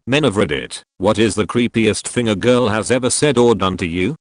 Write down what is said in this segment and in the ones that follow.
Men of Reddit, what is the creepiest thing a girl has ever said or done to you?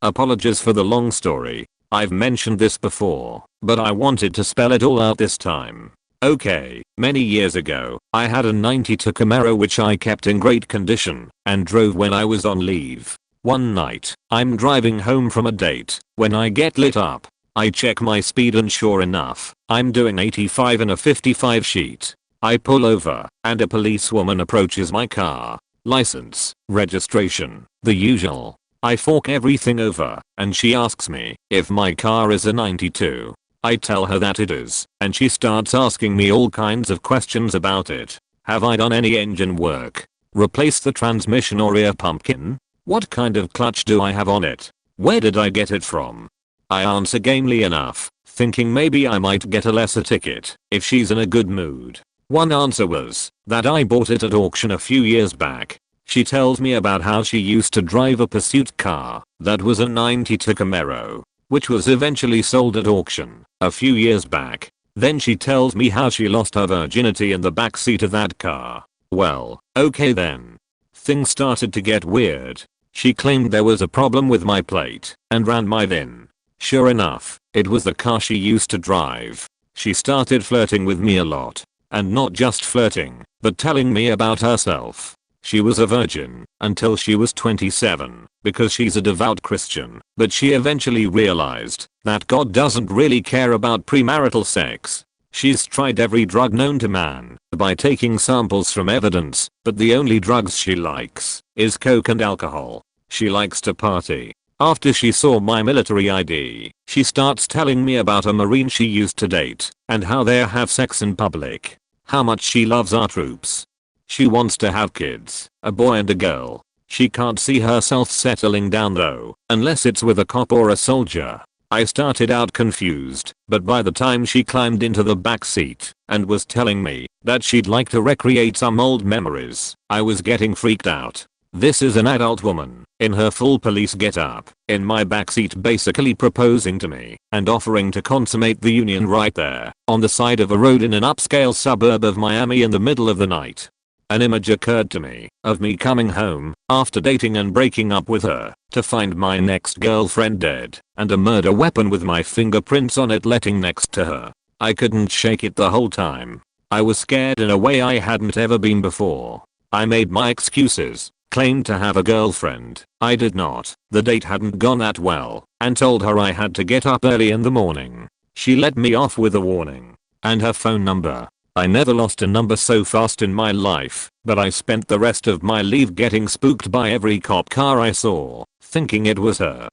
Apologies for the long story. I've mentioned this before, but I wanted to spell it all out this time. Okay, many years ago, I had a 92 Camaro which I kept in great condition and drove when I was on leave. One night, I'm driving home from a date when I get lit up. I check my speed and sure enough, I'm doing 85 in a 55 sheet. I pull over, and a policewoman approaches my car. License, registration, the usual. I fork everything over, and she asks me if my car is a 92. I tell her that it is, and she starts asking me all kinds of questions about it. Have I done any engine work? Replaced the transmission or rear pumpkin? What kind of clutch do I have on it? Where did I get it from? I answer gamely enough, thinking maybe I might get a lesser ticket if she's in a good mood. One answer was that I bought it at auction a few years back. She tells me about how she used to drive a pursuit car that was a 92 Camaro, which was eventually sold at auction a few years back. Then she tells me how she lost her virginity in the backseat of that car. Well, okay then. Things started to get weird. She claimed there was a problem with my plate and ran my VIN. Sure enough, it was the car she used to drive. She started flirting with me a lot. And not just flirting, but telling me about herself. She was a virgin until she was 27 because she's a devout Christian, but she eventually realized that God doesn't really care about premarital sex. She's tried every drug known to man by taking samples from evidence, but the only drugs she likes is coke and alcohol. She likes to party. After she saw my military ID, she starts telling me about a Marine she used to date and how they have sex in public. How much she loves our troops. She wants to have kids, a boy and a girl. She can't see herself settling down though, unless it's with a cop or a soldier. I started out confused, but by the time she climbed into the back seat and was telling me that she'd like to recreate some old memories, I was getting freaked out. This is an adult woman, in her full police getup, in my backseat basically proposing to me and offering to consummate the union right there, on the side of a road in an upscale suburb of Miami in the middle of the night. An image occurred to me of me coming home after dating and breaking up with her to find my next girlfriend dead and a murder weapon with my fingerprints on it letting next to her. I couldn't shake it the whole time. I was scared in a way I hadn't ever been before. I made my excuses. Claimed to have a girlfriend. I did not. The date hadn't gone that well and told her I had to get up early in the morning. She let me off with a warning and her phone number. I never lost a number so fast in my life, but I spent the rest of my leave getting spooked by every cop car I saw, thinking it was her.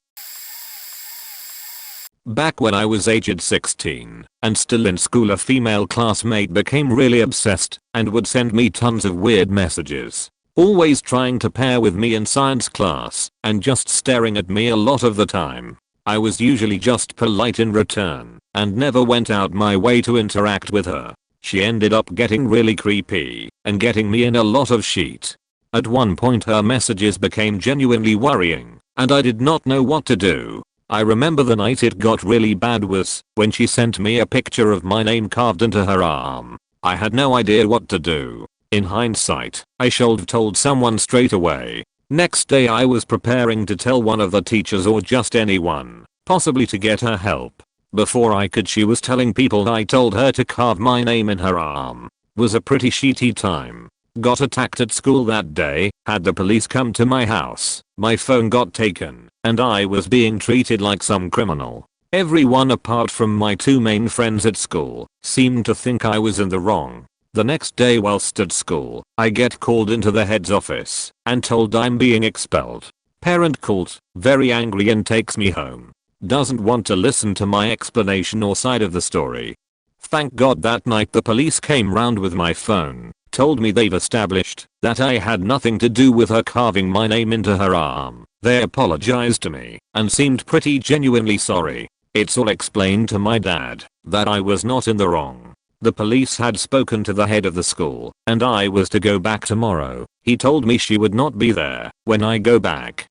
Back when I was aged 16 and still in school, a female classmate became really obsessed and would send me tons of weird messages. Always trying to pair with me in science class and just staring at me a lot of the time. I was usually just polite in return and never went out my way to interact with her. She ended up getting really creepy and getting me in a lot of shit. At one point her messages became genuinely worrying and I did not know what to do. I remember the night it got really bad was when she sent me a picture of my name carved into her arm. I had no idea what to do. In hindsight, I should have told someone straight away. Next day I was preparing to tell one of the teachers or just anyone, possibly to get her help. Before I could, she was telling people I told her to carve my name in her arm. Was a pretty shitty time. Got attacked at school that day, had the police come to my house, my phone got taken, and I was being treated like some criminal. Everyone apart from my two main friends at school seemed to think I was in the wrong. The next day whilst at school, I get called into the head's office and told I'm being expelled. Parent called, very angry, and takes me home. Doesn't want to listen to my explanation or side of the story. Thank God that night the police came round with my phone, told me they've established that I had nothing to do with her carving my name into her arm. They apologized to me and seemed pretty genuinely sorry. It's all explained to my dad that I was not in the wrong. The police had spoken to the head of the school and I was to go back tomorrow. He told me she would not be there when I go back.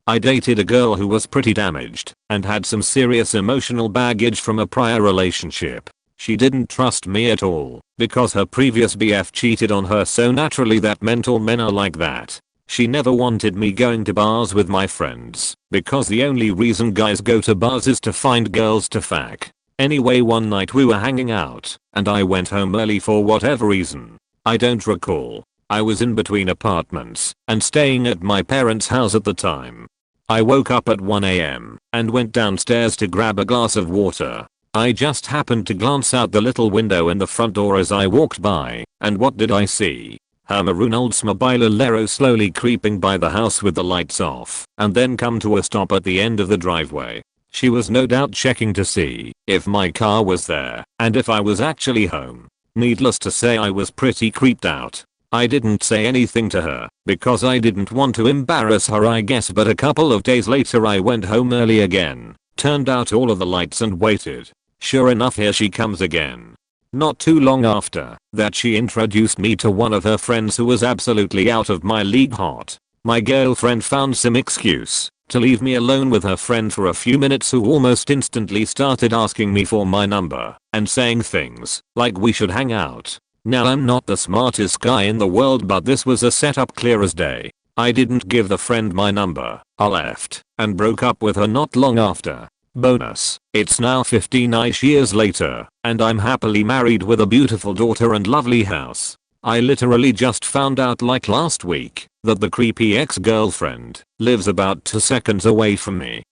I dated a girl who was pretty damaged and had some serious emotional baggage from a prior relationship. She didn't trust me at all because her previous BF cheated on her, so naturally that meant all men are like that. She never wanted me going to bars with my friends because the only reason guys go to bars is to find girls to fuck. Anyway, one night we were hanging out and I went home early for whatever reason. I don't recall. I was in between apartments and staying at my parents' house at the time. I woke up at 1 AM and went downstairs to grab a glass of water. I just happened to glance out the little window in the front door as I walked by, and what did I see? Her maroon Oldsmobile Alero slowly creeping by the house with the lights off and then come to a stop at the end of the driveway. She was no doubt checking to see if my car was there and if I was actually home. Needless to say, I was pretty creeped out. I didn't say anything to her because I didn't want to embarrass her, I guess, but a couple of days later I went home early again, turned out all of the lights and waited. Sure enough, here she comes again. Not too long after that, she introduced me to one of her friends who was absolutely out of my league hot. My girlfriend found some excuse to leave me alone with her friend for a few minutes, who almost instantly started asking me for my number and saying things like we should hang out. Now, I'm not the smartest guy in the world, but this was a setup clear as day. I didn't give the friend my number. I left and broke up with her not long after. Bonus, it's now 15-ish years later and I'm happily married with a beautiful daughter and lovely house. I literally just found out like last week that the creepy ex-girlfriend lives about 2 seconds away from me.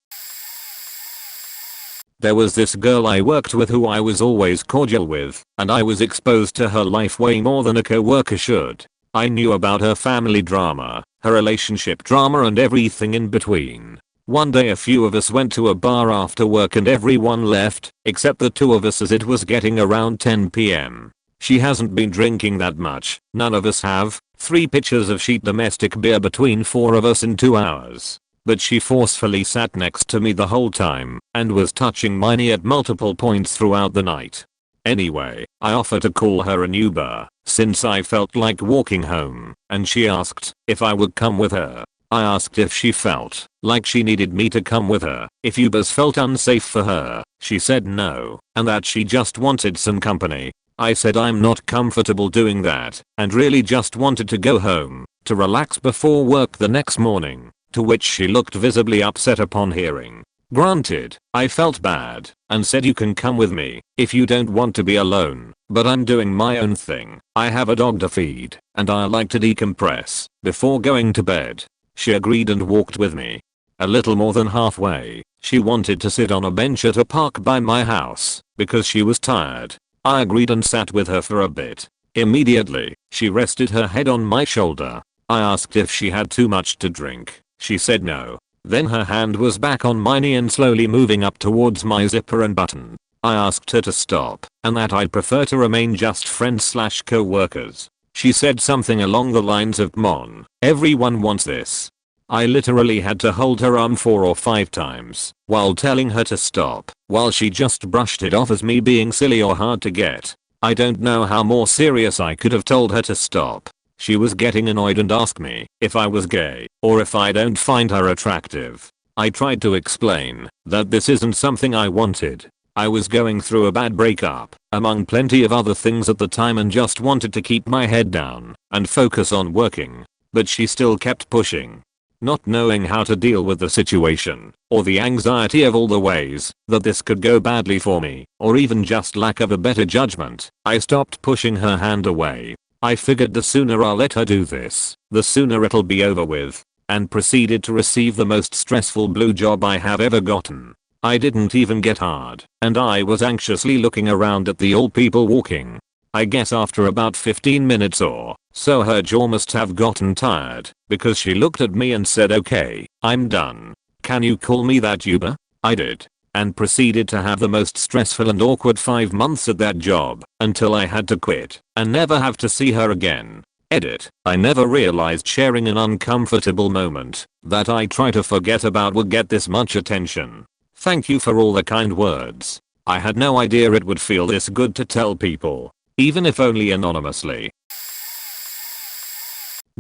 There was this girl I worked with who I was always cordial with, and I was exposed to her life way more than a coworker should. I knew about her family drama, her relationship drama, and everything in between. One day a few of us went to a bar after work and everyone left except the two of us as it was getting around 10 PM. She hasn't been drinking that much, none of us have, 3 pitchers of sheet domestic beer between 4 of us in 2 hours. But she forcefully sat next to me the whole time and was touching my knee at multiple points throughout the night. Anyway, I offered to call her an Uber since I felt like walking home, and she asked if I would come with her. I asked if she felt like she needed me to come with her if Ubers felt unsafe for her. She said no, and that she just wanted some company. I said I'm not comfortable doing that and really just wanted to go home to relax before work the next morning, to which she looked visibly upset upon hearing. Granted, I felt bad and said you can come with me if you don't want to be alone, but I'm doing my own thing. I have a dog to feed and I like to decompress before going to bed. She agreed and walked with me. A little more than halfway, she wanted to sit on a bench at a park by my house because she was tired. I agreed and sat with her for a bit. Immediately, she rested her head on my shoulder. I asked if she had too much to drink. She said no. Then her hand was back on my knee and slowly moving up towards my zipper and button. I asked her to stop and that I'd prefer to remain just friends/co-workers. She said something along the lines of, "Come on, everyone wants this." I literally had to hold her arm 4 or 5 times while telling her to stop, while she just brushed it off as me being silly or hard to get. I don't know how more serious I could have told her to stop. She was getting annoyed and asked me if I was gay or if I don't find her attractive. I tried to explain that this isn't something I wanted. I was going through a bad breakup, among plenty of other things at the time, and just wanted to keep my head down and focus on working. But she still kept pushing. Not knowing how to deal with the situation, or the anxiety of all the ways that this could go badly for me, or even just lack of a better judgment, I stopped pushing her hand away. I figured the sooner I'll let her do this, the sooner it'll be over with, and proceeded to receive the most stressful blue job I have ever gotten. I didn't even get hard, and I was anxiously looking around at the old people walking. I guess after about 15 minutes or so her jaw must have gotten tired because she looked at me and said, "Okay, I'm done. Can you call me that Uber?" I did, and proceeded to have the most stressful and awkward 5 months at that job until I had to quit and never have to see her again. Edit. I never realized sharing an uncomfortable moment that I try to forget about would get this much attention. Thank you for all the kind words. I had no idea it would feel this good to tell people, even if only anonymously.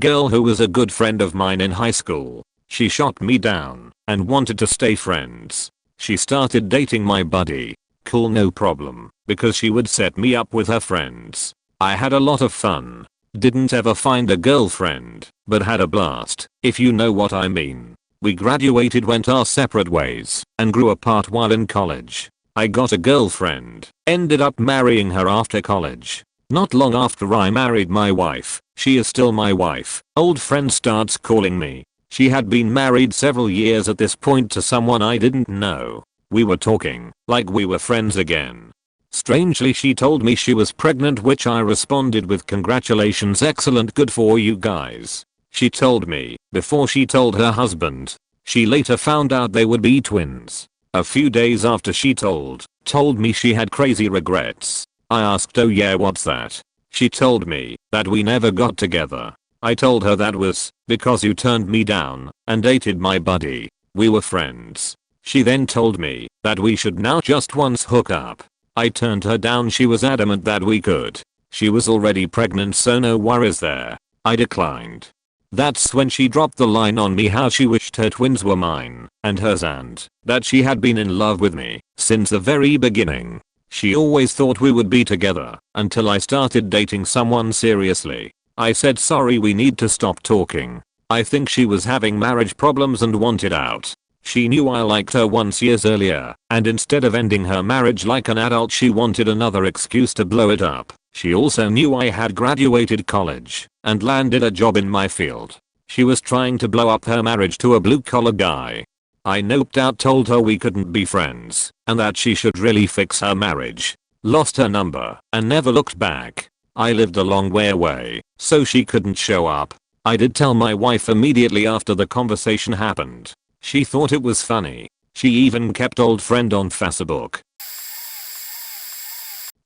Girl who was a good friend of mine in high school. She shot me down and wanted to stay friends. She started dating my buddy. Cool, no problem. because she would set me up with her friends. I had a lot of fun. Didn't ever find a girlfriend, but had a blast, if you know what I mean. We graduated, went our separate ways, and grew apart while in college. I got a girlfriend, ended up marrying her after college. Not long after I married my wife, she is still my wife, old friend starts calling me. She had been married several years at this point to someone I didn't know. We were talking, like we were friends again. Strangely, she told me she was pregnant, which I responded with congratulations, excellent, good for you guys. She told me, before she told her husband. She later found out they would be twins. A few days after she told me she had crazy regrets. I asked, oh yeah, what's that? She told me that we never got together. I told her that was because you turned me down and dated my buddy. We were friends. She then told me that we should now just once hook up. I turned her down. She was adamant that we could. She was already pregnant, so no worries there. I declined. That's when she dropped the line on me how she wished her twins were mine and hers, and that she had been in love with me since the very beginning. She always thought we would be together until I started dating someone seriously. I said sorry, we need to stop talking. I think she was having marriage problems and wanted out. She knew I liked her once years earlier, and instead of ending her marriage like an adult, she wanted another excuse to blow it up. She also knew I had graduated college and landed a job in my field. She was trying to blow up her marriage to a blue-collar guy. I noped out, told her we couldn't be friends and that she should really fix her marriage. Lost her number and never looked back. I lived a long way away, so she couldn't show up. I did tell my wife immediately after the conversation happened. She thought it was funny. She even kept old friend on Facebook.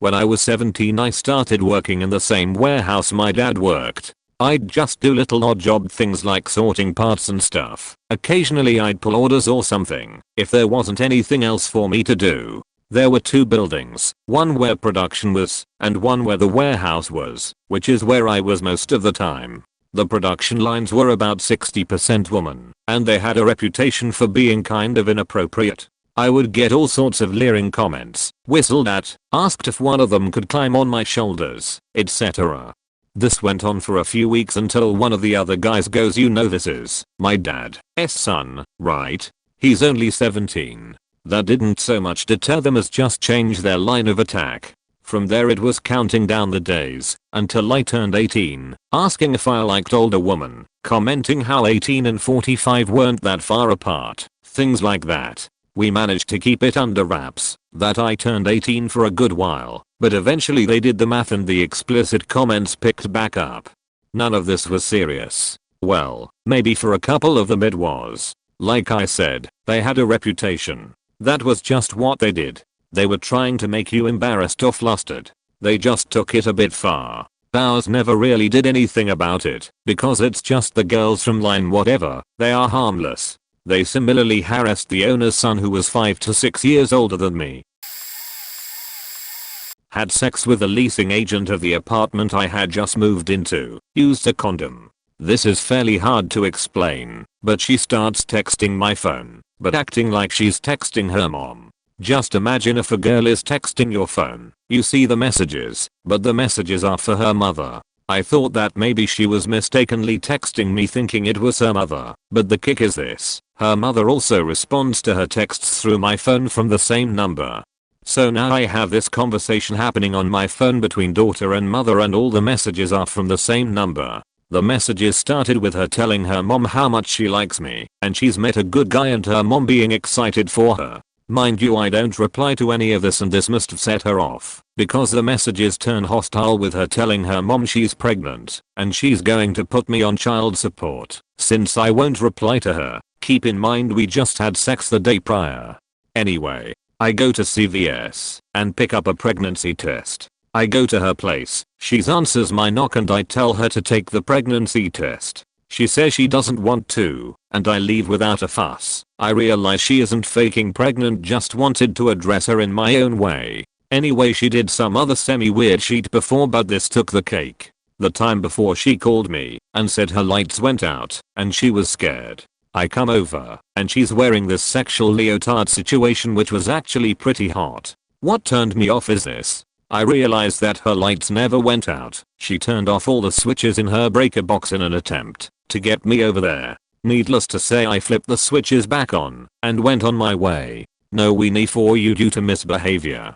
When I was 17, I started working in the same warehouse my dad worked. I'd just do little odd job things like sorting parts and stuff. Occasionally I'd pull orders or something if there wasn't anything else for me to do. There were two buildings, one where production was and one where the warehouse was, which is where I was most of the time. The production lines were about 60% woman, and they had a reputation for being kind of inappropriate. I would get all sorts of leering comments, whistled at, asked if one of them could climb on my shoulders, etc. This went on for a few weeks until one of the other guys goes, you know this is my dad's son, right? He's only 17. That didn't so much deter them as just change their line of attack. From there it was counting down the days until I turned 18, asking if I liked older women, commenting how 18 and 45 weren't that far apart, things like that. We managed to keep it under wraps that I turned 18 for a good while, but eventually they did the math and the explicit comments picked back up. None of this was serious. Well, maybe for a couple of them it was. Like I said, they had a reputation. That was just what they did. They were trying to make you embarrassed or flustered. They just took it a bit far. Ours never really did anything about it, because it's just the girls from line whatever, they are harmless. They similarly harassed the owner's son, who was 5 to 6 years older than me. Had sex with the leasing agent of the apartment I had just moved into. Used a condom. This is fairly hard to explain, but she starts texting my phone, but acting like she's texting her mom. Just imagine if a girl is texting your phone, you see the messages, but the messages are for her mother. I thought that maybe she was mistakenly texting me thinking it was her mother, but the kick is this. Her mother also responds to her texts through my phone from the same number. So now I have this conversation happening on my phone between daughter and mother, and all the messages are from the same number. The messages started with her telling her mom how much she likes me, and she's met a good guy, and her mom being excited for her. Mind you, I don't reply to any of this, and this must have set her off, because the messages turn hostile with her telling her mom she's pregnant and she's going to put me on child support since I won't reply to her. Keep in mind we just had sex the day prior. Anyway, I go to CVS and pick up a pregnancy test. I go to her place, she answers my knock and I tell her to take the pregnancy test. She says she doesn't want to, and I leave without a fuss. I realize she isn't faking pregnant, just wanted to address her in my own way. Anyway, she did some other semi-weird shit before, but this took the cake. The time before she called me and said her lights went out and she was scared. I come over and she's wearing this sexual leotard situation, which was actually pretty hot. What turned me off is this. I realized that her lights never went out. She turned off all the switches in her breaker box in an attempt to get me over there. Needless to say, I flipped the switches back on and went on my way. No weenie for you due to misbehavior.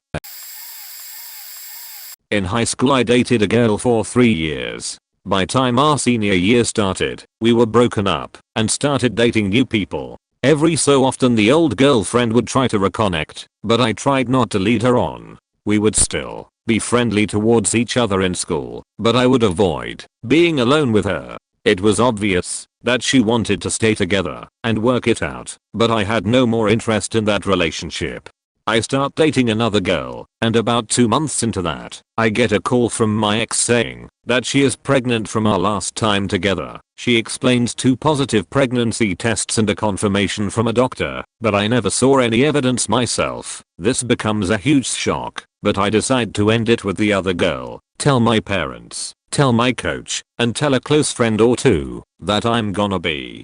In high school I dated a girl for 3 years. By time our senior year started, we were broken up and started dating new people. Every so often the old girlfriend would try to reconnect, but I tried not to lead her on. We would still be friendly towards each other in school, but I would avoid being alone with her. It was obvious that she wanted to stay together and work it out, but I had no more interest in that relationship. I start dating another girl, and about 2 months into that, I get a call from my ex saying that she is pregnant from our last time together. She explains 2 positive pregnancy tests and a confirmation from a doctor, but I never saw any evidence myself. This becomes a huge shock, but I decide to end it with the other girl, tell my parents, tell my coach, and tell a close friend or 2 that I'm gonna be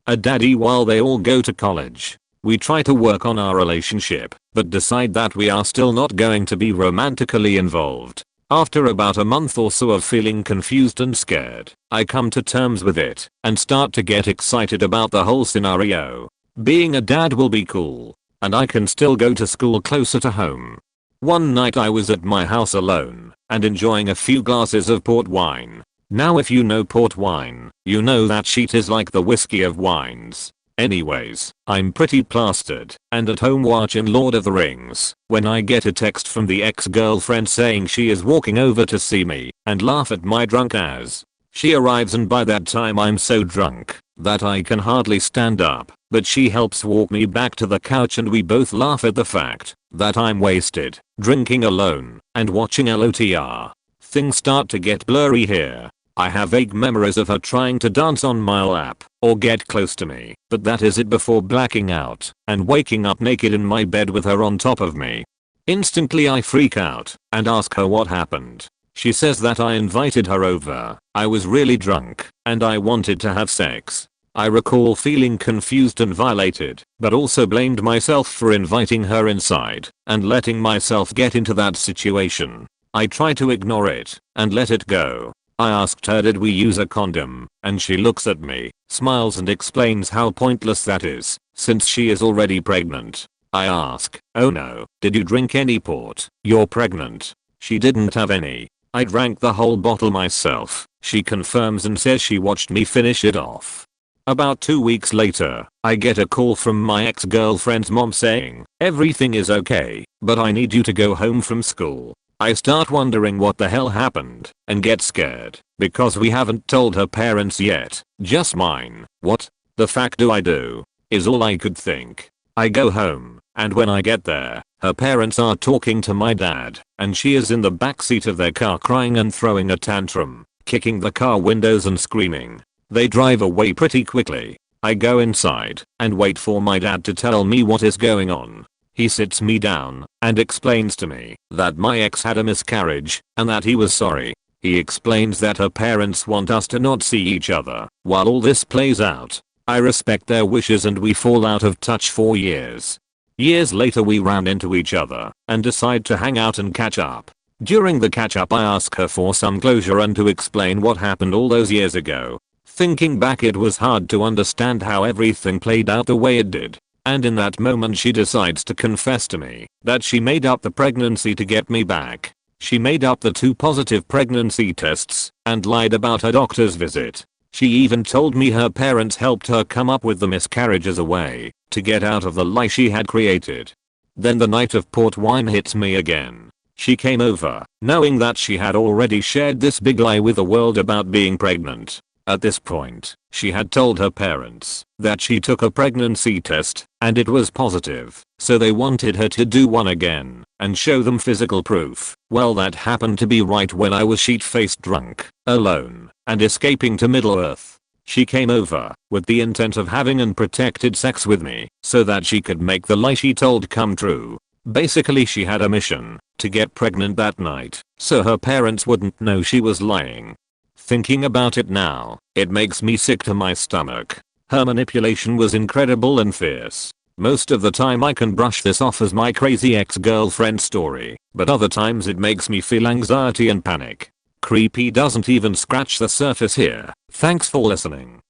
a daddy while they all go to college. We try to work on our relationship, but decide that we are still not going to be romantically involved. After about a month or so of feeling confused and scared, I come to terms with it and start to get excited about the whole scenario. Being a dad will be cool, and I can still go to school closer to home. One night I was at my house alone and enjoying a few glasses of port wine. Now if you know port wine, you know that shit is like the whiskey of wines. Anyways, I'm pretty plastered and at home watching Lord of the Rings when I get a text from the ex-girlfriend saying she is walking over to see me and laugh at my drunk ass. She arrives and by that time I'm so drunk that I can hardly stand up, but she helps walk me back to the couch and we both laugh at the fact that I'm wasted, drinking alone, and watching LOTR. Things start to get blurry here. I have vague memories of her trying to dance on my lap or get close to me, but that is it before blacking out and waking up naked in my bed with her on top of me. Instantly I freak out and ask her what happened. She says that I invited her over. I was really drunk and I wanted to have sex. I recall feeling confused and violated, but also blamed myself for inviting her inside and letting myself get into that situation. I try to ignore it and let it go. I asked her did we use a condom, and she looks at me, smiles and explains how pointless that is, since she is already pregnant. I ask, oh no, did you drink any port? You're pregnant. She didn't have any. I drank the whole bottle myself. She confirms and says she watched me finish it off. About 2 weeks later, I get a call from my ex-girlfriend's mom saying, everything is okay, but I need you to go home from school. I start wondering what the hell happened and get scared because we haven't told her parents yet, just mine. What the fuck do I do? Is all I could think. I go home and when I get there, her parents are talking to my dad and she is in the backseat of their car crying and throwing a tantrum, kicking the car windows and screaming. They drive away pretty quickly. I go inside and wait for my dad to tell me what is going on. He sits me down and explains to me that my ex had a miscarriage and that he was sorry. He explains that her parents want us to not see each other while all this plays out. I respect their wishes and we fall out of touch for years. Years later we ran into each other and decide to hang out and catch up. During the catch up I ask her for some closure and to explain what happened all those years ago. Thinking back it was hard to understand how everything played out the way it did. And in that moment she decides to confess to me that she made up the pregnancy to get me back. She made up the 2 positive pregnancy tests and lied about her doctor's visit. She even told me her parents helped her come up with the miscarriage as a way to get out of the lie she had created. Then the night of port wine hits me again. She came over, knowing that she had already shared this big lie with the world about being pregnant. At this point, she had told her parents that she took a pregnancy test and it was positive, so they wanted her to do one again and show them physical proof. Well, that happened to be right when I was sheet-faced drunk, alone, and escaping to Middle-earth. She came over with the intent of having unprotected sex with me so that she could make the lie she told come true. Basically she had a mission to get pregnant that night so her parents wouldn't know she was lying. Thinking about it now, it makes me sick to my stomach. Her manipulation was incredible and fierce. Most of the time I can brush this off as my crazy ex-girlfriend story, but other times it makes me feel anxiety and panic. Creepy doesn't even scratch the surface here. Thanks for listening.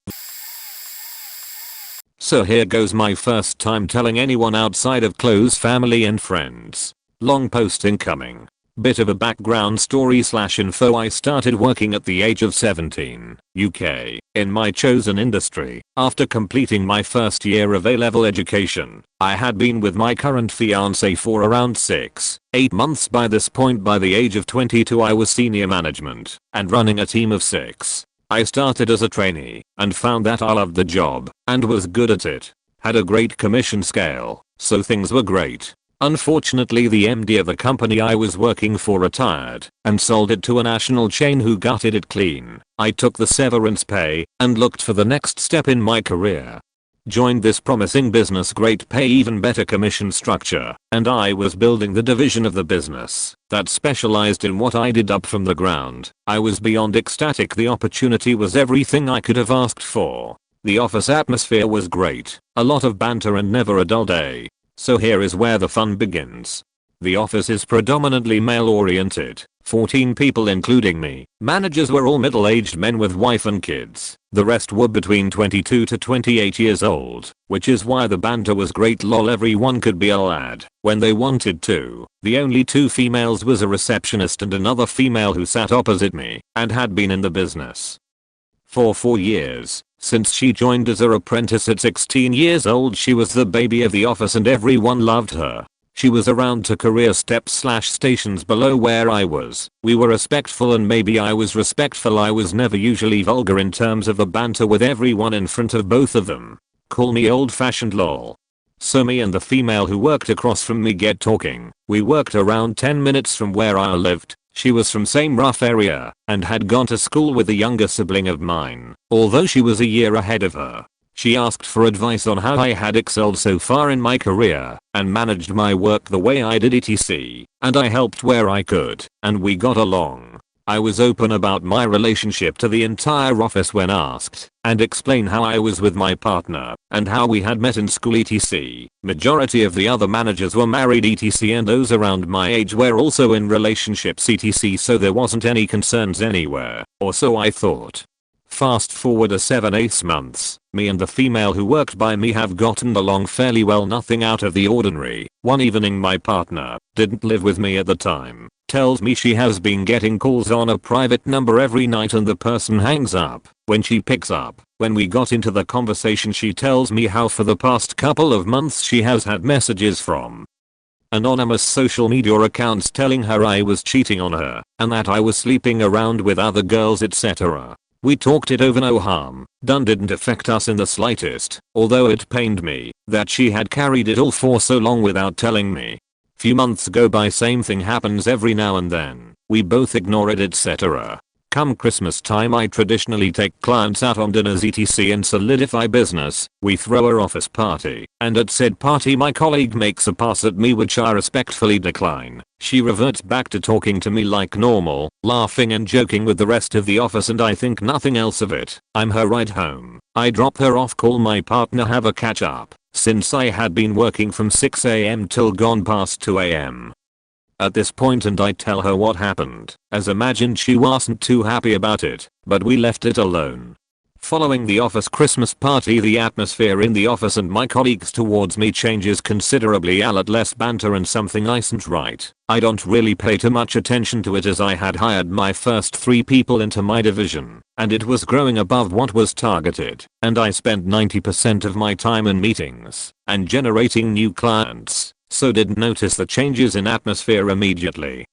So here goes my first time telling anyone outside of close family and friends. Long post incoming. Bit of a background story / info. I started working at the age of 17, UK, in my chosen industry. After completing my first year of A-level education, I had been with my current fiance for around 6-8 months. By this point, by the age of 22, I was senior management and running a team of 6. I started as a trainee and found that I loved the job and was good at it. Had a great commission scale, so things were great. Unfortunately, the MD of the company I was working for retired and sold it to a national chain who gutted it clean. I took the severance pay and looked for the next step in my career. Joined this promising business, great pay, even better commission structure, and I was building the division of the business that specialized in what I did up from the ground. I was beyond ecstatic. The opportunity was everything I could have asked for. The office atmosphere was great, a lot of banter and never a dull day. So here is where the fun begins. The office is predominantly male oriented, 14 people including me. Managers were all middle-aged men with wife and kids. The rest were between 22 to 28 years old, which is why the banter was great. Lol, everyone could be a lad when they wanted to. The only 2 females was a receptionist and another female who sat opposite me and had been in the business for 4 years. Since she joined as her apprentice at 16 years old, she was the baby of the office and everyone loved her. She was around to career steps / stations below where I was. We were respectful, and maybe I was respectful. I was never usually vulgar in terms of the banter with everyone in front of both of them. Call me old fashioned lol. So me and the female who worked across from me get talking. We worked around 10 minutes from where I lived. She was from same rough area and had gone to school with a younger sibling of mine, although she was a year ahead of her. She asked for advice on how I had excelled so far in my career and managed my work the way I did, etc. And I helped where I could, and we got along. I was open about my relationship to the entire office when asked, and explain how I was with my partner and how we had met in school, etc. Majority of the other managers were married, etc. and those around my age were also in relationships, etc. so there wasn't any concerns anywhere, or so I thought. Fast forward a 7-8 months, me and the female who worked by me have gotten along fairly well, nothing out of the ordinary. One evening my partner, didn't live with me at the time, tells me she has been getting calls on a private number every night and the person hangs up when she picks up. When we got into the conversation, she tells me how for the past couple of months she has had messages from anonymous social media accounts telling her I was cheating on her and that I was sleeping around with other girls, etc. We talked it over, no harm done, didn't affect us in the slightest, although it pained me that she had carried it all for so long without telling me. Few months go by, same thing happens every now and then. We both ignore it, etc. Come Christmas time, I traditionally take clients out on dinners, etc. and solidify business. We throw a office party, and at said party my colleague makes a pass at me which I respectfully decline. She reverts back to talking to me like normal, laughing and joking with the rest of the office, and I think nothing else of it. I'm her ride home. I drop her off, call my partner, have a catch up, since I had been working from 6 AM till gone past 2 AM. At this point, and I tell her what happened. As imagined, she wasn't too happy about it, but we left it alone. Following the office Christmas party, the atmosphere in the office and my colleagues towards me changes considerably. A lot less banter and something isn't right. I don't really pay too much attention to it as I had hired my first 3 people into my division, and it was growing above what was targeted, and I spent 90% of my time in meetings and generating new clients, so didn't notice the changes in atmosphere immediately.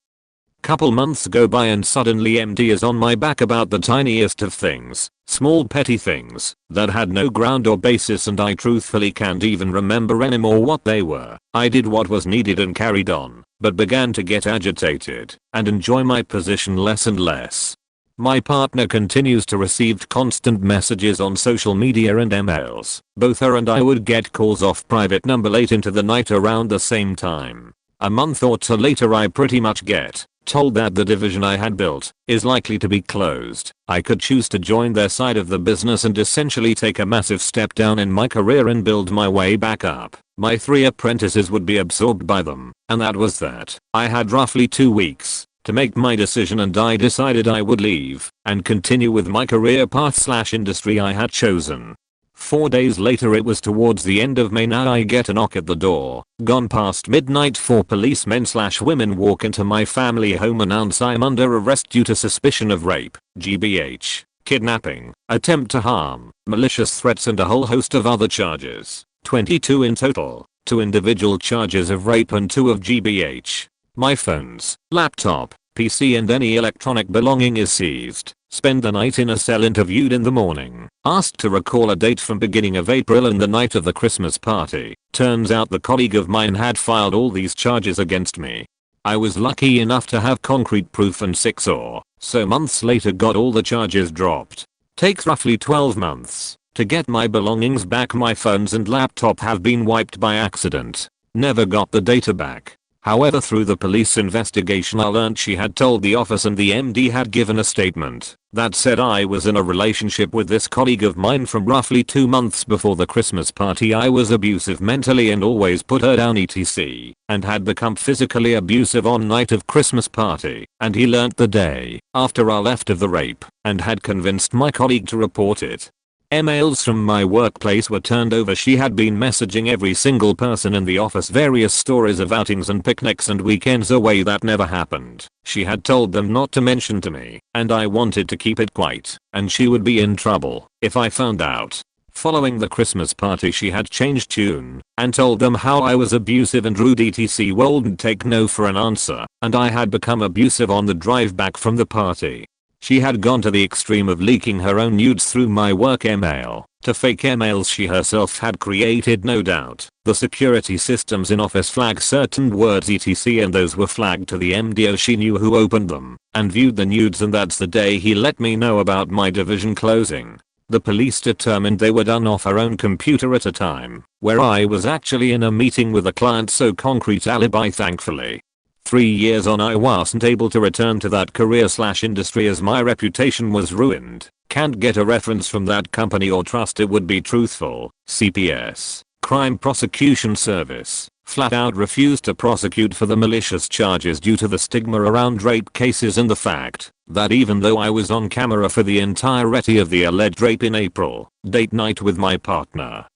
Couple months go by and suddenly MD is on my back about the tiniest of things, small petty things that had no ground or basis, and I truthfully can't even remember anymore what they were. I did what was needed and carried on, but began to get agitated and enjoy my position less and less. My partner continues to receive constant messages on social media and emails. Both her and I would get calls off private number late into the night around the same time. A month or two later, I pretty much get told that the division I had built is likely to be closed. I could choose to join their side of the business and essentially take a massive step down in my career and build my way back up. My 3 apprentices would be absorbed by them, and that was that. I had roughly 2 weeks to make my decision, and I decided I would leave and continue with my career path / industry I had chosen. 4 days later, it was towards the end of May now, I get a knock at the door. Gone past midnight, 4 policemen / women walk into my family home, announce I'm under arrest due to suspicion of rape, GBH, kidnapping, attempt to harm, malicious threats and a whole host of other charges. 22 in total, 2 individual charges of rape and 2 of GBH. My phones, laptop, PC and any electronic belonging is seized. Spend the night in a cell, interviewed in the morning. Asked to recall a date from beginning of April and the night of the Christmas party. Turns out the colleague of mine had filed all these charges against me. I was lucky enough to have concrete proof, and 6 or so months later got all the charges dropped. Takes roughly 12 months to get my belongings back. My phones and laptop have been wiped by accident. Never got the data back. However, through the police investigation, I learned she had told the office and the MD had given a statement that said I was in a relationship with this colleague of mine from roughly 2 months before the Christmas party. I was abusive mentally and always put her down etc. and had become physically abusive on night of Christmas party, and he learnt the day after I left of the rape and had convinced my colleague to report it. Emails from my workplace were turned over. She had been messaging every single person in the office various stories of outings and picnics and weekends away that never happened. She had told them not to mention to me, and I wanted to keep it quiet, and she would be in trouble if I found out. Following the Christmas party, she had changed tune and told them how I was abusive and rude etc. Wouldn't take no for an answer, and I had become abusive on the drive back from the party. She had gone to the extreme of leaking her own nudes through my work email to fake emails she herself had created. No doubt the security systems in office flagged certain words etc. and those were flagged to the MDO. She knew who opened them and viewed the nudes, and that's the day he let me know about my division closing. The police determined they were done off her own computer at a time where I was actually in a meeting with a client, so concrete alibi thankfully. 3 years on, I wasn't able to return to that career / industry as my reputation was ruined. Can't get a reference from that company or trust it would be truthful. CPS, Crime Prosecution Service, flat out refused to prosecute for the malicious charges due to the stigma around rape cases and the fact that even though I was on camera for the entirety of the alleged rape in April, date night with my partner.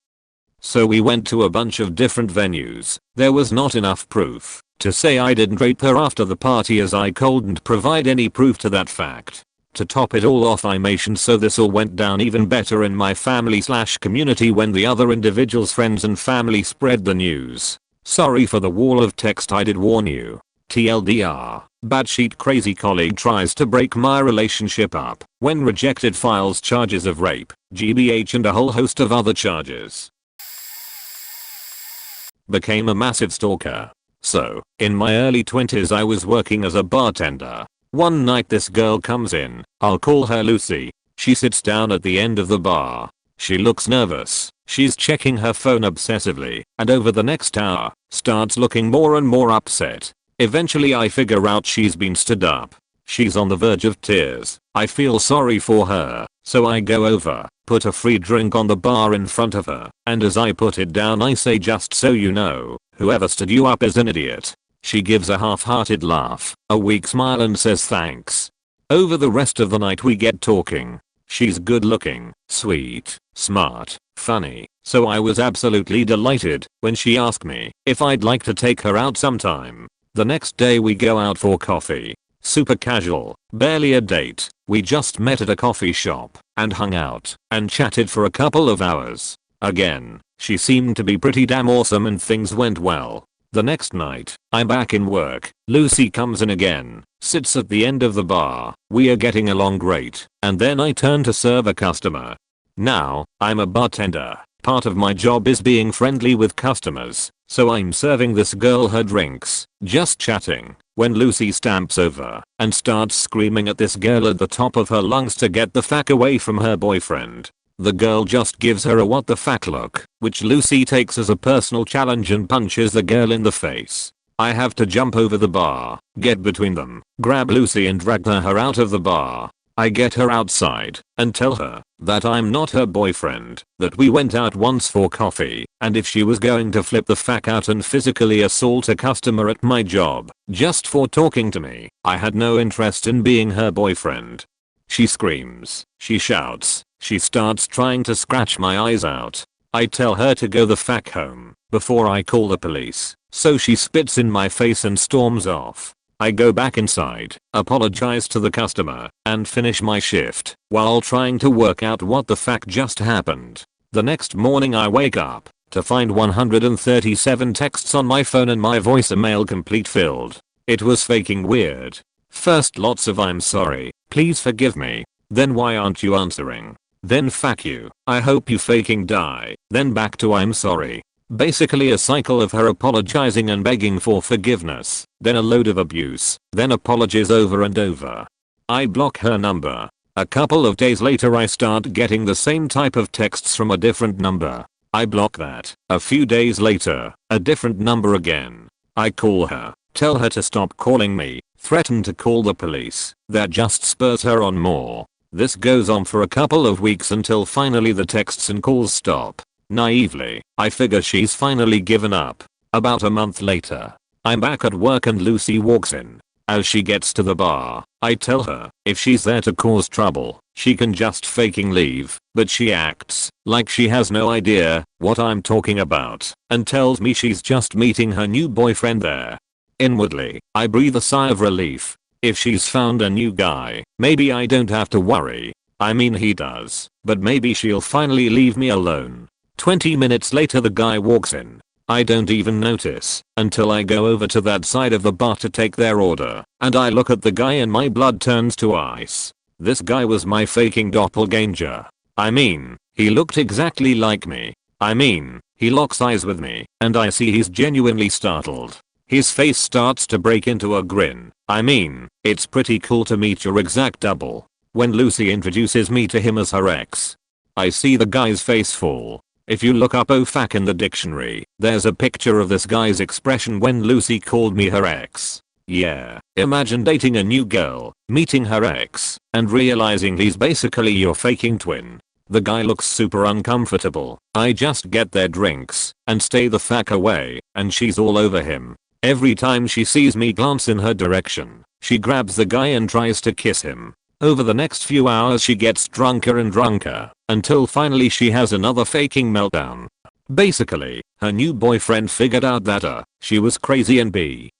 So we went to a bunch of different venues. There was not enough proof to say I didn't rape her after the party, as I couldn't provide any proof to that fact. To top it all off, I mentioned so this all went down even better in my family / community when the other individual's friends and family spread the news. Sorry for the wall of text, I did warn you. TLDR, batshit crazy colleague tries to break my relationship up when rejected, files charges of rape, GBH and a whole host of other charges. Became a massive stalker. So, in my early 20s I was working as a bartender. One night this girl comes in, I'll call her Lucy. She sits down at the end of the bar. She looks nervous, she's checking her phone obsessively, and over the next hour, starts looking more and more upset. Eventually I figure out she's been stood up. She's on the verge of tears. I feel sorry for her, so I go over, put a free drink on the bar in front of her, and as I put it down I say, just so you know, whoever stood you up is an idiot. She gives a half-hearted laugh, a weak smile and says thanks. Over the rest of the night we get talking. She's good looking, sweet, smart, funny, so I was absolutely delighted when she asked me if I'd like to take her out sometime. The next day we go out for coffee. Super casual, barely a date. We just met at a coffee shop and hung out and chatted for a couple of hours. Again, she seemed to be pretty damn awesome and things went well. The next night, I'm back in work. Lucy comes in again, sits at the end of the bar. We are getting along great, and then I turn to serve a customer. Now, I'm a bartender. Part of my job is being friendly with customers, so I'm serving this girl her drinks, just chatting, when Lucy stamps over and starts screaming at this girl at the top of her lungs to get the fuck away from her boyfriend. The girl just gives her a what the fuck look, which Lucy takes as a personal challenge and punches the girl in the face. I have to jump over the bar, get between them, grab Lucy and drag her out of the bar. I get her outside and tell her, that I'm not her boyfriend, that we went out once for coffee, and if she was going to flip the fuck out and physically assault a customer at my job just for talking to me, I had no interest in being her boyfriend. She screams, she shouts, she starts trying to scratch my eyes out. I tell her to go the fuck home before I call the police, so she spits in my face and storms off. I go back inside, apologize to the customer, and finish my shift while trying to work out what the fuck just happened. The next morning I wake up to find 137 texts on my phone and my voicemail complete filled. It was faking weird. First lots of "I'm sorry, please forgive me," then "why aren't you answering?" Then "fuck you, I hope you fucking die," then back to "I'm sorry." Basically a cycle of her apologizing and begging for forgiveness, then a load of abuse, then apologies over and over. I block her number. A couple of days later I start getting the same type of texts from a different number. I block that. A few days later, a different number again. I call her, tell her to stop calling me, threaten to call the police. That just spurs her on more. This goes on for a couple of weeks until finally the texts and calls stop. Naively, I figure she's finally given up. About a month later, I'm back at work and Lucy walks in. As she gets to the bar, I tell her if she's there to cause trouble, she can just faking leave, but she acts like she has no idea what I'm talking about and tells me she's just meeting her new boyfriend there. Inwardly, I breathe a sigh of relief. If she's found a new guy, maybe I don't have to worry. I mean he does, but maybe she'll finally leave me alone. 20 minutes later the guy walks in. I don't even notice until I go over to that side of the bar to take their order, and I look at the guy and my blood turns to ice. This guy was my faking doppelganger. I mean, he looked exactly like me. I mean, he locks eyes with me, and I see he's genuinely startled. His face starts to break into a grin. I mean, it's pretty cool to meet your exact double. When Lucy introduces me to him as her ex, I see the guy's face fall. If you look up "OFAC" in the dictionary, there's a picture of this guy's expression when Lucy called me her ex. Yeah, imagine dating a new girl, meeting her ex, and realizing he's basically your faking twin. The guy looks super uncomfortable. I just get their drinks and stay the fuck away, and she's all over him. Every time she sees me glance in her direction, she grabs the guy and tries to kiss him. Over the next few hours she gets drunker and drunker, until finally she has another faking meltdown. Basically, her new boyfriend figured out that she was crazy and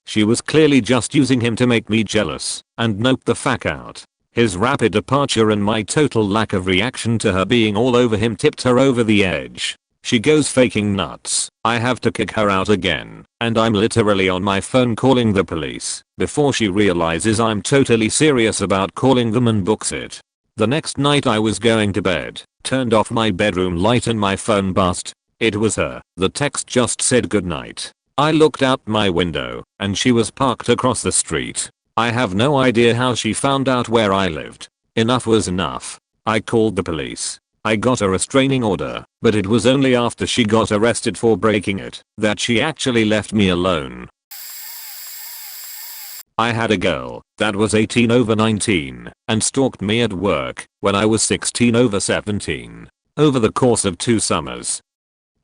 she was clearly just using him to make me jealous, and noped the fuck out. His rapid departure and my total lack of reaction to her being all over him tipped her over the edge. She goes faking nuts. I have to kick her out again, and I'm literally on my phone calling the police before she realizes I'm totally serious about calling them and books it. The next night I was going to bed, turned off my bedroom light and my phone buzzed. It was her. The text just said "goodnight." I looked out my window, and she was parked across the street. I have no idea how she found out where I lived. Enough was enough. I called the police. I got a restraining order, but it was only after she got arrested for breaking it that she actually left me alone. I had a girl that was 18 over 19 and stalked me at work when I was 16 over 17. Over the course of 2 summers,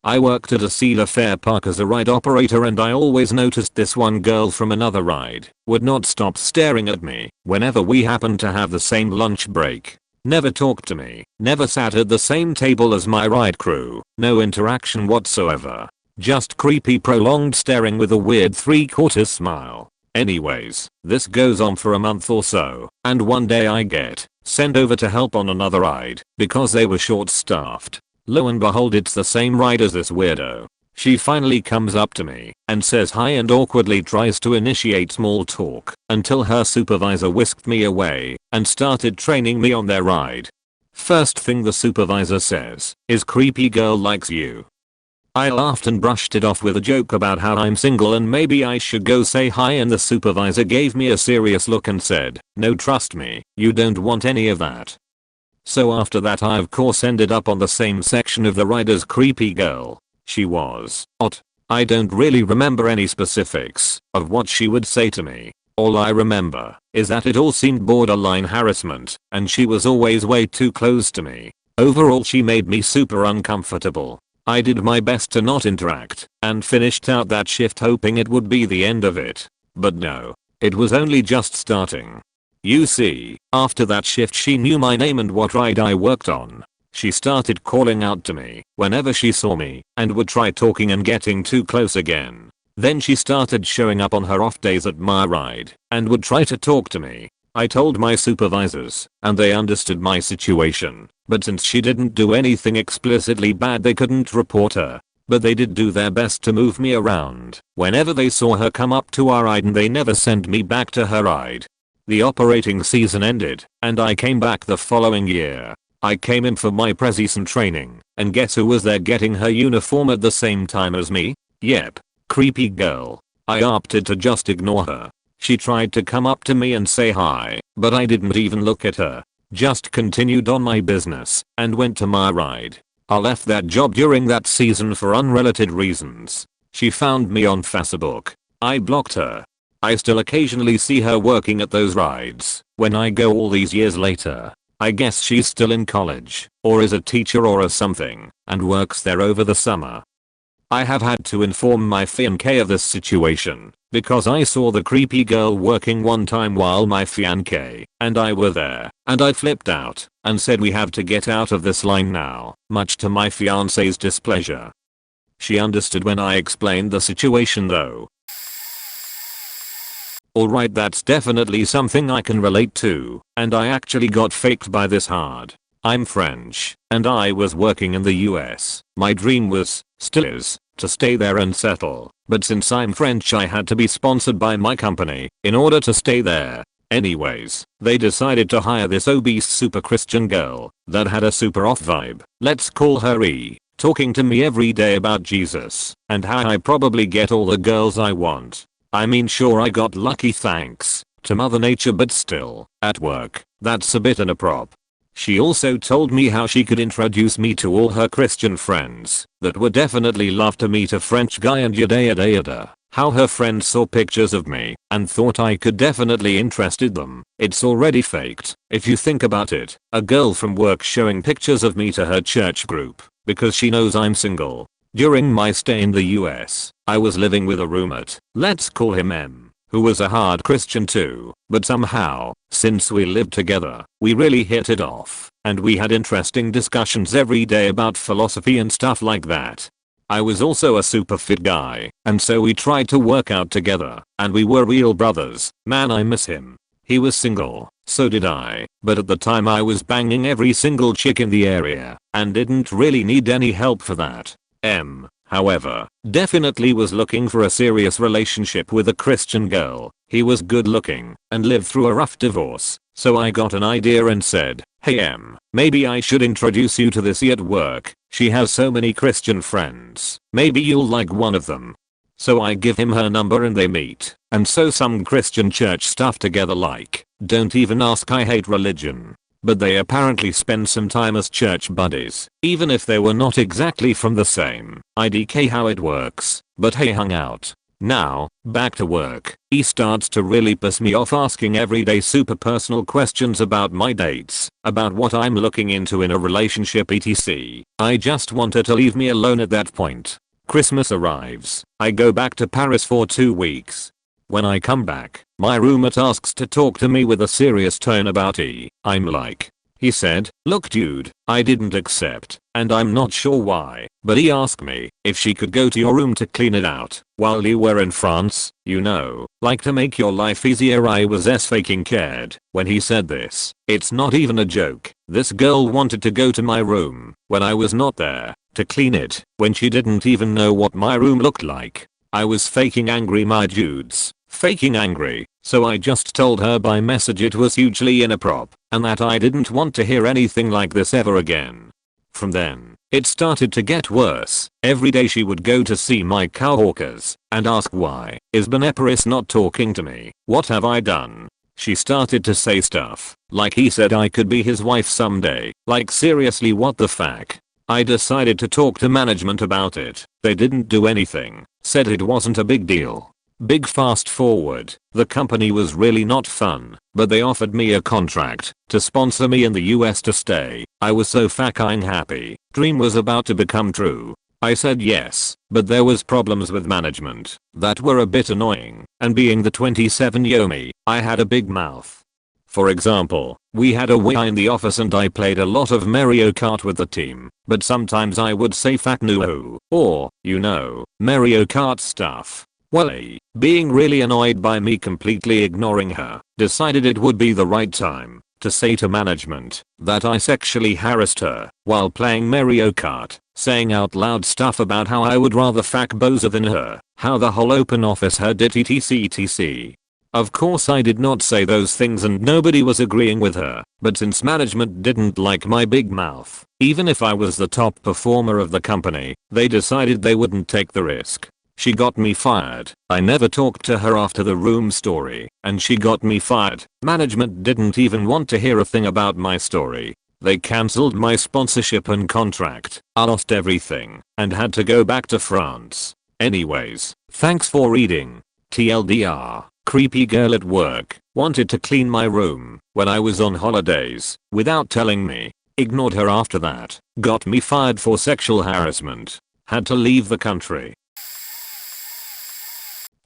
I worked at a Cedar Fair park as a ride operator, and I always noticed this one girl from another ride would not stop staring at me whenever we happened to have the same lunch break. Never talked to me, never sat at the same table as my ride crew, no interaction whatsoever. Just creepy prolonged staring with a weird 3/4 smile. Anyways, this goes on for a month or so, and one day I get sent over to help on another ride because they were short staffed. Lo and behold, it's the same ride as this weirdo. She finally comes up to me and says hi and awkwardly tries to initiate small talk until her supervisor whisked me away and started training me on their ride. First thing the supervisor says is, "Creepy girl likes you." I laughed and brushed it off with a joke about how I'm single and maybe I should go say hi, and the supervisor gave me a serious look and said, "No, trust me, you don't want any of that." So after that I of course ended up on the same section of the ride as creepy girl. She was hot. I don't really remember any specifics of what she would say to me. All I remember is that it all seemed borderline harassment, and she was always way too close to me. Overall she made me super uncomfortable. I did my best to not interact and finished out that shift hoping it would be the end of it. But no. It was only just starting. You see, after that shift she knew my name and what ride I worked on. She started calling out to me whenever she saw me and would try talking and getting too close again. Then she started showing up on her off days at my ride and would try to talk to me. I told my supervisors and they understood my situation, but since she didn't do anything explicitly bad they couldn't report her. But they did do their best to move me around whenever they saw her come up to our ride and they never sent me back to her ride. The operating season ended and I came back the following year. I came in for my preseason training and guess who was there getting her uniform at the same time as me? Yep. Creepy girl. I opted to just ignore her. She tried to come up to me and say hi, but I didn't even look at her. Just continued on my business and went to my ride. I left that job during that season for unrelated reasons. She found me on Facebook. I blocked her. I still occasionally see her working at those rides when I go all these years later. I guess she's still in college, or is a teacher or a something, and works there over the summer. I have had to inform my fiancé of this situation, because I saw the creepy girl working one time while my fiancé and I were there, and I flipped out and said we have to get out of this line now, much to my fiancé's displeasure. She understood when I explained the situation though. Alright, that's definitely something I can relate to, and I actually got faked by this hard. I'm French, and I was working in the US. My dream was, still is, to stay there and settle, but since I'm French I had to be sponsored by my company in order to stay there. Anyways, they decided to hire this obese super Christian girl that had a super off vibe, let's call her E, talking to me every day about Jesus and how I probably get all the girls I want. I mean sure I got lucky thanks to Mother Nature, but still, at work, that's a bit in a prop. She also told me how she could introduce me to all her Christian friends that would definitely love to meet a French guy and yada yada yada. How her friends saw pictures of me and thought I could definitely interested them. It's already faked, if you think about it. A girl from work showing pictures of me to her church group because she knows I'm single. During my stay in the US, I was living with a roommate, let's call him M, who was a hard Christian too, but somehow, since we lived together, we really hit it off, and we had interesting discussions every day about philosophy and stuff like that. I was also a super fit guy, and so we tried to work out together, and we were real brothers. Man, I miss him. He was single, so did I, but at the time I was banging every single chick in the area, and didn't really need any help for that. M, however, definitely was looking for a serious relationship with a Christian girl. He was good looking and lived through a rough divorce, so I got an idea and said, hey M, maybe I should introduce you to this E at work. She has so many Christian friends, maybe you'll like one of them. So I give him her number and they meet, and so some Christian church stuff together, like, don't even ask, I hate religion. But they apparently spend some time as church buddies, even if they were not exactly from the same IDK. How it works, but hey, hung out. Now, back to work. He starts to really piss me off, asking everyday super personal questions about my dates, about what I'm looking into in a relationship etc. I just want her to leave me alone at that point. Christmas arrives. I go back to Paris for 2 weeks. When I come back, my roommate asks to talk to me with a serious tone about E. I'm like, he said, look dude, I didn't accept, and I'm not sure why, but he asked me if she could go to your room to clean it out while you were in France, you know, like to make your life easier. I was faking cared when he said this. It's not even a joke. This girl wanted to go to my room when I was not there to clean it, when she didn't even know what my room looked like. I was faking angry, my dudes. Faking angry, so I just told her by message it was hugely in a prop, and that I didn't want to hear anything like this ever again. From then, it started to get worse. Every day she would go to see my coworkers and ask, why is Beneparis not talking to me? What have I done? She started to say stuff like he said I could be his wife someday. Like seriously, what the fuck? I decided to talk to management about it. They didn't do anything, said it wasn't a big deal. Big fast forward, the company was really not fun, but they offered me a contract to sponsor me in the US to stay. I was so fucking happy. Dream was about to become true. I said yes, but there was problems with management that were a bit annoying, and being the 27-year me, I had a big mouth. For example, we had a Wii in the office and I played a lot of Mario Kart with the team, but sometimes I would say fuck no, or, you know, Mario Kart stuff. Well, being really annoyed by me completely ignoring her, decided it would be the right time to say to management that I sexually harassed her while playing Mario Kart, saying out loud stuff about how I would rather fuck Boza than her, how the whole open office heard it etc. Of course I did not say those things and nobody was agreeing with her, but since management didn't like my big mouth, even if I was the top performer of the company, they decided they wouldn't take the risk. She got me fired. I never talked to her after the room story, and she got me fired. Management didn't even want to hear a thing about my story. They cancelled my sponsorship and contract. I lost everything and had to go back to France. Anyways, thanks for reading. TLDR, creepy girl at work wanted to clean my room when I was on holidays without telling me. Ignored her after that. Got me fired for sexual harassment. Had to leave the country.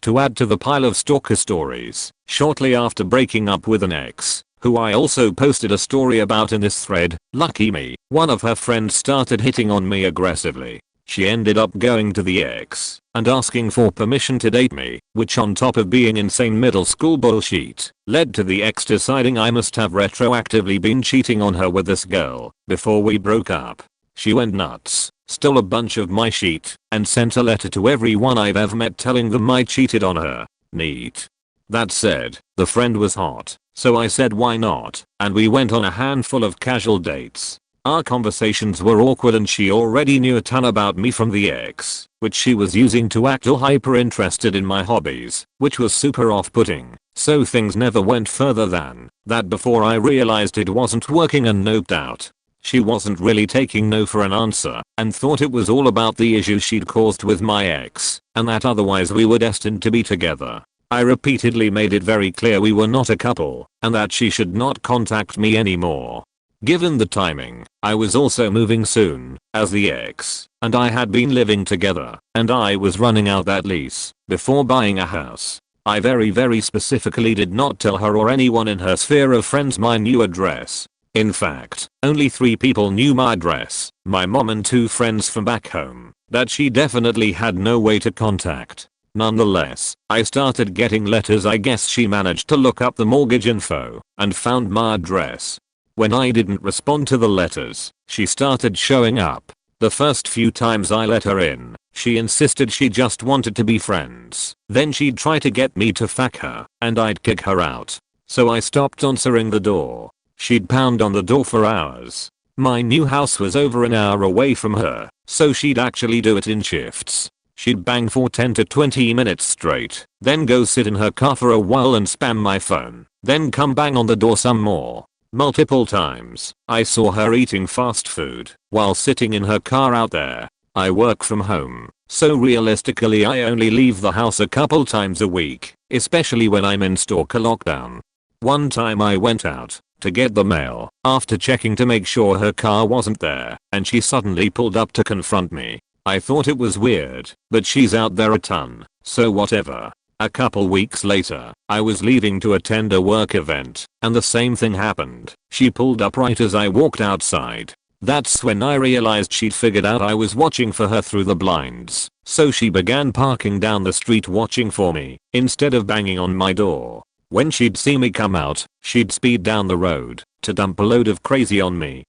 To add to the pile of stalker stories, shortly after breaking up with an ex, who I also posted a story about in this thread, lucky me, one of her friends started hitting on me aggressively. She ended up going to the ex and asking for permission to date me, which on top of being insane middle school bullshit, led to the ex deciding I must have retroactively been cheating on her with this girl before we broke up. She went nuts, stole a bunch of my shit, and sent a letter to everyone I've ever met telling them I cheated on her. Neat. That said, the friend was hot, so I said why not, and we went on a handful of casual dates. Our conversations were awkward and she already knew a ton about me from the ex, which she was using to act all hyper interested in my hobbies, which was super off-putting. So things never went further than that before I realized it wasn't working and noped out. She wasn't really taking no for an answer and thought it was all about the issues she'd caused with my ex and that otherwise we were destined to be together. I repeatedly made it very clear we were not a couple and that she should not contact me anymore. Given the timing, I was also moving soon, as the ex and I had been living together and I was running out that lease before buying a house. I very specifically did not tell her or anyone in her sphere of friends my new address. In fact, only 3 people knew my address, my mom and 2 friends from back home, that she definitely had no way to contact. Nonetheless, I started getting letters. I guess she managed to look up the mortgage info and found my address. When I didn't respond to the letters, she started showing up. The first few times I let her in, she insisted she just wanted to be friends. Then she'd try to get me to fuck her, and I'd kick her out. So I stopped answering the door. She'd pound on the door for hours. My new house was over an hour away from her, so she'd actually do it in shifts. She'd bang for 10 to 20 minutes straight, then go sit in her car for a while and spam my phone, then come bang on the door some more. Multiple times, I saw her eating fast food while sitting in her car out there. I work from home, so realistically I only leave the house a couple times a week, especially when I'm in stalker lockdown. One time I went out to get the mail after checking to make sure her car wasn't there, and she suddenly pulled up to confront me. I thought it was weird, but she's out there a ton, so whatever. A couple weeks later, I was leaving to attend a work event, and the same thing happened. She pulled up right as I walked outside. That's when I realized she'd figured out I was watching for her through the blinds, so she began parking down the street watching for me, instead of banging on my door. When she'd see me come out, she'd speed down the road to dump a load of crazy on me.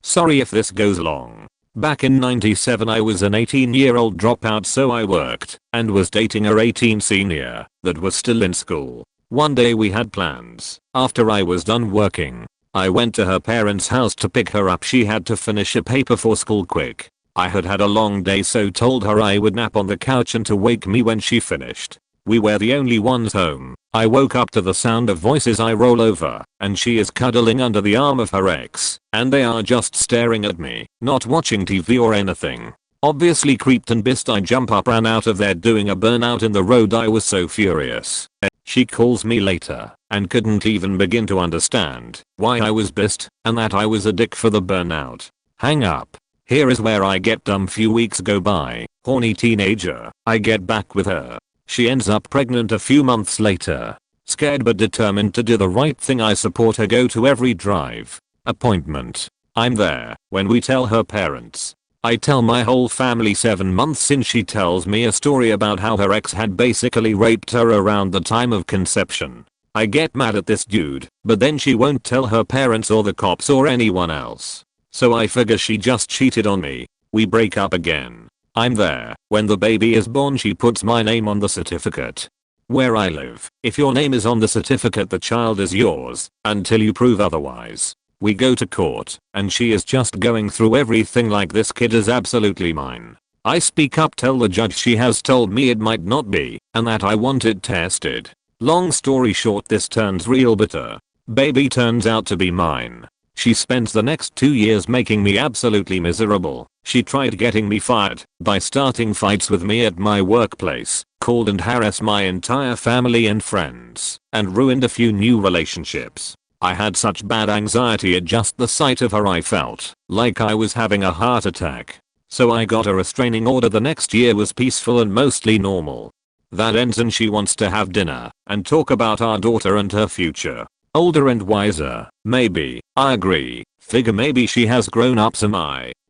Sorry if this goes long. Back in '97 I was an 18-year-old dropout, so I worked and was dating a 18 senior that was still in school. One day we had plans. After I was done working, I went to her parents' house to pick her up. She had to finish a paper for school quick. I had had a long day, so told her I would nap on the couch and to wake me when she finished. We were the only ones home. I woke up to the sound of voices. I roll over, and she is cuddling under the arm of her ex, and they are just staring at me, not watching TV or anything. Obviously creeped and pissed, I jump up, ran out of there doing a burnout in the road. I was so furious. She calls me later and couldn't even begin to understand why I was pissed and that I was a dick for the burnout. Hang up. Here is where I get dumb. Few weeks go by. Horny teenager. I get back with her. She ends up pregnant a few months later. Scared but determined to do the right thing, I support her, go to every drive appointment. I'm there when we tell her parents. I tell my whole family 7 months in. She tells me a story about how her ex had basically raped her around the time of conception. I get mad at this dude, but then she won't tell her parents or the cops or anyone else. So I figure she just cheated on me. We break up again. I'm there when the baby is born. She puts my name on the certificate. Where I live, if your name is on the certificate, the child is yours until you prove otherwise. We go to court, and she is just going through everything like, this kid is absolutely mine. I speak up, tell the judge she has told me it might not be, and that I want it tested. Long story short, this turns real bitter. Baby turns out to be mine. She spends the next 2 years making me absolutely miserable. She tried getting me fired by starting fights with me at my workplace, called and harassed my entire family and friends, and ruined a few new relationships. I had such bad anxiety at just the sight of her, I felt like I was having a heart attack. So I got a restraining order. The next year was peaceful and mostly normal. That ends and she wants to have dinner and talk about our daughter and her future. Older and wiser, maybe. I agree. Figure maybe she has grown up some.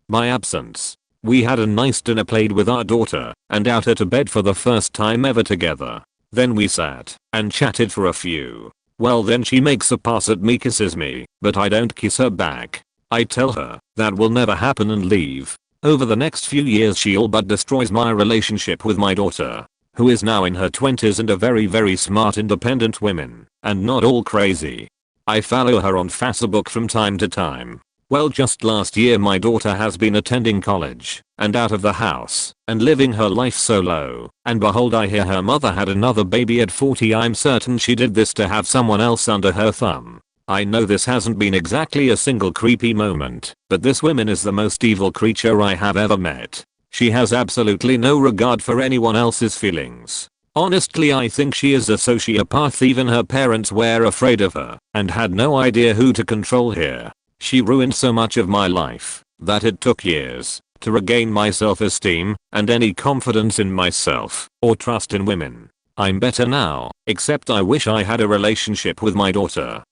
My absence. We had a nice dinner, played with our daughter, and out her to bed for the first time ever together. Then we sat and chatted for a few. Well, then she makes a pass at me, kisses me, but I don't kiss her back. I tell her that will never happen and leave. Over the next few years she all but destroys my relationship with my daughter, who is now in her 20s and a very smart independent woman, and not all crazy. I follow her on Facebook from time to time. Well, just last year my daughter has been attending college and out of the house and living her life solo, and behold, I hear her mother had another baby at 40. I'm certain she did this to have someone else under her thumb. I know this hasn't been exactly a single creepy moment, but this woman is the most evil creature I have ever met. She has absolutely no regard for anyone else's feelings. Honestly, I think she is a sociopath. Even her parents were afraid of her and had no idea who to control here. She ruined so much of my life that it took years to regain my self-esteem and any confidence in myself or trust in women. I'm better now, except I wish I had a relationship with my daughter.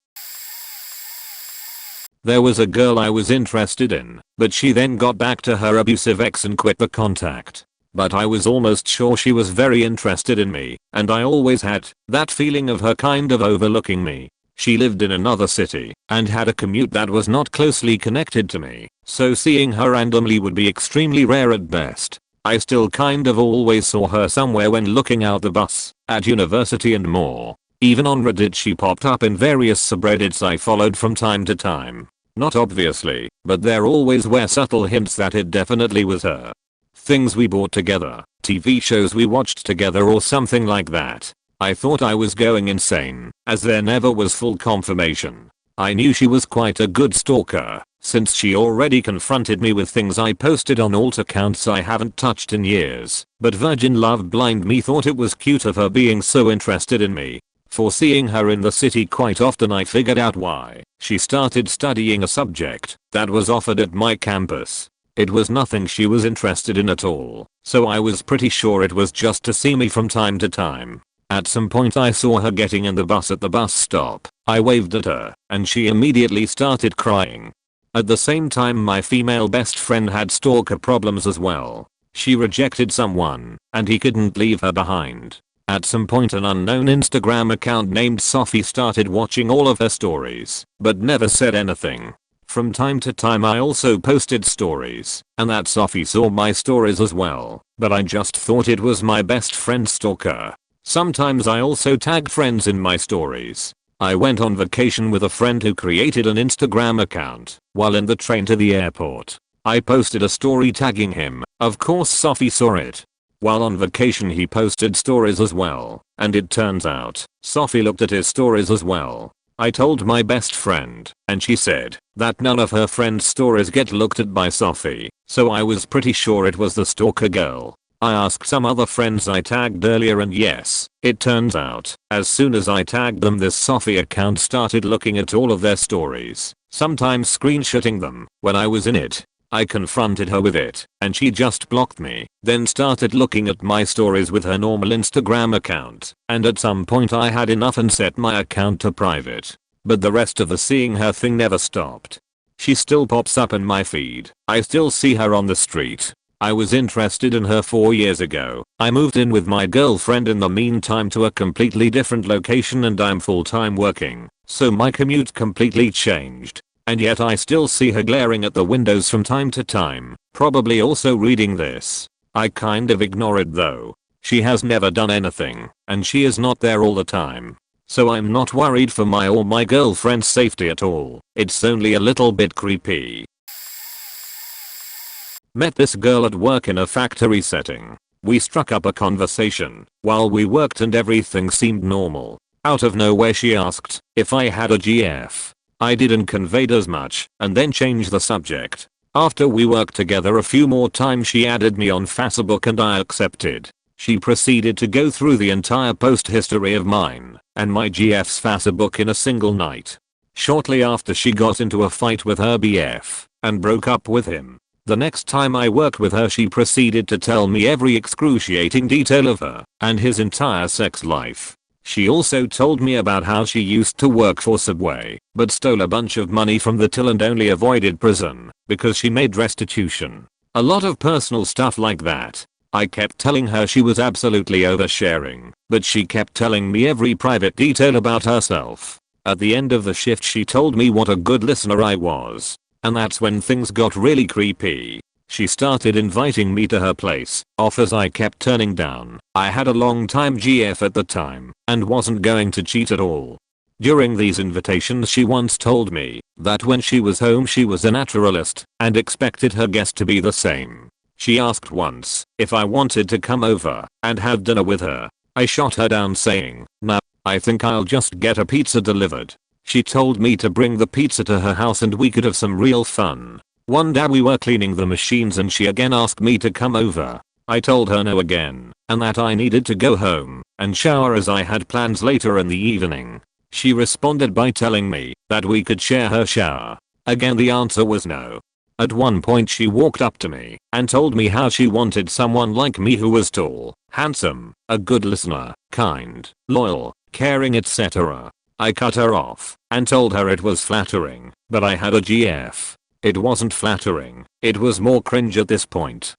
There was a girl I was interested in, but she then got back to her abusive ex and quit the contact. But I was almost sure she was very interested in me, and I always had that feeling of her kind of overlooking me. She lived in another city and had a commute that was not closely connected to me, so seeing her randomly would be extremely rare at best. I still kind of always saw her somewhere when looking out the bus, at university and more. Even on Reddit she popped up in various subreddits I followed from time to time. Not obviously, but there always were subtle hints that it definitely was her. Things we bought together, TV shows we watched together or something like that. I thought I was going insane, as there never was full confirmation. I knew she was quite a good stalker, since she already confronted me with things I posted on alt accounts I haven't touched in years, but virgin love blind me thought it was cute of her being so interested in me. For seeing her in the city quite often, I figured out why. She started studying a subject that was offered at my campus. It was nothing she was interested in at all, so I was pretty sure it was just to see me from time to time. At some point I saw her getting in the bus at the bus stop. I waved at her, and she immediately started crying. At the same time, my female best friend had stalker problems as well. She rejected someone, and he couldn't leave her behind. At some point an unknown Instagram account named Sophie started watching all of her stories, but never said anything. From time to time I also posted stories, and that Sophie saw my stories as well, but I just thought it was my best friend's stalker. Sometimes I also tagged friends in my stories. I went on vacation with a friend who created an Instagram account. While in the train to the airport, I posted a story tagging him. Of course Sophie saw it. While on vacation he posted stories as well, and it turns out Sophie looked at his stories as well. I told my best friend, and she said that none of her friends' stories get looked at by Sophie, so I was pretty sure it was the stalker girl. I asked some other friends I tagged earlier, and yes, it turns out, as soon as I tagged them, this Sophie account started looking at all of their stories, sometimes screenshotting them. When I was in it, I confronted her with it, and she just blocked me, then started looking at my stories with her normal Instagram account, and at some point I had enough and set my account to private. But the rest of the seeing her thing never stopped. She still pops up in my feed. I still see her on the street. I was interested in her 4 years ago. I moved in with my girlfriend in the meantime to a completely different location, and I'm full-time working, so my commute completely changed. And yet I still see her glaring at the windows from time to time, probably also reading this. I kind of ignore it though. She has never done anything, and she is not there all the time. So I'm not worried for my or my girlfriend's safety at all. It's only a little bit creepy. Met this girl at work in a factory setting. We struck up a conversation while we worked and everything seemed normal. Out of nowhere she asked if I had a GF. I didn't convey as much and then changed the subject. After we worked together a few more times, she added me on Facebook and I accepted. She proceeded to go through the entire post history of mine and my GF's Facebook in a single night. Shortly after, she got into a fight with her BF and broke up with him. The next time I worked with her, she proceeded to tell me every excruciating detail of her and his entire sex life. She also told me about how she used to work for Subway, but stole a bunch of money from the till and only avoided prison because she made restitution. A lot of personal stuff like that. I kept telling her she was absolutely oversharing, but she kept telling me every private detail about herself. At the end of the shift, she told me what a good listener I was. And that's when things got really creepy. She started inviting me to her place, offers I kept turning down. I had a long time GF at the time and wasn't going to cheat at all. During these invitations, she once told me that when she was home she was a naturalist and expected her guest to be the same. She asked once if I wanted to come over and have dinner with her. I shot her down saying, "No, I think I'll just get a pizza delivered." She told me to bring the pizza to her house and we could have some real fun. One day we were cleaning the machines and she again asked me to come over. I told her no again and that I needed to go home and shower as I had plans later in the evening. She responded by telling me that we could share her shower. Again the answer was no. At one point she walked up to me and told me how she wanted someone like me who was tall, handsome, a good listener, kind, loyal, caring, etc. I cut her off and told her it was flattering, but I had a GF. It wasn't flattering, it was more cringe at this point.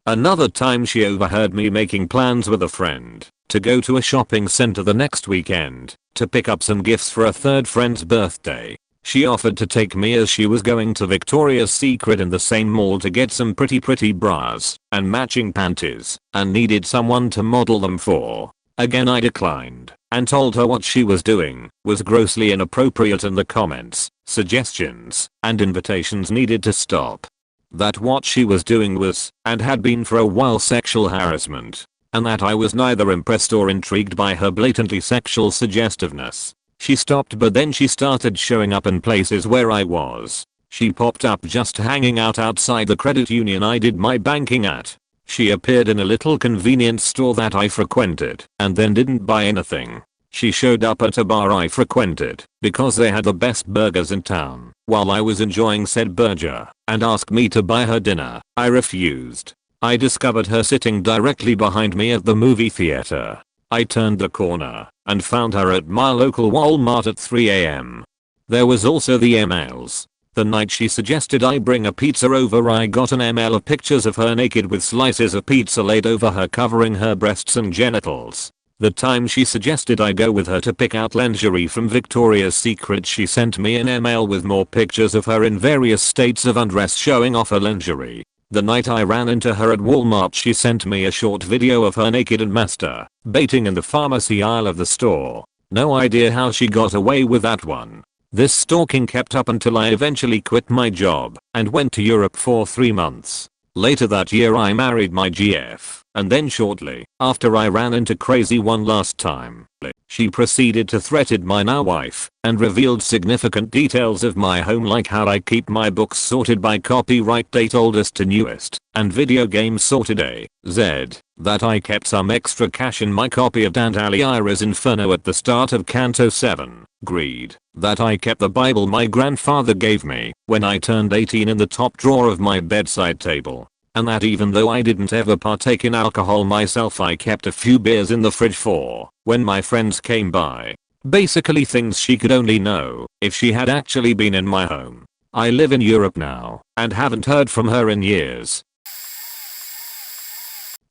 Another time she overheard me making plans with a friend to go to a shopping center the next weekend to pick up some gifts for a third friend's birthday. She offered to take me as she was going to Victoria's Secret in the same mall to get some pretty bras and matching panties and needed someone to model them for. Again I declined and told her what she was doing was grossly inappropriate and the comments, suggestions, and invitations needed to stop. That what she was doing was, and had been for a while, sexual harassment, and that I was neither impressed or intrigued by her blatantly sexual suggestiveness. She stopped, but then she started showing up in places where I was. She popped up just hanging out outside the credit union I did my banking at. She appeared in a little convenience store that I frequented and then didn't buy anything. She showed up at a bar I frequented because they had the best burgers in town while I was enjoying said burger and asked me to buy her dinner. I refused. I discovered her sitting directly behind me at the movie theater. I turned the corner and found her at my local Walmart at 3 AM. There was also the emails. The night she suggested I bring a pizza over, I got an email of pictures of her naked with slices of pizza laid over her covering her breasts and genitals. The time she suggested I go with her to pick out lingerie from Victoria's Secret, she sent me an email with more pictures of her in various states of undress showing off her lingerie. The night I ran into her at Walmart, she sent me a short video of her naked and masturbating in the pharmacy aisle of the store. No idea how she got away with that one. This stalking kept up until I eventually quit my job and went to Europe for 3 months. Later that year I married my GF And then shortly after I ran into crazy one last time, she proceeded to threaten my now wife and revealed significant details of my home, like how I keep my books sorted by copyright date, oldest to newest, and video games sorted A, Z, that I kept some extra cash in my copy of Dante Alighieri's Inferno at the start of Canto 7, Greed, that I kept the Bible my grandfather gave me when I turned 18 in the top drawer of my bedside table, and that even though I didn't ever partake in alcohol myself, I kept a few beers in the fridge for when my friends came by. Basically things she could only know if she had actually been in my home. I live in Europe now and haven't heard from her in years.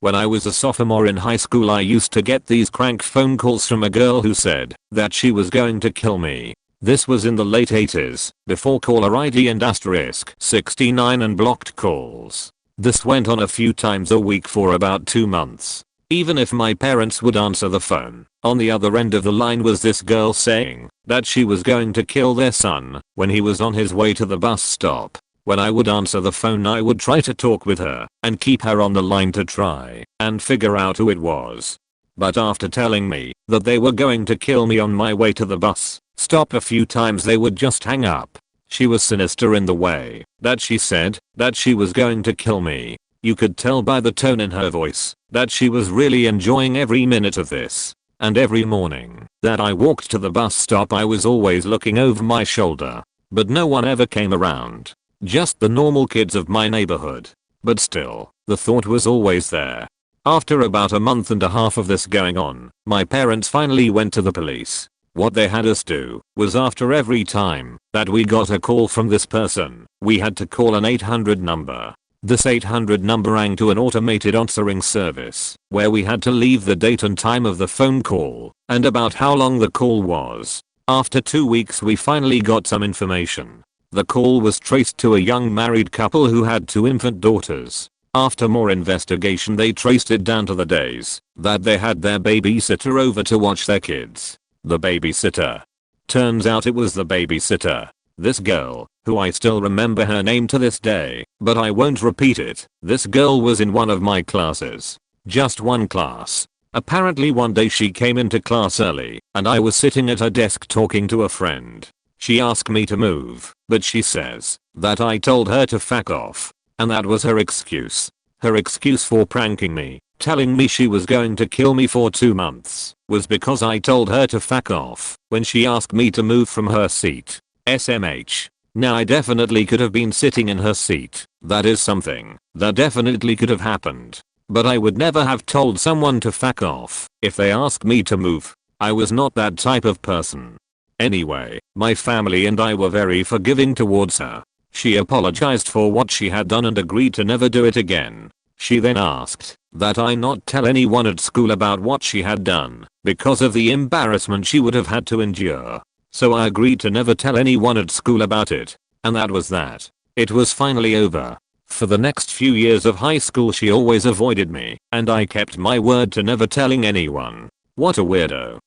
When I was a sophomore in high school, I used to get these crank phone calls from a girl who said that she was going to kill me. This was in the late 80s, before caller ID and *69 and blocked calls. This went on a few times a week for about 2 months. Even if my parents would answer the phone, on the other end of the line was this girl saying that she was going to kill their son when he was on his way to the bus stop. When I would answer the phone, I would try to talk with her and keep her on the line to try and figure out who it was. But after telling me that they were going to kill me on my way to the bus stop a few times, they would just hang up. She was sinister in the way that she said that she was going to kill me. You could tell by the tone in her voice that she was really enjoying every minute of this. And every morning that I walked to the bus stop, I was always looking over my shoulder. But no one ever came around. Just the normal kids of my neighborhood. But still, the thought was always there. After about a month and a half of this going on, my parents finally went to the police. What they had us do was, after every time that we got a call from this person, we had to call an 800 number. This 800 number rang to an automated answering service, where we had to leave the date and time of the phone call, and about how long the call was. After 2 weeks we finally got some information. The call was traced to a young married couple who had 2 infant daughters. After more investigation, they traced it down to the days that they had their babysitter over to watch their kids. The babysitter. Turns out it was the babysitter. This girl, who I still remember her name to this day, but I won't repeat it. This girl was in one of my classes. Just one class. Apparently one day she came into class early, and I was sitting at her desk talking to a friend. She asked me to move, but she says that I told her to fuck off. And that was her excuse. Her excuse for pranking me, telling me she was going to kill me for 2 months, was because I told her to fuck off when she asked me to move from her seat. SMH. Now I definitely could have been sitting in her seat. That is something that definitely could have happened. But I would never have told someone to fuck off if they asked me to move. I was not that type of person. Anyway, my family and I were very forgiving towards her. She apologized for what she had done and agreed to never do it again. She then asked that I not tell anyone at school about what she had done because of the embarrassment she would have had to endure. So I agreed to never tell anyone at school about it. And that was that. It was finally over. For the next few years of high school she always avoided me, and I kept my word to never telling anyone. What a weirdo.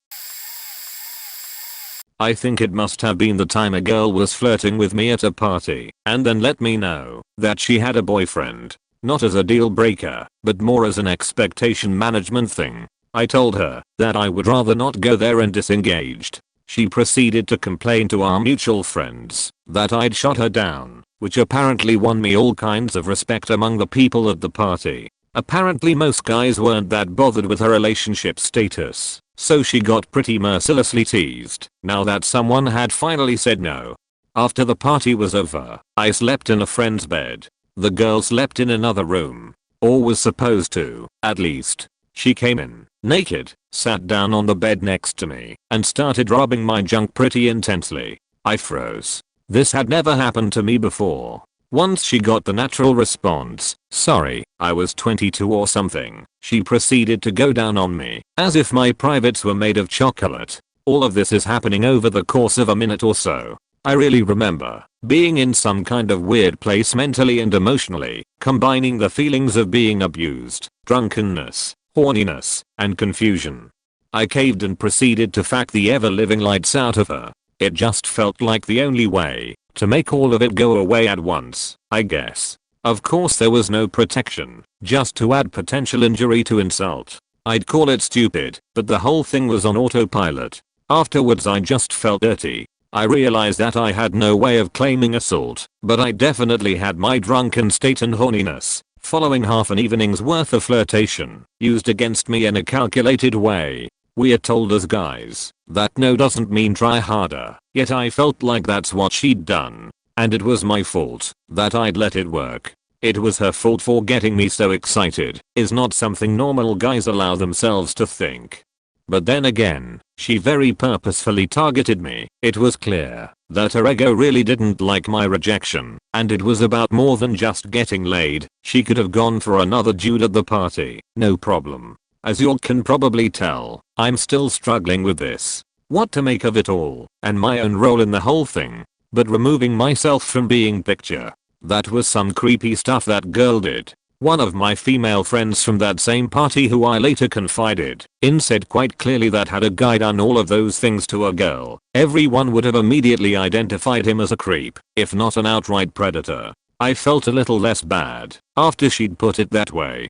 I think it must have been the time a girl was flirting with me at a party and then let me know that she had a boyfriend. Not as a deal breaker, but more as an expectation management thing. I told her that I would rather not go there and disengaged. She proceeded to complain to our mutual friends that I'd shot her down, which apparently won me all kinds of respect among the people at the party. Apparently most guys weren't that bothered with her relationship status, so she got pretty mercilessly teased now that someone had finally said no. After the party was over, I slept in a friend's bed. The girl slept in another room. Or was supposed to, at least. She came in, naked, sat down on the bed next to me, and started rubbing my junk pretty intensely. I froze. This had never happened to me before. Once she got the natural response, sorry, I was 22 or something, she proceeded to go down on me, as if my privates were made of chocolate. All of this is happening over the course of a minute or so. I really remember being in some kind of weird place mentally and emotionally, combining the feelings of being abused, drunkenness, horniness, and confusion. I caved and proceeded to fuck the ever-living lights out of her. It just felt like the only way to make all of it go away at once, I guess. Of course there was no protection, just to add potential injury to insult. I'd call it stupid, but the whole thing was on autopilot. Afterwards I just felt dirty. I realized that I had no way of claiming assault, but I definitely had my drunken state and horniness, following half an evening's worth of flirtation, used against me in a calculated way. We are told as guys that no doesn't mean try harder, yet I felt like that's what she'd done. And it was my fault that I'd let it work. It was her fault for getting me so excited, is not something normal guys allow themselves to think. But then again, she very purposefully targeted me. It was clear that her ego really didn't like my rejection, and it was about more than just getting laid. She could have gone for another dude at the party, no problem. As you can probably tell, I'm still struggling with this. What to make of it all, and my own role in the whole thing. But removing myself from being picture. That was some creepy stuff that girl did. One of my female friends from that same party who I later confided in said quite clearly that had a guy done all of those things to a girl, everyone would have immediately identified him as a creep, if not an outright predator. I felt a little less bad after she'd put it that way.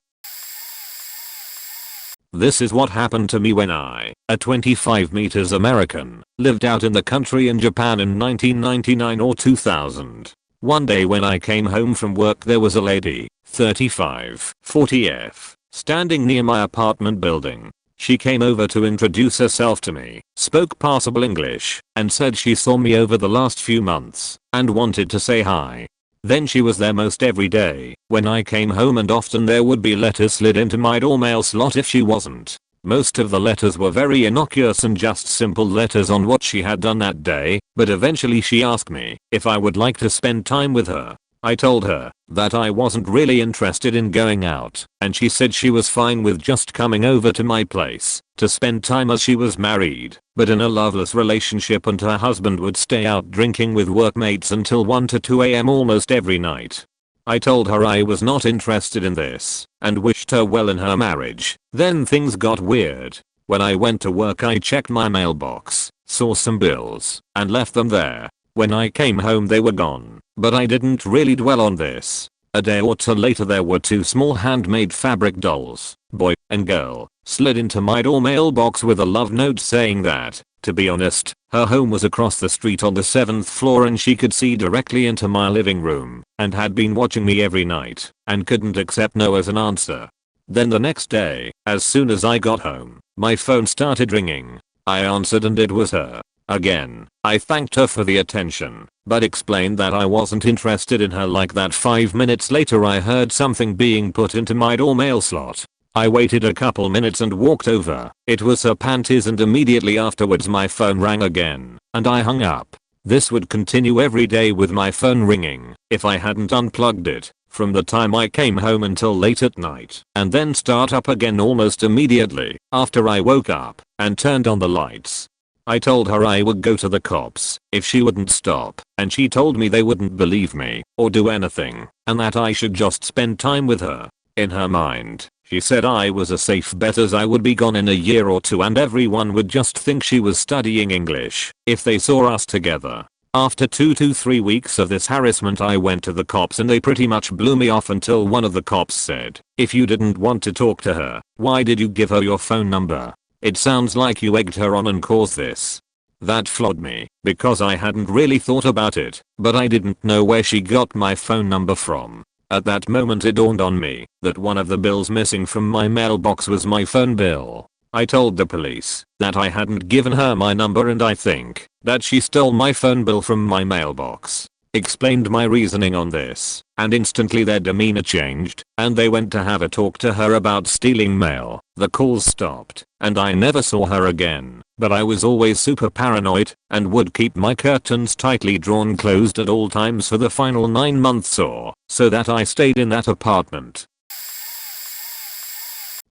This is what happened to me when I, a 25 meters American, lived out in the country in Japan in 1999 or 2000. One day when I came home from work there was a lady, 35, 40F, standing near my apartment building. She came over to introduce herself to me, spoke passable English, and said she saw me over the last few months and wanted to say hi. Then she was there most every day when I came home, and often there would be letters slid into my door mail slot if she wasn't. Most of the letters were very innocuous and just simple letters on what she had done that day, but eventually she asked me if I would like to spend time with her. I told her that I wasn't really interested in going out, and she said she was fine with just coming over to my place to spend time as she was married, but in a loveless relationship, and her husband would stay out drinking with workmates until 1 to 2 AM almost every night. I told her I was not interested in this and wished her well in her marriage. Then things got weird. When I went to work I checked my mailbox, saw some bills, and left them there. When I came home they were gone, but I didn't really dwell on this. A day or two later there were two small handmade fabric dolls, boy and girl, slid into my door mailbox with a love note saying that, to be honest, her home was across the street on the 7th floor and she could see directly into my living room, and had been watching me every night, and couldn't accept no as an answer. Then the next day, as soon as I got home, my phone started ringing. I answered and it was her. Again, I thanked her for the attention, but explained that I wasn't interested in her like that. 5 minutes later I heard something being put into my door mail slot. I waited a couple minutes and walked over. It was her panties, and immediately afterwards my phone rang again, and I hung up. This would continue every day with my phone ringing if I hadn't unplugged it from the time I came home until late at night, and then start up again almost immediately after I woke up and turned on the lights. I told her I would go to the cops if she wouldn't stop, and she told me they wouldn't believe me or do anything, and that I should just spend time with her. In her mind, she said I was a safe bet as I would be gone in a year or two and everyone would just think she was studying English if they saw us together. After 2 to 3 weeks of this harassment I went to the cops and they pretty much blew me off until one of the cops said, "If you didn't want to talk to her, why did you give her your phone number? It sounds like you egged her on and caused this." That floored me, because I hadn't really thought about it, but I didn't know where she got my phone number from. At that moment it dawned on me that one of the bills missing from my mailbox was my phone bill. I told the police that I hadn't given her my number and I think that she stole my phone bill from my mailbox. Explained my reasoning on this, and instantly their demeanor changed, and they went to have a talk to her about stealing mail. The calls stopped, and I never saw her again, but I was always super paranoid, and would keep my curtains tightly drawn closed at all times for the final 9 months or so that I stayed in that apartment.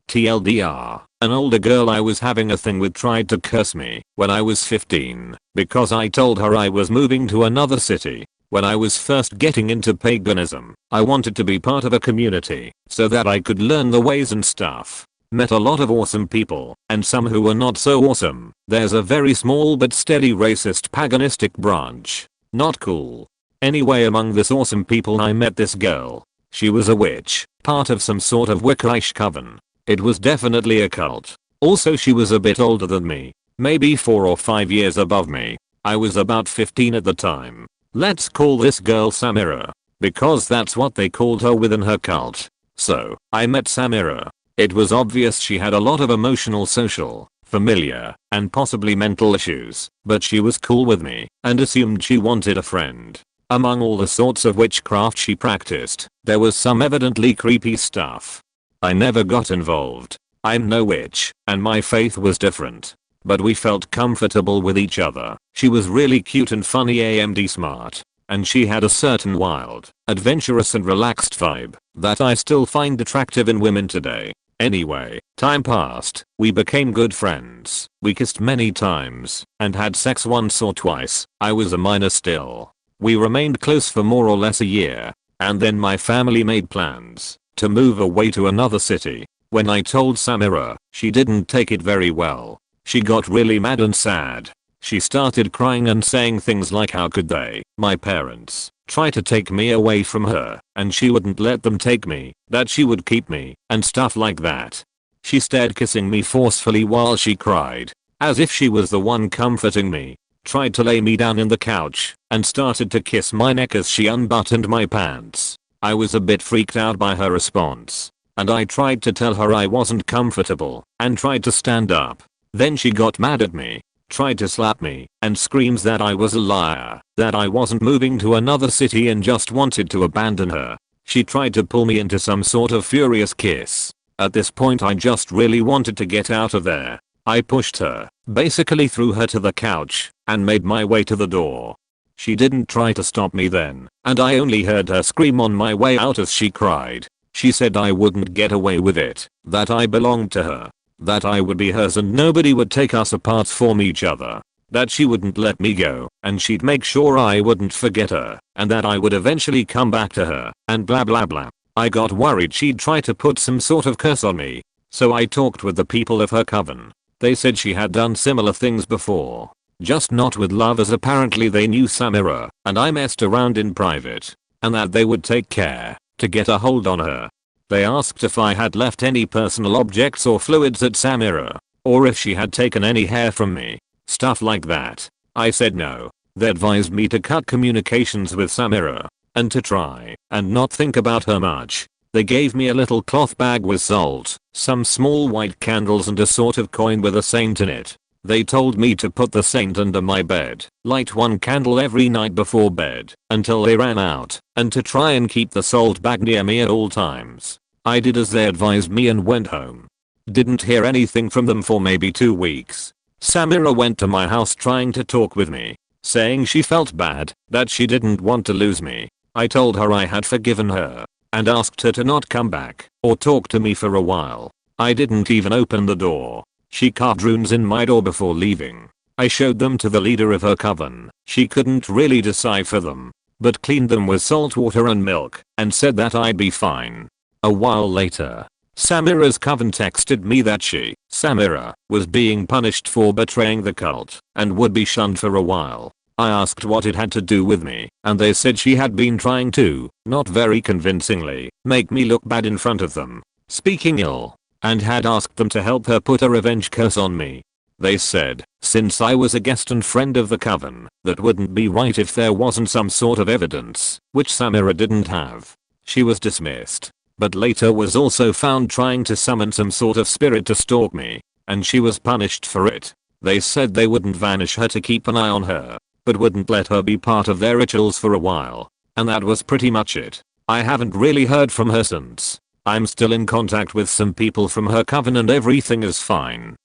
TLDR, an older girl I was having a thing with tried to curse me when I was 15, because I told her I was moving to another city. When I was first getting into paganism, I wanted to be part of a community so that I could learn the ways and stuff. Met a lot of awesome people, and some who were not so awesome. There's a very small but steady racist paganistic branch. Not cool. Anyway, among this awesome people I met this girl. She was a witch, part of some sort of Wiccaish coven. It was definitely a cult. Also she was a bit older than me. Maybe 4 or 5 years above me. I was about 15 at the time. Let's call this girl Samira. Because that's what they called her within her cult. So, I met Samira. It was obvious she had a lot of emotional, social, familiar, and possibly mental issues, but she was cool with me and assumed she wanted a friend. Among all the sorts of witchcraft she practiced, there was some evidently creepy stuff. I never got involved. I'm no witch, and my faith was different. But we felt comfortable with each other. She was really cute and funny and smart. And she had a certain wild, adventurous and relaxed vibe that I still find attractive in women today. Anyway, time passed, we became good friends, we kissed many times, and had sex once or twice. I was a minor still. We remained close for more or less a year, and then my family made plans to move away to another city. When I told Samira, she didn't take it very well. She got really mad and sad. She started crying and saying things like how could they, my parents, try to take me away from her, and she wouldn't let them take me, that she would keep me, and stuff like that. She started kissing me forcefully while she cried, as if she was the one comforting me, tried to lay me down in the couch, and started to kiss my neck as she unbuttoned my pants. I was a bit freaked out by her response, and I tried to tell her I wasn't comfortable, and tried to stand up. Then she got mad at me, tried to slap me, and screams that I was a liar, that I wasn't moving to another city and just wanted to abandon her. She tried to pull me into some sort of furious kiss. At this point I just really wanted to get out of there. I pushed her, basically threw her to the couch, and made my way to the door. She didn't try to stop me then, and I only heard her scream on my way out as she cried. She said I wouldn't get away with it, that I belonged to her, that I would be hers and nobody would take us apart from each other, that she wouldn't let me go, and she'd make sure I wouldn't forget her, and that I would eventually come back to her, and blah blah blah. I got worried she'd try to put some sort of curse on me, so I talked with the people of her coven. They said she had done similar things before, just not with love, as apparently they knew Samira, and I messed around in private, and that they would take care to get a hold on her. They asked if I had left any personal objects or fluids at Samira, or if she had taken any hair from me, stuff like that. I said no. They advised me to cut communications with Samira, and to try and not think about her much. They gave me a little cloth bag with salt, some small white candles and a sort of coin with a saint in it. They told me to put the saint under my bed, light one candle every night before bed, until they ran out, and to try and keep the salt bag near me at all times. I did as they advised me and went home. Didn't hear anything from them for maybe 2 weeks. Samira went to my house trying to talk with me, saying she felt bad, that she didn't want to lose me. I told her I had forgiven her, and asked her to not come back, or talk to me for a while. I didn't even open the door. She carved runes in my door before leaving. I showed them to the leader of her coven. She couldn't really decipher them, but cleaned them with salt water and milk, and said that I'd be fine. A while later, Samira's coven texted me that she, Samira, was being punished for betraying the cult, and would be shunned for a while. I asked what it had to do with me, and they said she had been trying to, not very convincingly, make me look bad in front of them, speaking ill, and had asked them to help her put a revenge curse on me. They said, since I was a guest and friend of the coven, that wouldn't be right if there wasn't some sort of evidence, which Samira didn't have. She was dismissed, but later was also found trying to summon some sort of spirit to stalk me, and she was punished for it. They said they wouldn't vanish her to keep an eye on her, but wouldn't let her be part of their rituals for a while, and that was pretty much it. I haven't really heard from her since. I'm still in contact with some people from her coven and everything is fine.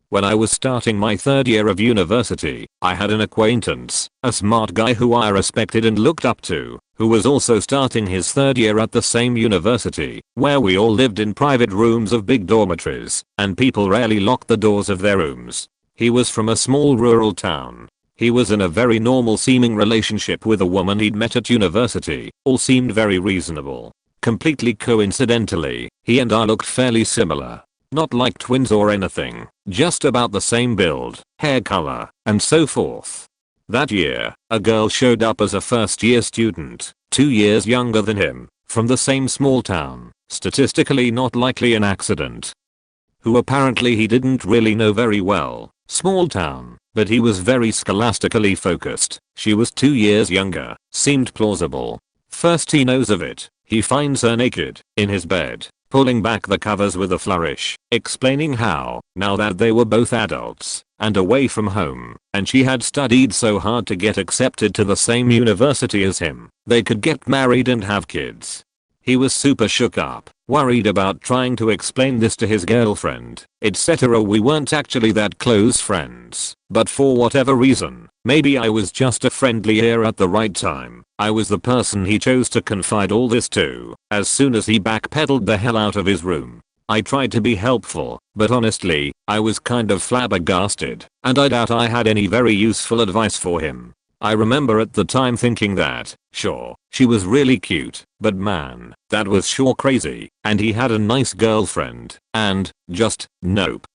When I was starting my 3rd year of university, I had an acquaintance, a smart guy who I respected and looked up to, who was also starting his 3rd year at the same university, where we all lived in private rooms of big dormitories, and people rarely locked the doors of their rooms. He was from a small rural town. He was in a very normal seeming relationship with a woman he'd met at university. All seemed very reasonable. Completely coincidentally, he and I looked fairly similar. Not like twins or anything, just about the same build, hair color, and so forth. That year, a girl showed up as a first year student, 2 years younger than him, from the same small town, statistically not likely an accident, who apparently he didn't really know very well. Small town, but he was very scholastically focused. She was 2 years younger, seemed plausible. First he knows of it, he finds her naked, in his bed, pulling back the covers with a flourish, explaining how, now that they were both adults, and away from home, and she had studied so hard to get accepted to the same university as him, they could get married and have kids. He was super shook up, worried about trying to explain this to his girlfriend, etc. We weren't actually that close friends, but for whatever reason, maybe I was just a friendly ear at the right time, I was the person he chose to confide all this to. As soon as he backpedaled the hell out of his room, I tried to be helpful, but honestly, I was kind of flabbergasted, and I doubt I had any very useful advice for him. I remember at the time thinking that, sure, she was really cute, but man, that was sure crazy, and he had a nice girlfriend, and, just, nope.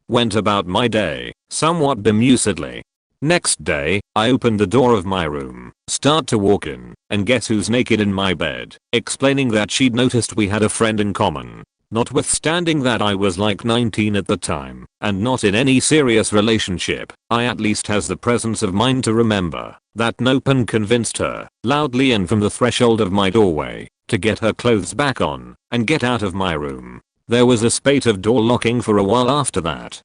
Went about my day, somewhat bemusedly. Next day, I opened the door of my room, start to walk in, and guess who's naked in my bed, explaining that she'd noticed we had a friend in common. Notwithstanding that I was like 19 at the time, and not in any serious relationship, I at least has the presence of mind to remember that nope and convinced her, loudly and from the threshold of my doorway, to get her clothes back on, and get out of my room. There was a spate of door locking for a while after that.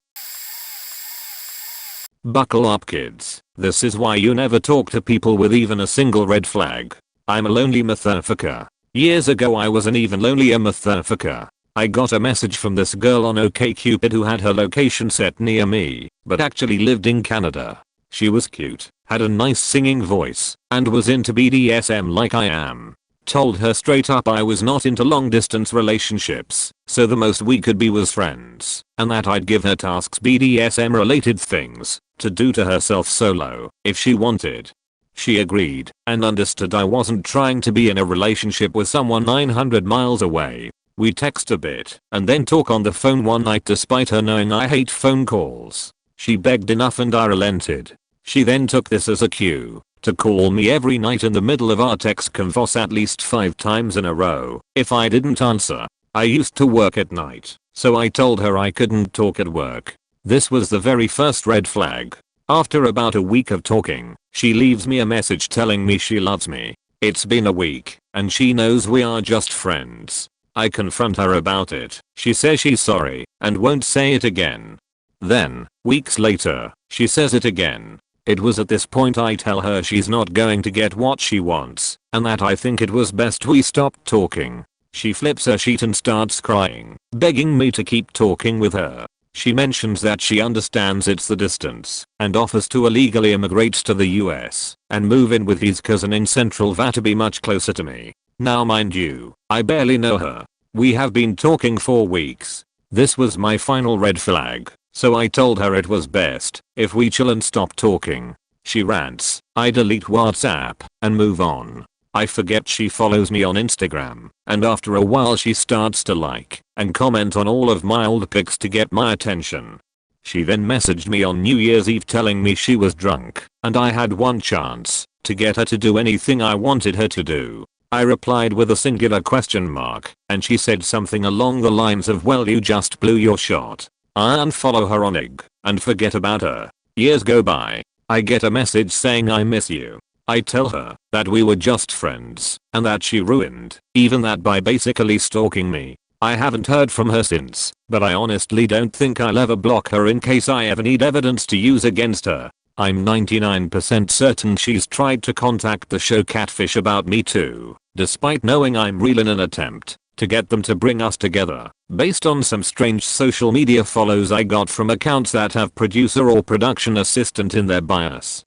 Buckle up kids, this is why you never talk to people with even a single red flag. I'm a lonely motherfucker. Years ago I was an even lonelier motherfucker. I got a message from this girl on OkCupid who had her location set near me, but actually lived in Canada. She was cute, had a nice singing voice, and was into BDSM like I am. Told her straight up I was not into long distance relationships, so the most we could be was friends, and that I'd give her tasks BDSM related things, to do to herself solo, if she wanted. She agreed, and understood I wasn't trying to be in a relationship with someone 900 miles away. We text a bit, and then talk on the phone one night despite her knowing I hate phone calls. She begged enough and I relented. She then took this as a cue to call me every night in the middle of our text convos at least 5 times in a row. If I didn't answer, I used to work at night, so I told her I couldn't talk at work. This was the very first red flag. After about a week of talking, she leaves me a message telling me she loves me. It's been a week, and she knows we are just friends. I confront her about it. She says she's sorry, and won't say it again. Then, weeks later, she says it again. It was at this point I tell her she's not going to get what she wants, and that I think it was best we stopped talking. She flips her sheet and starts crying, begging me to keep talking with her. She mentions that she understands it's the distance, and offers to illegally immigrate to the US, and move in with his cousin in Central Va to be much closer to me. Now mind you, I barely know her. We have been talking for weeks. This was my final red flag, so I told her it was best if we chill and stop talking. She rants, I delete WhatsApp, and move on. I forget she follows me on Instagram, and after a while she starts to like and comment on all of my old pics to get my attention. She then messaged me on New Year's Eve telling me she was drunk, and I had one chance to get her to do anything I wanted her to do. I replied with a singular question mark, and she said something along the lines of well you just blew your shot. I unfollow her on IG, and forget about her. Years go by. I get a message saying I miss you. I tell her that we were just friends, and that she ruined even that by basically stalking me. I haven't heard from her since, but I honestly don't think I'll ever block her in case I ever need evidence to use against her. I'm 99% certain she's tried to contact the show Catfish about me too, despite knowing I'm real in an attempt to get them to bring us together, based on some strange social media follows I got from accounts that have producer or production assistant in their bias.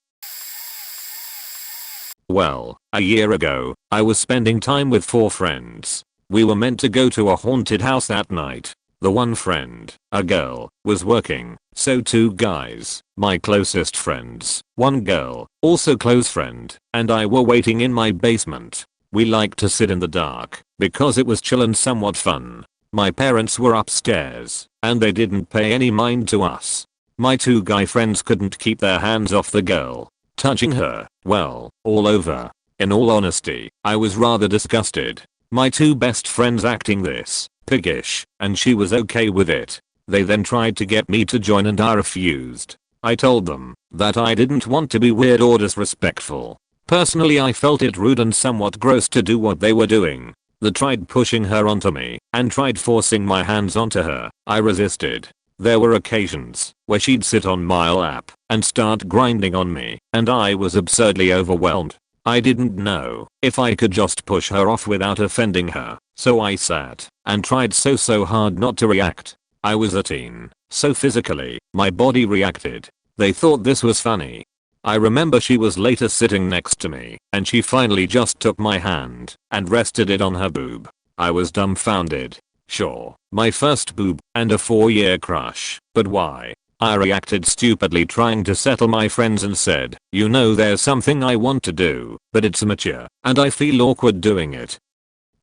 Well, a year ago, I was spending time with 4 friends. We were meant to go to a haunted house that night. The one friend, a girl, was working, so 2 guys, my closest friends, 1 girl, also close friend, and I were waiting in my basement. We liked to sit in the dark, because it was chill and somewhat fun. My parents were upstairs, and they didn't pay any mind to us. My two guy friends couldn't keep their hands off the girl, touching her, well, all over. In all honesty, I was rather disgusted. My two best friends acting this piggish, and she was okay with it. They then tried to get me to join and I refused. I told them that I didn't want to be weird or disrespectful. Personally, I felt it rude and somewhat gross to do what they were doing. They tried pushing her onto me and tried forcing my hands onto her. I resisted. There were occasions where she'd sit on my lap and start grinding on me, and I was absurdly overwhelmed. I didn't know if I could just push her off without offending her, so I sat and tried so hard not to react. I was a teen, so physically, my body reacted. They thought this was funny. I remember she was later sitting next to me, and she finally just took my hand and rested it on her boob. I was dumbfounded. Sure, my first boob and a 4-year crush, but why? I reacted stupidly, trying to settle my friends, and said, you know, there's something I want to do, but it's immature, and I feel awkward doing it.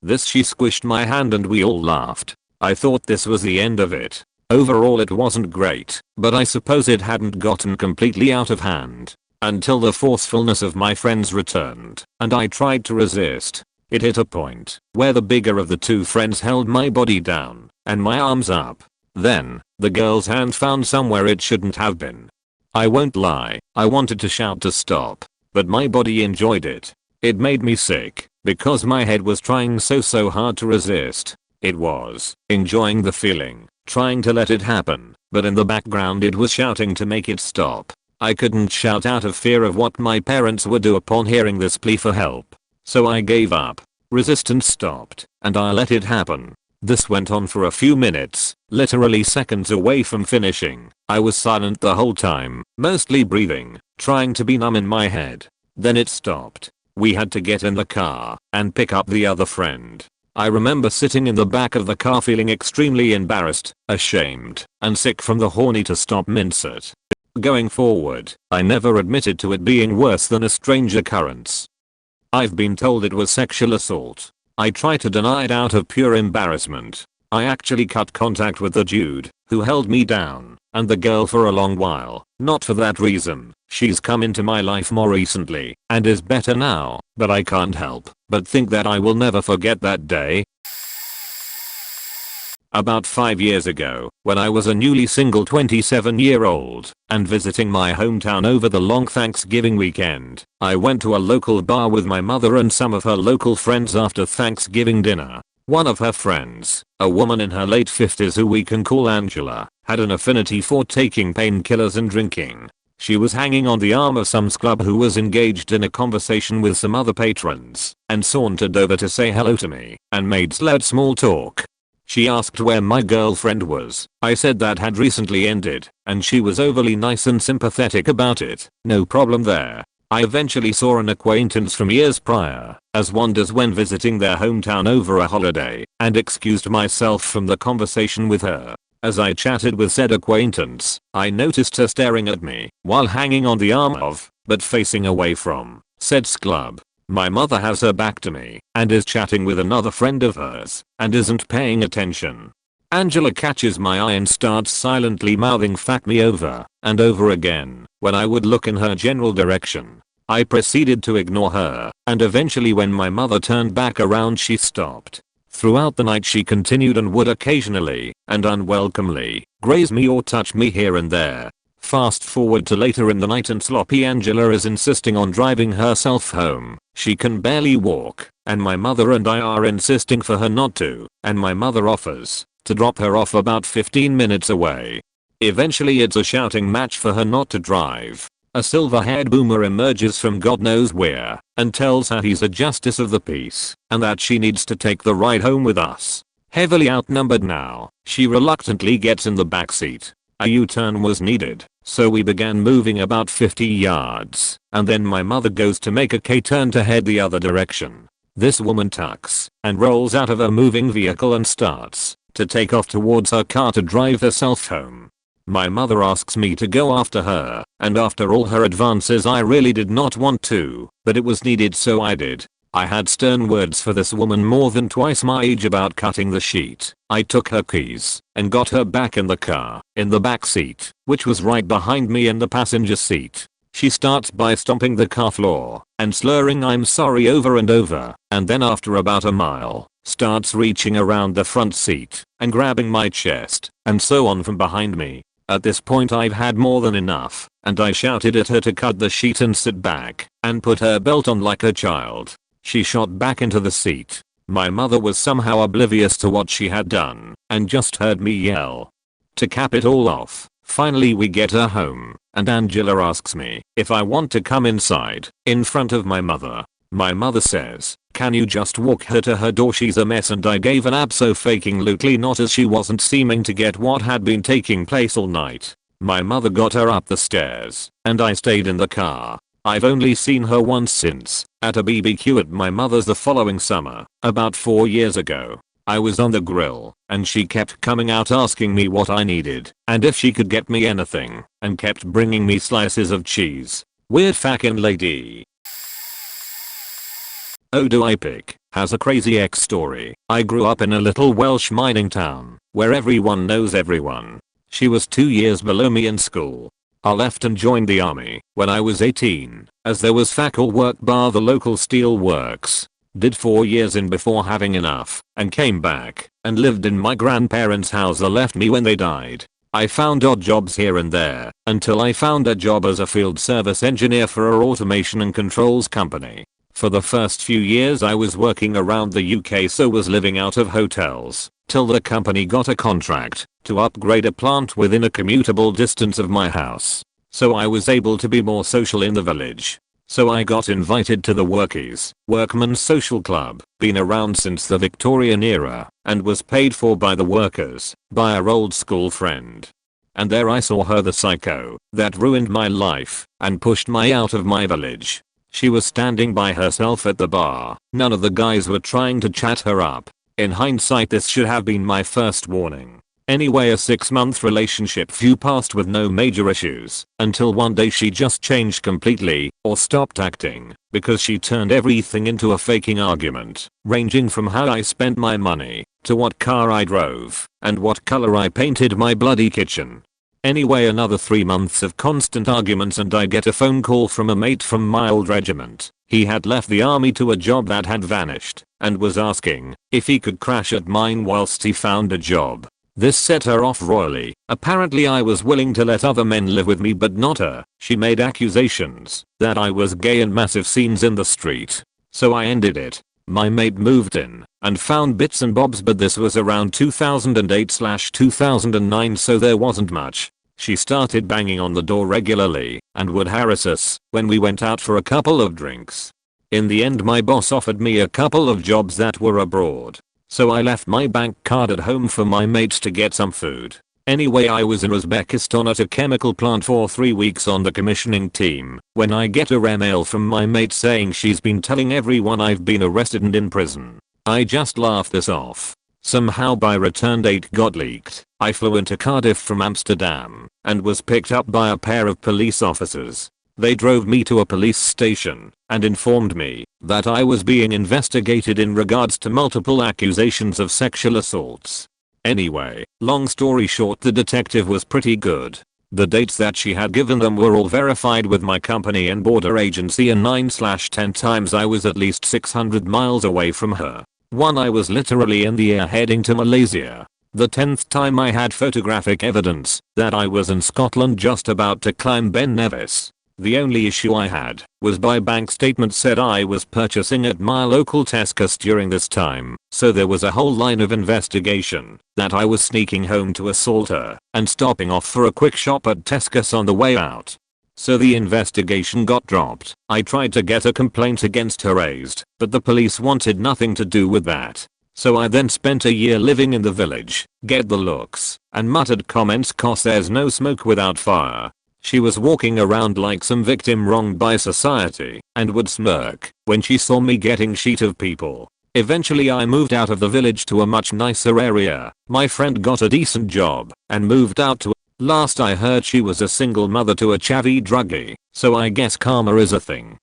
She squished my hand and we all laughed. I thought this was the end of it. Overall it wasn't great, but I suppose it hadn't gotten completely out of hand. Until the forcefulness of my friends returned, and I tried to resist. It hit a point where the bigger of the two friends held my body down and my arms up. Then, the girl's hand found somewhere it shouldn't have been. I won't lie, I wanted to shout to stop, but my body enjoyed it. It made me sick, because my head was trying so hard to resist. It was enjoying the feeling, trying to let it happen, but in the background it was shouting to make it stop. I couldn't shout out of fear of what my parents would do upon hearing this plea for help. So I gave up. Resistance stopped, and I let it happen. This went on for a few minutes, literally seconds away from finishing. I was silent the whole time, mostly breathing, trying to be numb in my head. Then it stopped. We had to get in the car and pick up the other friend. I remember sitting in the back of the car feeling extremely embarrassed, ashamed, and sick from the horny to stop mindset. Going forward, I never admitted to it being worse than a strange occurrence. I've been told it was sexual assault. I try to deny it out of pure embarrassment. I actually cut contact with the dude who held me down and the girl for a long while, not for that reason. She's come into my life more recently and is better now, but I can't help but think that I will never forget that day. About 5 years ago, when I was a newly single 27-year-old and visiting my hometown over the long Thanksgiving weekend, I went to a local bar with my mother and some of her local friends after Thanksgiving dinner. One of her friends, a woman in her late 50s who we can call Angela, had an affinity for taking painkillers and drinking. She was hanging on the arm of some scrub who was engaged in a conversation with some other patrons and sauntered over to say hello to me and made loud small talk. She asked where my girlfriend was. I said that had recently ended, and she was overly nice and sympathetic about it. No problem there. I eventually saw an acquaintance from years prior, as one does when visiting their hometown over a holiday, and excused myself from the conversation with her. As I chatted with said acquaintance, I noticed her staring at me while hanging on the arm of, but facing away from, said sclub. My mother has her back to me and is chatting with another friend of hers and isn't paying attention. Angela catches my eye and starts silently mouthing "fuck me" over and over again when I would look in her general direction. I proceeded to ignore her, and eventually when my mother turned back around she stopped. Throughout the night she continued and would occasionally, and unwelcomely, graze me or touch me here and there. Fast forward to later in the night and sloppy Angela is insisting on driving herself home. She can barely walk, and my mother and I are insisting for her not to, and my mother offers to drop her off about 15 minutes away. Eventually it's a shouting match for her not to drive. A silver-haired boomer emerges from God knows where and tells her he's a justice of the peace and that she needs to take the ride home with us. Heavily outnumbered now, she reluctantly gets in the backseat. A U-turn was needed, so we began moving about 50 yards, and then my mother goes to make a K-turn to head the other direction. This woman tucks and rolls out of her moving vehicle and starts to take off towards her car to drive herself home. My mother asks me to go after her, and after all her advances I really did not want to, but it was needed so I did. I had stern words for this woman more than twice my age about cutting the sheet. I took her keys and got her back in the car, in the back seat, which was right behind me in the passenger seat. She starts by stomping the car floor and slurring "I'm sorry" over and over, and then after about a mile, starts reaching around the front seat and grabbing my chest and so on from behind me. At this point I've had more than enough, and I shouted at her to cut the sheet and sit back and put her belt on like a child. She shot back into the seat. My mother was somehow oblivious to what she had done and just heard me yell. To cap it all off, finally we get her home, and Angela asks me if I want to come inside in front of my mother. My mother says, "Can you just walk her to her door, she's a mess," and I gave an abso-fucking-lutely not, as she wasn't seeming to get what had been taking place all night. My mother got her up the stairs, and I stayed in the car. I've only seen her once since, at a BBQ at my mother's the following summer, about 4 years ago. I was on the grill, and she kept coming out asking me what I needed, and if she could get me anything, and kept bringing me slices of cheese. Weird fucking lady. Oh, do I pick has a crazy ex story. I grew up in a little Welsh mining town, where everyone knows everyone. She was 2 years below me in school. I left and joined the army when I was 18, as there was fuck all work bar the local steel works. Did 4 years in before having enough, and came back, and lived in my grandparents' house that left me when they died. I found odd jobs here and there, until I found a job as a field service engineer for a automation and controls company. For the first few years I was working around the UK, so was living out of hotels, till the company got a contract to upgrade a plant within a commutable distance of my house. So I was able to be more social in the village. So I got invited to the Workies, Workmen's Social Club, been around since the Victorian era, and was paid for by the workers, by our old school friend. And there I saw her, the psycho that ruined my life and pushed me out of my village. She was standing by herself at the bar. None of the guys were trying to chat her up. In hindsight, this should have been my first warning. Anyway, a 6-month relationship flew past with no major issues, until one day she just changed completely, or stopped acting, because she turned everything into a faking argument, ranging from how I spent my money, to what car I drove, and what color I painted my bloody kitchen. Anyway, another 3 months of constant arguments, and I get a phone call from a mate from my old regiment. He had left the army to a job that had vanished, and was asking if he could crash at mine whilst he found a job. This set her off royally. Apparently I was willing to let other men live with me, but not her. She made accusations that I was gay and massive scenes in the street. So I ended it. My mate moved in and found bits and bobs, but this was around 2008/2009, so there wasn't much. She started banging on the door regularly and would harass us when we went out for a couple of drinks. In the end, my boss offered me a couple of jobs that were abroad. So I left my bank card at home for my mates to get some food. Anyway, I was in Uzbekistan at a chemical plant for 3 weeks on the commissioning team when I get a email from my mate saying she's been telling everyone I've been arrested and in prison. I just laughed this off. Somehow by return date got leaked. I flew into Cardiff from Amsterdam and was picked up by a pair of police officers. They drove me to a police station and informed me that I was being investigated in regards to multiple accusations of sexual assaults. Anyway, long story short, the detective was pretty good. The dates that she had given them were all verified with my company and border agency, and 9/10 times I was at least 600 miles away from her. One, I was literally in the air heading to Malaysia. The 10th time I had photographic evidence that I was in Scotland just about to climb Ben Nevis. The only issue I had was my bank statement said I was purchasing at my local Tesco's during this time, so there was a whole line of investigation that I was sneaking home to assault her and stopping off for a quick shop at Tesco's on the way out. So the investigation got dropped. I tried to get a complaint against her raised, but the police wanted nothing to do with that. So I then spent a year living in the village, get the looks, and muttered comments 'cause there's no smoke without fire. She was walking around like some victim wronged by society and would smirk when she saw me getting shit of people. Eventually I moved out of the village to a much nicer area. My friend got a decent job and moved out to. Last I heard, she was a single mother to a chavvy druggie, so I guess karma is a thing.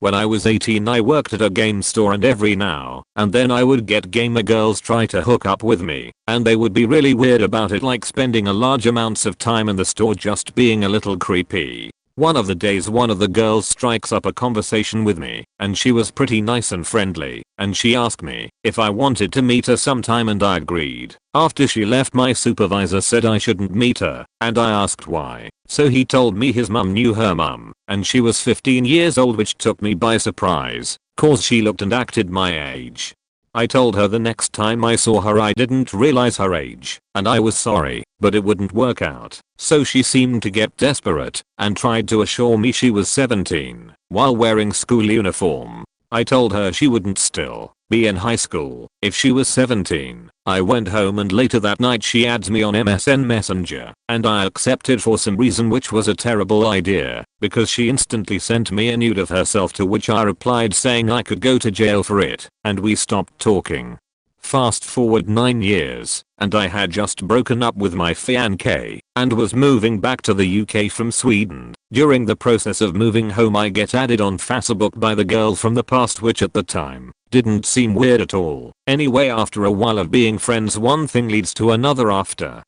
When I was 18 I worked at a game store and every now and then I would get gamer girls try to hook up with me and they would be really weird about it, like spending a large amounts of time in the store just being a little creepy. One of the days one of the girls strikes up a conversation with me and she was pretty nice and friendly and she asked me if I wanted to meet her sometime and I agreed. After she left my supervisor said I shouldn't meet her and I asked why. So he told me his mum knew her mum and she was 15 years old, which took me by surprise cause she looked and acted my age. I told her the next time I saw her I didn't realize her age and I was sorry, but it wouldn't work out. So she seemed to get desperate and tried to assure me she was 17 while wearing school uniform. I told her she wouldn't still be in high school if she was 17. I went home and later that night she adds me on MSN Messenger and I accepted for some reason, which was a terrible idea because she instantly sent me a nude of herself, to which I replied saying I could go to jail for it, and we stopped talking. Fast forward 9 years and I had just broken up with my fiancé and was moving back to the UK from Sweden. During the process of moving home I get added on Facebook by the girl from the past, which at the time didn't seem weird at all. Anyway, after a while of being friends one thing leads to another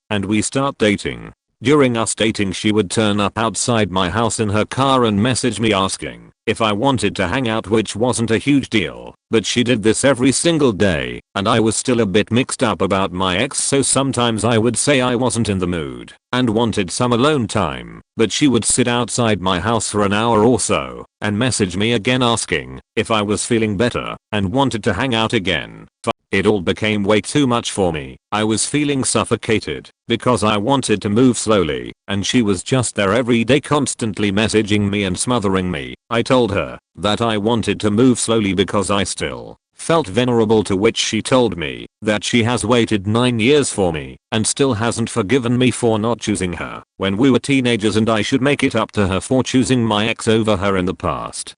and we start dating. During us dating she would turn up outside my house in her car and message me asking if I wanted to hang out, which wasn't a huge deal, but she did this every single day and I was still a bit mixed up about my ex, so sometimes I would say I wasn't in the mood and wanted some alone time, but she would sit outside my house for an hour or so and message me again asking if I was feeling better and wanted to hang out again. It all became way too much for me. I was feeling suffocated because I wanted to move slowly and she was just there every day constantly messaging me and smothering me. I told her that I wanted to move slowly because I still felt vulnerable, to which she told me that she has waited 9 years for me and still hasn't forgiven me for not choosing her when we were teenagers and I should make it up to her for choosing my ex over her in the past.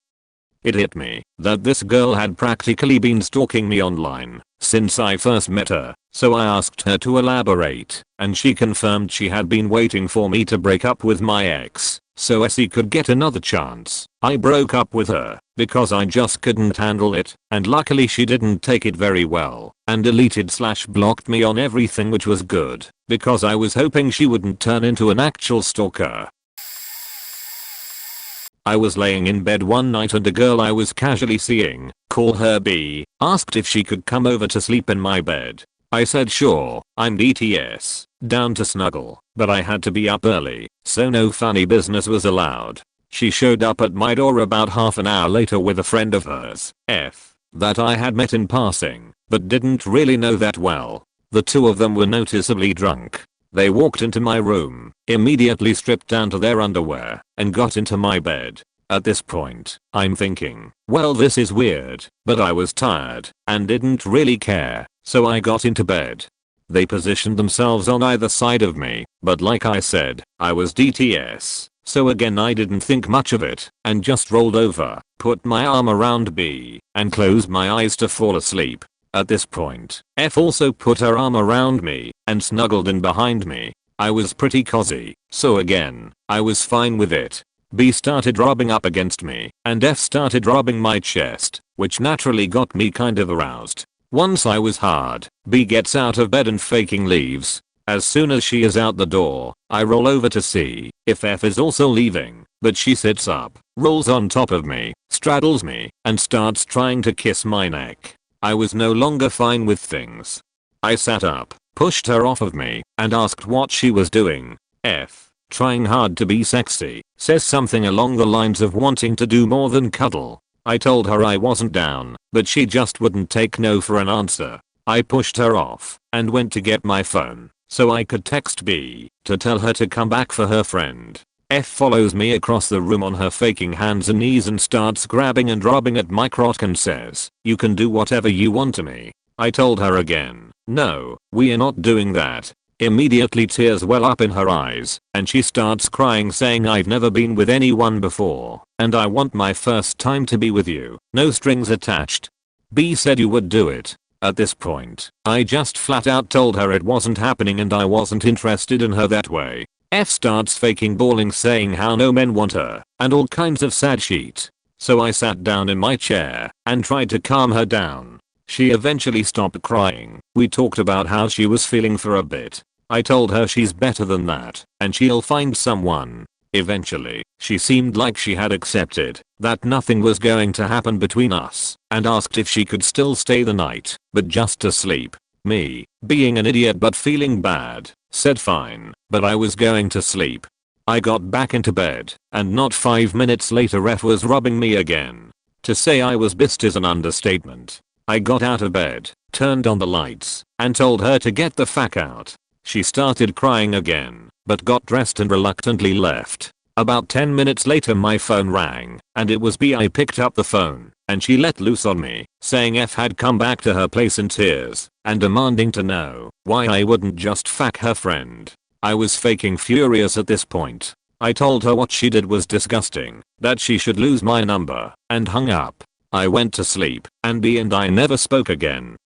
It hit me that this girl had practically been stalking me online since I first met her, so I asked her to elaborate and she confirmed she had been waiting for me to break up with my ex so she could get another chance. I broke up with her because I just couldn't handle it, and luckily she didn't take it very well and deleted/blocked me on everything, which was good because I was hoping she wouldn't turn into an actual stalker. I was laying in bed one night and a girl I was casually seeing, call her B, asked if she could come over to sleep in my bed. I said sure, I'm DTS, down to snuggle, but I had to be up early, so no funny business was allowed. She showed up at my door about half an hour later with a friend of hers, that I had met in passing, but didn't really know that well. The two of them were noticeably drunk. They walked into my room, immediately stripped down to their underwear, and got into my bed. At this point, I'm thinking, well, this is weird, but I was tired and didn't really care, so I got into bed. They positioned themselves on either side of me, but like I said, I was DTS, so again I didn't think much of it and just rolled over, put my arm around B, and closed my eyes to fall asleep. At this point, F also put her arm around me and snuggled in behind me. I was pretty cozy, so again, I was fine with it. B started rubbing up against me and F started rubbing my chest, which naturally got me kind of aroused. Once I was hard, B gets out of bed and faking leaves. As soon as she is out the door, I roll over to see if F is also leaving, but she sits up, rolls on top of me, straddles me, and starts trying to kiss my neck. I was no longer fine with things. I sat up, pushed her off of me, and asked what she was doing. F, trying hard to be sexy, says something along the lines of wanting to do more than cuddle. I told her I wasn't down, but she just wouldn't take no for an answer. I pushed her off and went to get my phone so I could text B to tell her to come back for her friend. F follows me across the room on her faking hands and knees and starts grabbing and rubbing at my crotch and says, "You can do whatever you want to me." I told her again, "No, we are not doing that." Immediately tears well up in her eyes and she starts crying saying, "I've never been with anyone before and I want my first time to be with you, no strings attached." B said you would do it. At this point, I just flat out told her it wasn't happening and I wasn't interested in her that way. F starts faking bawling saying how no men want her and all kinds of sad shit. so I sat down in my chair and tried to calm her down. She eventually stopped crying. We talked about how she was feeling for a bit. I told her she's better than that and she'll find someone. Eventually, she seemed like she had accepted that nothing was going to happen between us and asked if she could still stay the night, but just to sleep. Me, being an idiot but feeling bad, said fine, but I was going to sleep. I got back into bed, and not 5 minutes later Ref was rubbing me again. To say I was pissed is an understatement. I got out of bed, turned on the lights, and told her to get the fuck out. She started crying again, but got dressed and reluctantly left. About 10 minutes later my phone rang, and it was B. I picked up the phone, and she let loose on me, saying F had come back to her place in tears, and demanding to know why I wouldn't just fuck her friend. I was faking furious at this point. I told her what she did was disgusting, that she should lose my number, and hung up. I went to sleep, and B and I never spoke again.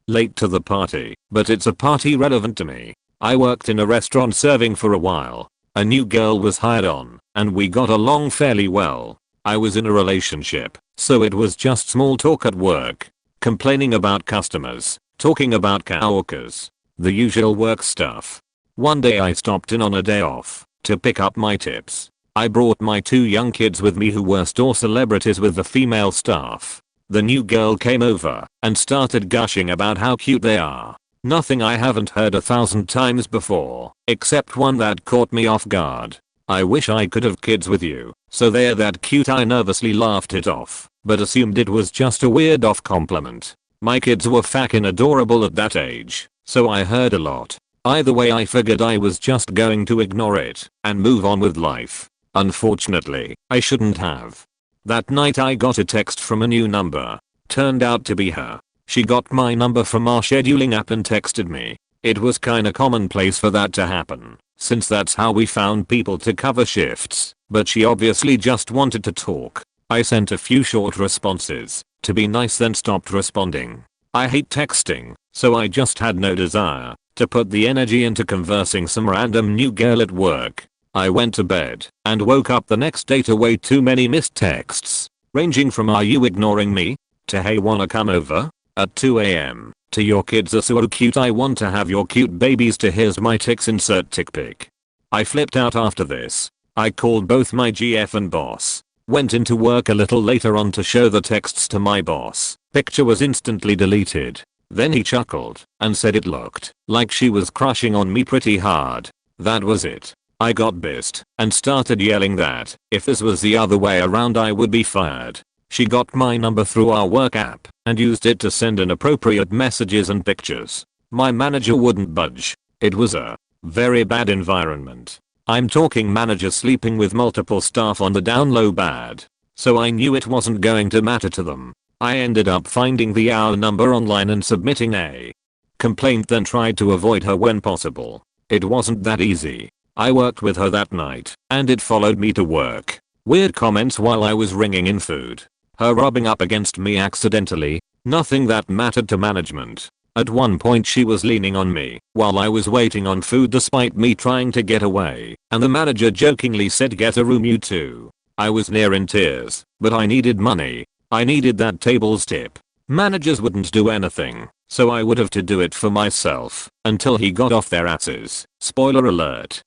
Late to the party, but it's a party relevant to me. I worked in a restaurant serving for a while. A new girl was hired on, and we got along fairly well. I was in a relationship, so it was just small talk at work. Complaining about customers, talking about coworkers, the usual work stuff. One day I stopped in on a day off to pick up my tips. I brought my 2 young kids with me who were store celebrities with the female staff. The new girl came over and started gushing about how cute they are. Nothing I haven't heard 1,000 times before, except one that caught me off guard. I wish I could have kids with you, so they're that cute. I nervously laughed it off, but assumed it was just a weird off compliment. My kids were fucking adorable at that age, so I heard a lot. Either way I figured I was just going to ignore it and move on with life. Unfortunately, I shouldn't have. That night I got a text from a new number. Turned out to be her. She got my number from our scheduling app and texted me. It was kinda commonplace for that to happen, since that's how we found people to cover shifts, but she obviously just wanted to talk. I sent a few short responses to be nice, then stopped responding. I hate texting, so I just had no desire to put the energy into conversing some random new girl at work. I went to bed and woke up the next day to way too many missed texts, ranging from "Are you ignoring me?" to "Hey, wanna come over?" at 2 AM, to "Your kids are so cute, I want to have your cute babies," to "Here's my ticks, insert tick pic." I flipped out after this. I called both my GF and boss. Went into work a little later on to show the texts to my boss. Picture was instantly deleted. Then he chuckled and said it looked like she was crushing on me pretty hard. That was it. I got pissed and started yelling that if this was the other way around I would be fired. She got my number through our work app and used it to send inappropriate messages and pictures. My manager wouldn't budge. It was a very bad environment. I'm talking manager sleeping with multiple staff on the down low bad. So I knew it wasn't going to matter to them. I ended up finding the hour number online and submitting a complaint, then tried to avoid her when possible. It wasn't that easy. I worked with her that night, and it followed me to work. Weird comments while I was ringing in food. Her rubbing up against me accidentally. Nothing that mattered to management. At one point she was leaning on me while I was waiting on food despite me trying to get away, and the manager jokingly said, "Get a room, you two." I was near in tears, but I needed money. I needed that table's tip. Managers wouldn't do anything, so I would have to do it for myself until he got off their asses. Spoiler alert.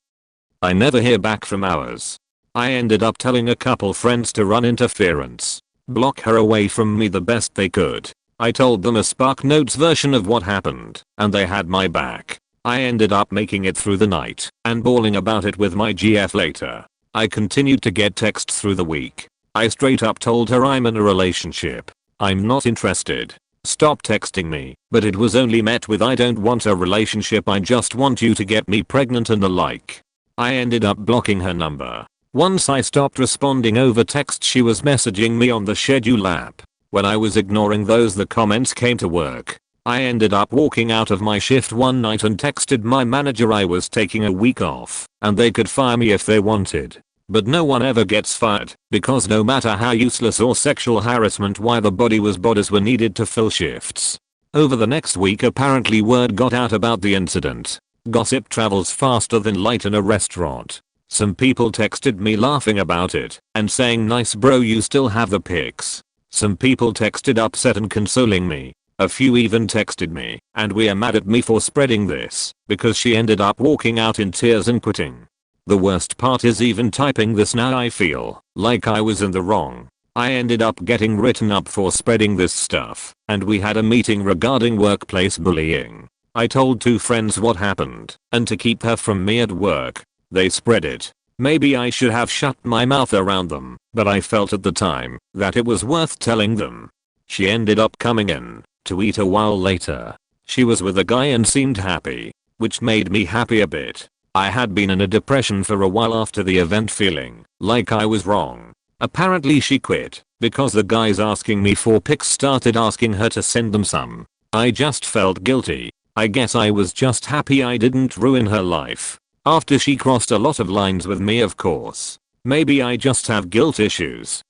I never hear back from hours. I ended up telling a couple friends to run interference. Block her away from me the best they could. I told them a Spark Notes version of what happened, and they had my back. I ended up making it through the night and bawling about it with my GF later. I continued to get texts through the week. I straight up told her I'm in a relationship. I'm not interested. Stop texting me, but it was only met with "I don't want a relationship, I just want you to get me pregnant" and the like. I ended up blocking her number. Once I stopped responding over text, she was messaging me on the schedule app. When I was ignoring those, the comments came to work. I ended up walking out of my shift one night and texted my manager I was taking a week off and they could fire me if they wanted. But no one ever gets fired, because no matter how useless or sexual harassment, why the bodies were needed to fill shifts. Over the next week apparently word got out about the incident. Gossip travels faster than light in a restaurant. Some people texted me laughing about it and saying nice bro, you still have the pics. Some people texted upset and consoling me. A few even texted me and were mad at me for spreading this because she ended up walking out in tears and quitting. The worst part is even typing this now I feel like I was in the wrong. I ended up getting written up for spreading this stuff and we had a meeting regarding workplace bullying. I told 2 friends what happened and to keep her from me at work. They spread it. Maybe I should have shut my mouth around them, but I felt at the time that it was worth telling them. She ended up coming in to eat a while later. She was with a guy and seemed happy, which made me happy a bit. I had been in a depression for a while after the event, feeling like I was wrong. Apparently she quit because the guys asking me for pics started asking her to send them some. I just felt guilty. I guess I was just happy I didn't ruin her life. After she crossed a lot of lines with me, of course. Maybe I just have guilt issues.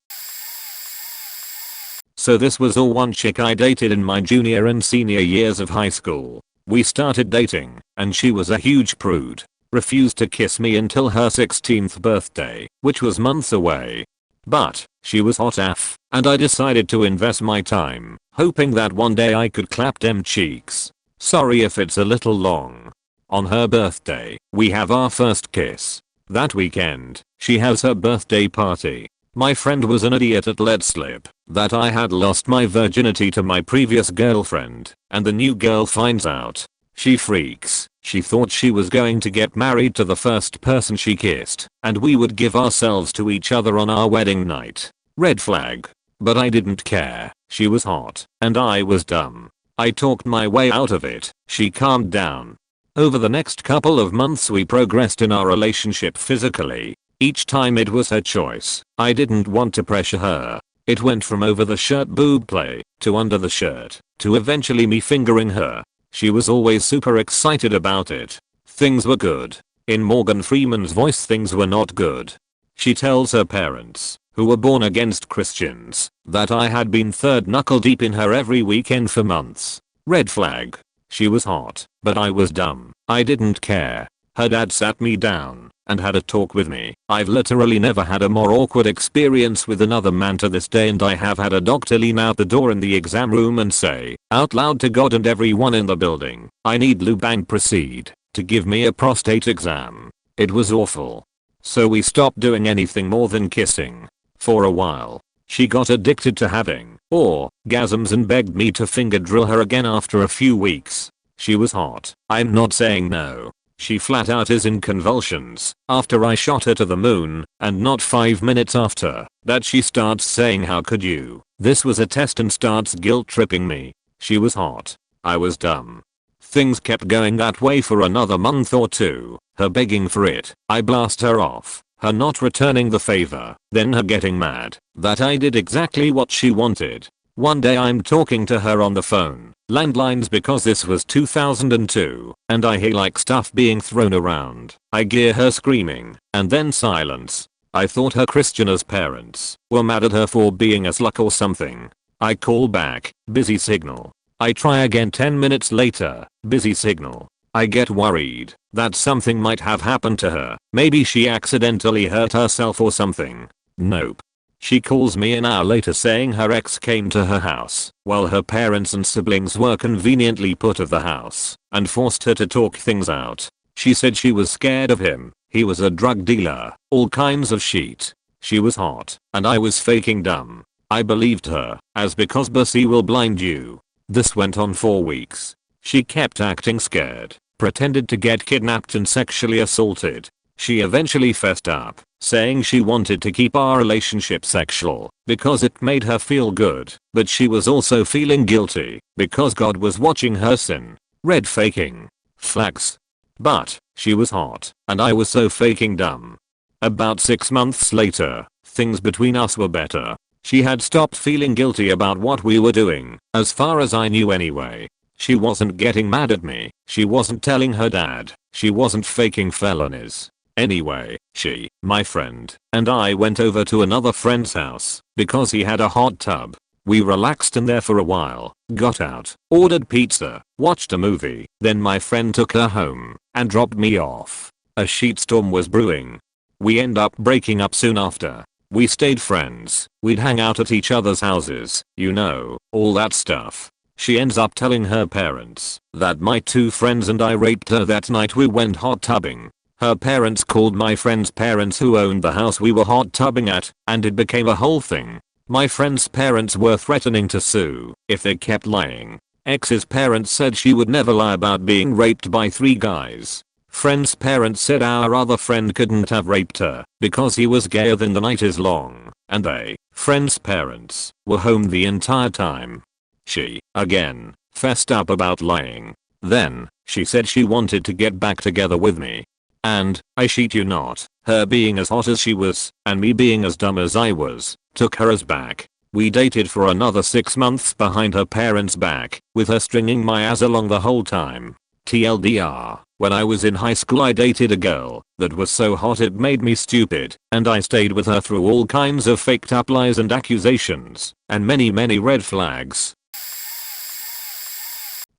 So this was all one chick I dated in my junior and senior years of high school. We started dating and she was a huge prude. Refused to kiss me until her 16th birthday, which was months away. But she was hot AF and I decided to invest my time, hoping that one day I could clap them cheeks. Sorry if it's a little long. On her birthday, we have our first kiss. That weekend, she has her birthday party. My friend was an idiot at let slip that I had lost my virginity to my previous girlfriend, and the new girl finds out. She freaks. She thought she was going to get married to the first person she kissed, and we would give ourselves to each other on our wedding night. Red flag. But I didn't care. She was hot, and I was dumb. I talked my way out of it. She calmed down. Over the next couple of months we progressed in our relationship physically. Each time it was her choice. I didn't want to pressure her. It went from over the shirt boob play, to under the shirt, to eventually me fingering her. She was always super excited about it. Things were good. In Morgan Freeman's voice, things were not good. She tells her parents, who were born against Christians, that I had been third knuckle deep in her every weekend for months. Red flag. She was hot, but I was dumb. I didn't care. Her dad sat me down and had a talk with me. I've literally never had a more awkward experience with another man to this day, and I have had a doctor lean out the door in the exam room and say out loud to God and everyone in the building, I need lube and proceed to give me a prostate exam. It was awful. So we stopped doing anything more than kissing. For a while. She got addicted to having orgasms and begged me to finger drill her again after a few weeks. She was hot. I'm not saying no. She flat out is in convulsions after I shot her to the moon, and not 5 minutes after that she starts saying how could you, this was a test, and starts guilt tripping me. She was hot. I was dumb. Things kept going that way for another month or 2, her begging for it, I blast her off, her not returning the favor, then her getting mad that I did exactly what she wanted. One day I'm talking to her on the phone, landlines because this was 2002, and I hear like stuff being thrown around. I hear her screaming, and then silence. I thought her Christian as parents were mad at her for being a slut or something. I call back, busy signal. I try again 10 minutes later, busy signal. I get worried that something might have happened to her. Maybe she accidentally hurt herself or something. Nope. She calls me an hour later saying her ex came to her house while her parents and siblings were conveniently put of the house and forced her to talk things out. She said she was scared of him. He was a drug dealer, all kinds of shit. She was hot, and I was faking dumb. I believed her, as because pussy will blind you. This went on for weeks. She kept acting scared, pretended to get kidnapped and sexually assaulted. She eventually fessed up, saying she wanted to keep our relationship sexual because it made her feel good, but she was also feeling guilty because God was watching her sin. Red faking. Flags. But she was hot, and I was so faking dumb. About 6 months later, things between us were better. She had stopped feeling guilty about what we were doing, as far as I knew anyway. She wasn't getting mad at me, she wasn't telling her dad, she wasn't faking felonies. Anyway, she, my friend, and I went over to another friend's house because he had a hot tub. We relaxed in there for a while, got out, ordered pizza, watched a movie, then my friend took her home and dropped me off. A shitstorm was brewing. We end up breaking up soon after. We stayed friends, we'd hang out at each other's houses, you know, all that stuff. She ends up telling her parents that my 2 friends and I raped her that night we went hot tubbing. Her parents called my friend's parents who owned the house we were hot tubbing at, and it became a whole thing. My friend's parents were threatening to sue if they kept lying. Ex's parents said she would never lie about being raped by 3 guys. Friend's parents said our other friend couldn't have raped her because he was gayer than the night is long, and they, friend's parents, were home the entire time. She, again, fessed up about lying. Then, she said she wanted to get back together with me. And, I shit you not, her being as hot as she was, and me being as dumb as I was, took her as back. We dated for another 6 months behind her parents' back, with her stringing my ass along the whole time. TLDR, when I was in high school I dated a girl that was so hot it made me stupid, and I stayed with her through all kinds of faked up lies and accusations, and many red flags.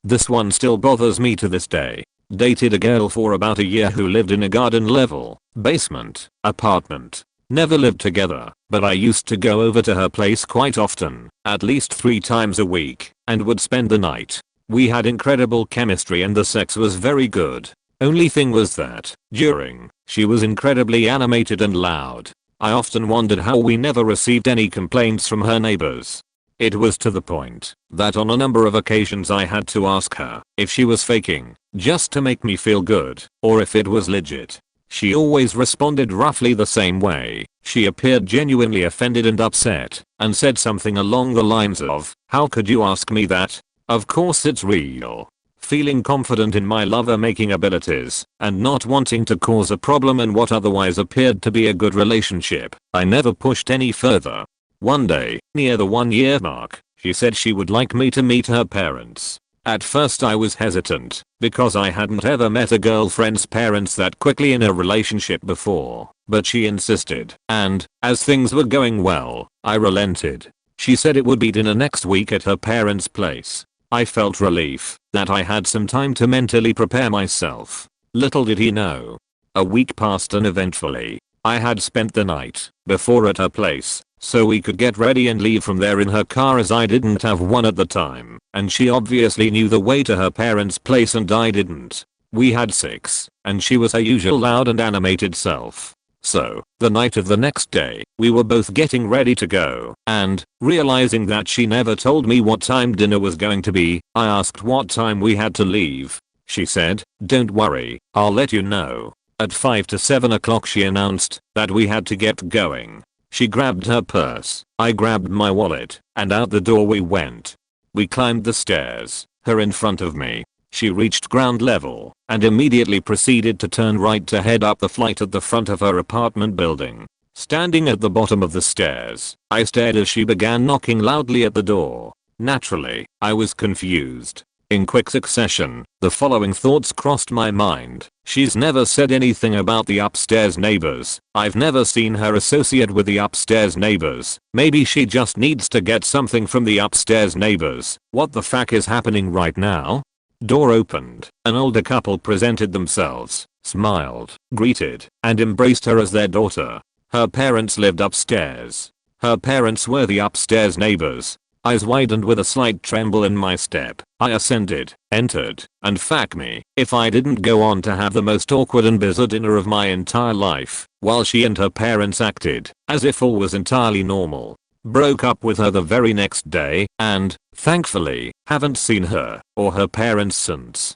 This one still bothers me to this day. Dated a girl for about a year who lived in a garden level, basement, apartment. Never lived together, but I used to go over to her place quite often, at least 3 times a week, and would spend the night. We had incredible chemistry and the sex was very good. Only thing was that, during, she was incredibly animated and loud. I often wondered how we never received any complaints from her neighbors. It was to the point that on a number of occasions I had to ask her if she was faking, just to make me feel good, or if it was legit. She always responded roughly the same way. She appeared genuinely offended and upset, and said something along the lines of, "How could you ask me that? Of course it's real." Feeling confident in my lover-making abilities, and not wanting to cause a problem in what otherwise appeared to be a good relationship, I never pushed any further. One day, near the 1-year mark, she said she would like me to meet her parents. At first I was hesitant, because I hadn't ever met a girlfriend's parents that quickly in a relationship before, but she insisted, and, as things were going well, I relented. She said it would be dinner next week at her parents' place. I felt relief that I had some time to mentally prepare myself. Little did he know. A week passed uneventfully. I had spent the night before at her place, so we could get ready and leave from there in her car as I didn't have one at the time, and she obviously knew the way to her parents' place and I didn't. We had sex, and she was her usual loud and animated self. So, the night of the next day, we were both getting ready to go, and, realizing that she never told me what time dinner was going to be, I asked what time we had to leave. She said, "Don't worry, I'll let you know." At 5 to 7 o'clock she announced that we had to get going. She grabbed her purse, I grabbed my wallet, and out the door we went. We climbed the stairs, her in front of me. She reached ground level, and immediately proceeded to turn right to head up the flight at the front of her apartment building. Standing at the bottom of the stairs, I stared as she began knocking loudly at the door. Naturally, I was confused. In quick succession, the following thoughts crossed my mind. She's never said anything about the upstairs neighbors. I've never seen her associate with the upstairs neighbors. Maybe she just needs to get something from the upstairs neighbors. What the fuck is happening right now? Door opened. An older couple presented themselves, smiled, greeted, and embraced her as their daughter. Her parents lived upstairs. Her parents were the upstairs neighbors. Eyes widened with a slight tremble in my step. I ascended, entered, and fuck me, if I didn't go on to have the most awkward and bizarre dinner of my entire life, while she and her parents acted as if all was entirely normal. Broke up with her the very next day, and, thankfully, haven't seen her or her parents since.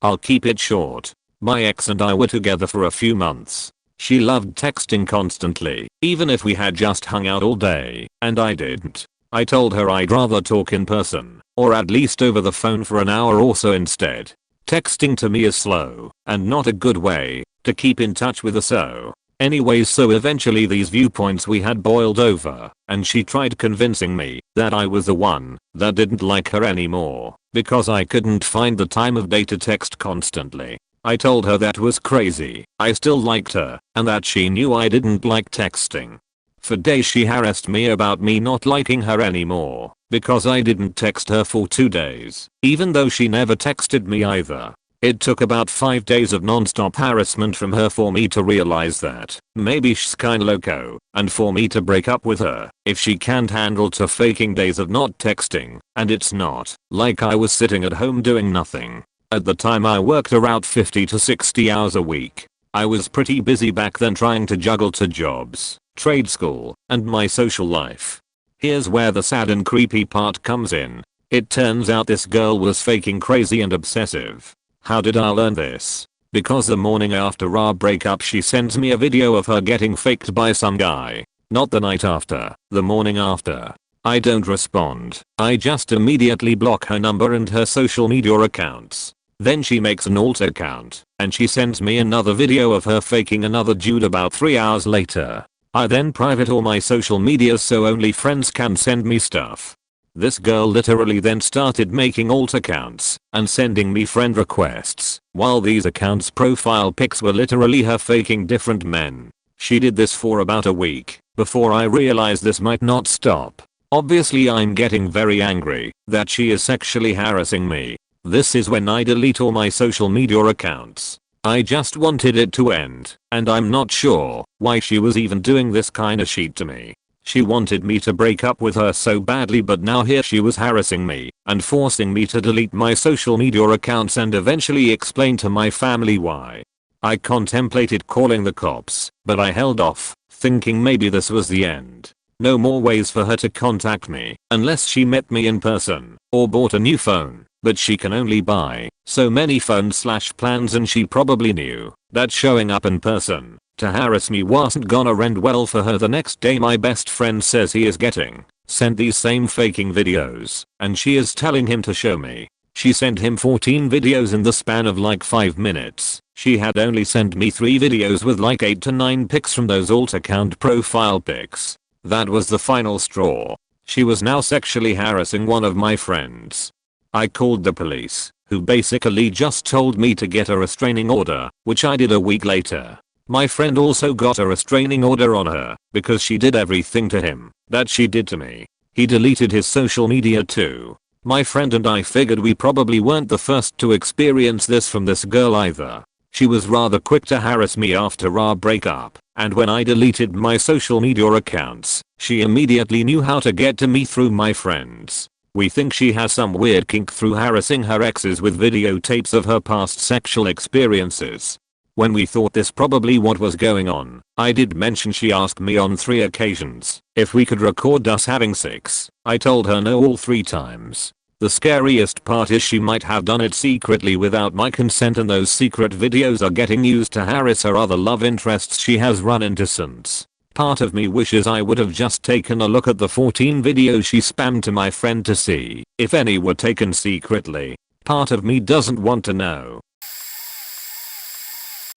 I'll keep it short. My ex and I were together for a few months. She loved texting constantly, even if we had just hung out all day, and I didn't. I told her I'd rather talk in person, or at least over the phone for an hour or so instead. Texting to me is slow, and not a good way to keep in touch with her. Anyways, so eventually these viewpoints we had boiled over, and she tried convincing me that I was the one that didn't like her anymore, because I couldn't find the time of day to text constantly. I told her that was crazy. I still liked her, and that she knew I didn't like texting. For days she harassed me about me not liking her anymore, because I didn't text her for 2 days, even though she never texted me either. It took about 5 days of non-stop harassment from her for me to realize that maybe she's kinda loco, and for me to break up with her if she can't handle to faking days of not texting. And it's not like I was sitting at home doing nothing. At the time I worked around 50 to 60 hours a week. I was pretty busy back then trying to juggle 2 jobs, trade school, and my social life. Here's where the sad and creepy part comes in. It turns out this girl was faking crazy and obsessive. How did I learn this? Because the morning after our breakup she sends me a video of her getting faked by some guy. Not the night after, the morning after. I don't respond. I just immediately block her number and her social media accounts. Then she makes an alt account, and she sends me another video of her faking another dude about 3 hours later. I then private all my social media so only friends can send me stuff. This girl literally then started making alt accounts and sending me friend requests, while these accounts' profile pics were literally her faking different men. She did this for about a week before I realized this might not stop. Obviously I'm getting very angry that she is sexually harassing me. This is when I delete all my social media accounts. I just wanted it to end, and I'm not sure why she was even doing this kinda shit to me. She wanted me to break up with her so badly, but now here she was harassing me and forcing me to delete my social media accounts and eventually explain to my family why. I contemplated calling the cops, but I held off, thinking maybe this was the end. No more ways for her to contact me unless she met me in person or bought a new phone. But she can only buy so many phone/plans, and she probably knew that showing up in person to harass me wasn't gonna end well for her. The next day my best friend says he is getting sent these same faking videos and she is telling him to show me. She sent him 14 videos in the span of like 5 minutes. She had only sent me 3 videos with like 8 to 9 pics from those alt account profile pics. That was the final straw. She was now sexually harassing one of my friends. I called the police, who basically just told me to get a restraining order, which I did a week later. My friend also got a restraining order on her because she did everything to him that she did to me. He deleted his social media too. My friend and I figured we probably weren't the first to experience this from this girl either. She was rather quick to harass me after our breakup, and when I deleted my social media accounts, she immediately knew how to get to me through my friends. We think she has some weird kink through harassing her exes with videotapes of her past sexual experiences. When we thought this probably what was going on, I did mention she asked me on 3 occasions if we could record us having sex. I told her no all 3 times. The scariest part is she might have done it secretly without my consent, and those secret videos are getting used to harass her other love interests she has run into since. Part of me wishes I would have just taken a look at the 14 videos she spammed to my friend to see if any were taken secretly. Part of me doesn't want to know.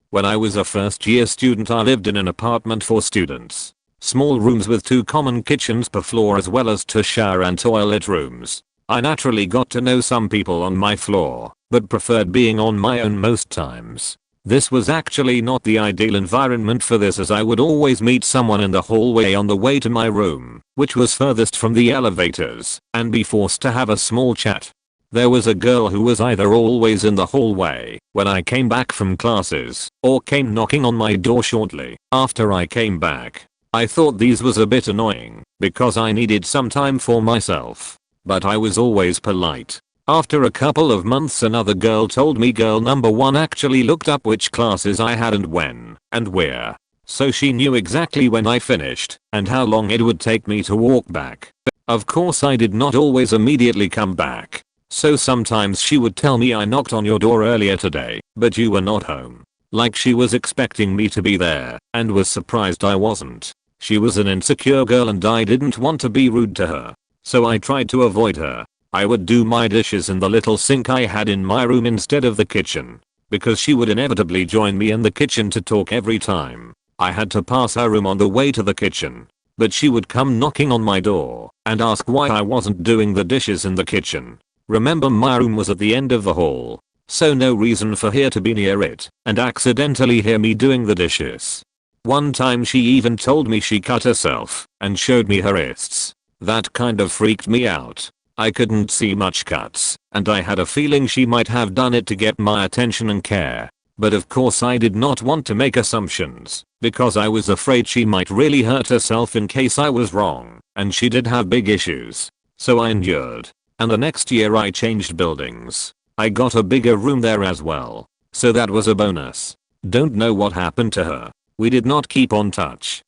When I was a first year student I lived in an apartment for students. Small rooms with 2 common kitchens per floor as well as 2 shower and toilet rooms. I naturally got to know some people on my floor, but preferred being on my own most times. This was actually not the ideal environment for this, as I would always meet someone in the hallway on the way to my room, which was furthest from the elevators, and be forced to have a small chat. There was a girl who was either always in the hallway when I came back from classes, or came knocking on my door shortly after I came back. I thought these was a bit annoying because I needed some time for myself, but I was always polite. After a couple of months another girl told me girl number 1 actually looked up which classes I had and when and where. So she knew exactly when I finished and how long it would take me to walk back. Of course I did not always immediately come back. So sometimes she would tell me I knocked on your door earlier today, but you were not home. Like she was expecting me to be there and was surprised I wasn't. She was an insecure girl and I didn't want to be rude to her. So I tried to avoid her. I would do my dishes in the little sink I had in my room instead of the kitchen, because she would inevitably join me in the kitchen to talk every time. I had to pass her room on the way to the kitchen, but she would come knocking on my door and ask why I wasn't doing the dishes in the kitchen. Remember, my room was at the end of the hall, so no reason for her to be near it and accidentally hear me doing the dishes. One time she even told me she cut herself and showed me her wrists. That kind of freaked me out. I couldn't see much cuts, and I had a feeling she might have done it to get my attention and care. But of course I did not want to make assumptions, because I was afraid she might really hurt herself in case I was wrong, and she did have big issues. So I endured. And the next year I changed buildings. I got a bigger room there as well. So that was a bonus. Don't know what happened to her. We did not keep on touch.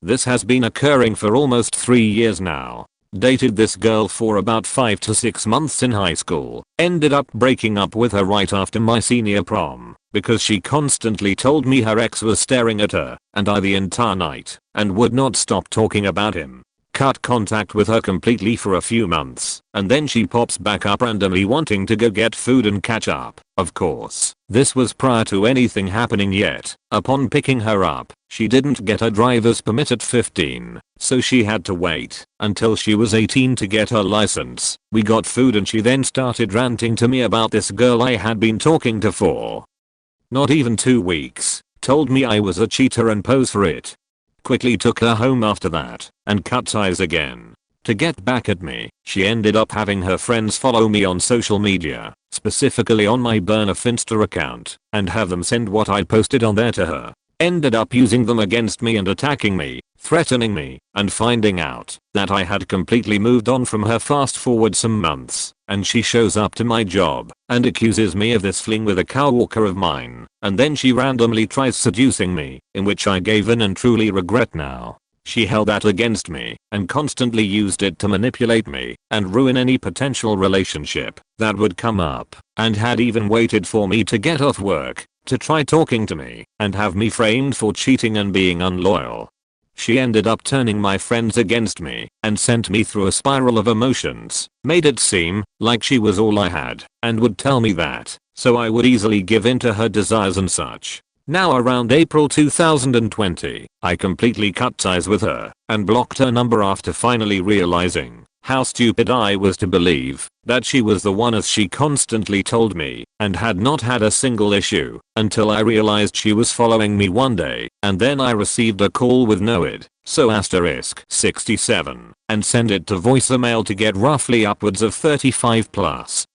This has been occurring for almost 3 years now. Dated this girl for about 5 to 6 months in high school. Ended up breaking up with her right after my senior prom because she constantly told me her ex was staring at her and I the entire night and would not stop talking about him. Cut contact with her completely for a few months, and then she pops back up randomly wanting to go get food and catch up. Of course, this was prior to anything happening yet. Upon picking her up, she didn't get a driver's permit at 15, so she had to wait until she was 18 to get her license. We got food and she then started ranting to me about this girl I had been talking to for not even 2 weeks. Told me I was a cheater and pose for it. Quickly took her home after that and cut ties again. To get back at me, she ended up having her friends follow me on social media, specifically on my burner Finsta account, and have them send what I posted on there to her. Ended up using them against me and attacking me, threatening me, and finding out that I had completely moved on from her. Fast forward some months, and she shows up to my job and accuses me of this fling with a coworker of mine, and then she randomly tries seducing me, in which I gave in and truly regret now. She held that against me and constantly used it to manipulate me and ruin any potential relationship that would come up, and had even waited for me to get off work to try talking to me and have me framed for cheating and being unloyal. She ended up turning my friends against me and sent me through a spiral of emotions, made it seem like she was all I had, and would tell me that, so I would easily give in to her desires and such. Now around April 2020, I completely cut ties with her and blocked her number after finally realizing how stupid I was to believe that she was the one, as she constantly told me, and had not had a single issue until I realized she was following me one day, and then I received a call with no id, so *67, and send it to voicemail to get roughly upwards of 35 plus.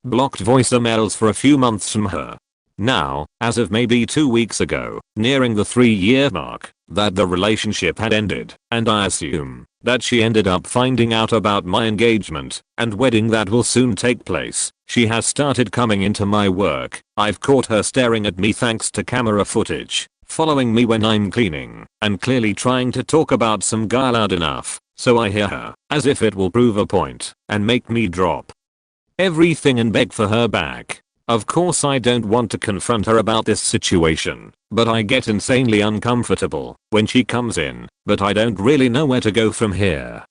Blocked voicemails for a few months from her. Now, as of maybe 2 weeks ago, nearing the 3-year mark, that the relationship had ended, and I assume that she ended up finding out about my engagement and wedding that will soon take place. She has started coming into my work. I've caught her staring at me thanks to camera footage, following me when I'm cleaning, and clearly trying to talk about some guy loud enough so I hear her, as if it will prove a point and make me drop everything and beg for her back. Of course I don't want to confront her about this situation, but I get insanely uncomfortable when she comes in, but I don't really know where to go from here.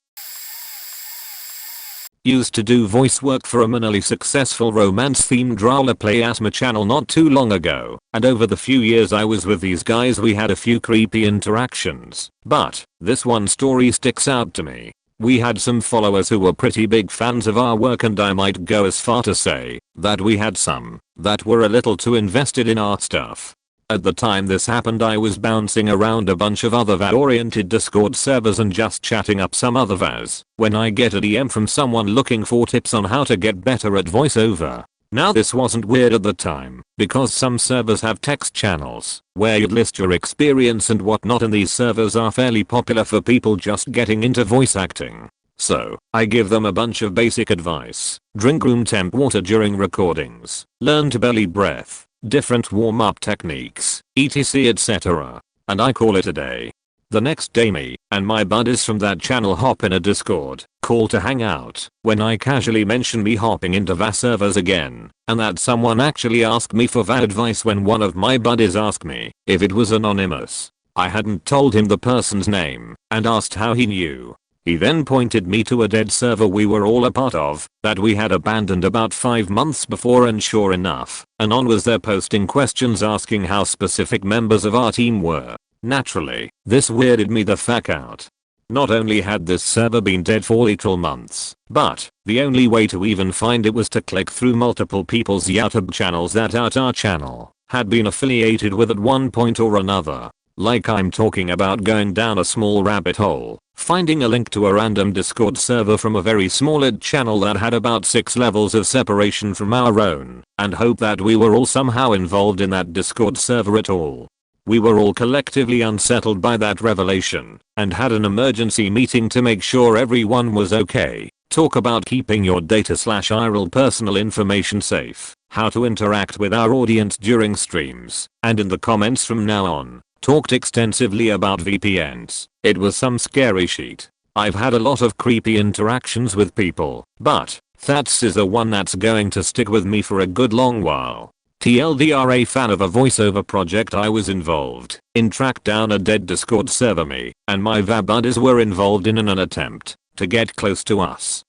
Used to do voice work for a minorly successful romance-themed drama play asthma channel not too long ago, and over the few years I was with these guys we had a few creepy interactions, but this one story sticks out to me. We had some followers who were pretty big fans of our work, and I might go as far to say that we had some that were a little too invested in our stuff. At the time this happened I was bouncing around a bunch of other VAD-oriented Discord servers and just chatting up some other VAs when I get a DM from someone looking for tips on how to get better at voiceover. Now this wasn't weird at the time, because some servers have text channels where you'd list your experience and whatnot, and these servers are fairly popular for people just getting into voice acting. So, I give them a bunch of basic advice. Drink room temp water during recordings, learn to belly breath, different warm-up techniques, etc etc. And I call it a day. The next day me and my buddies from that channel hop in a Discord call to hang out when I casually mention me hopping into VA servers again, and that someone actually asked me for VA advice when one of my buddies asked me if it was anonymous. I hadn't told him the person's name and asked how he knew. He then pointed me to a dead server we were all a part of that we had abandoned about 5 months before, and sure enough, anon was there posting questions asking how specific members of our team were. Naturally, this weirded me the fuck out. Not only had this server been dead for literal months, but the only way to even find it was to click through multiple people's YouTube channels that our channel had been affiliated with at one point or another. Like I'm talking about going down a small rabbit hole finding a link to a random Discord server from a very small id channel that had about 6 levels of separation from our own, and hope that we were all somehow involved in that Discord server at all. We were all collectively unsettled by that revelation, and had an emergency meeting to make sure everyone was okay. Talk about keeping your data/IRL personal information safe, how to interact with our audience during streams, and in the comments from now on. Talked extensively about VPNs. It was some scary shit. I've had a lot of creepy interactions with people, but that's is the one that's going to stick with me for a good long while. TLDR, a fan of a voiceover project I was involved in, tracked down a dead Discord server. Me and my VA buddies were involved in an attempt to get close to us.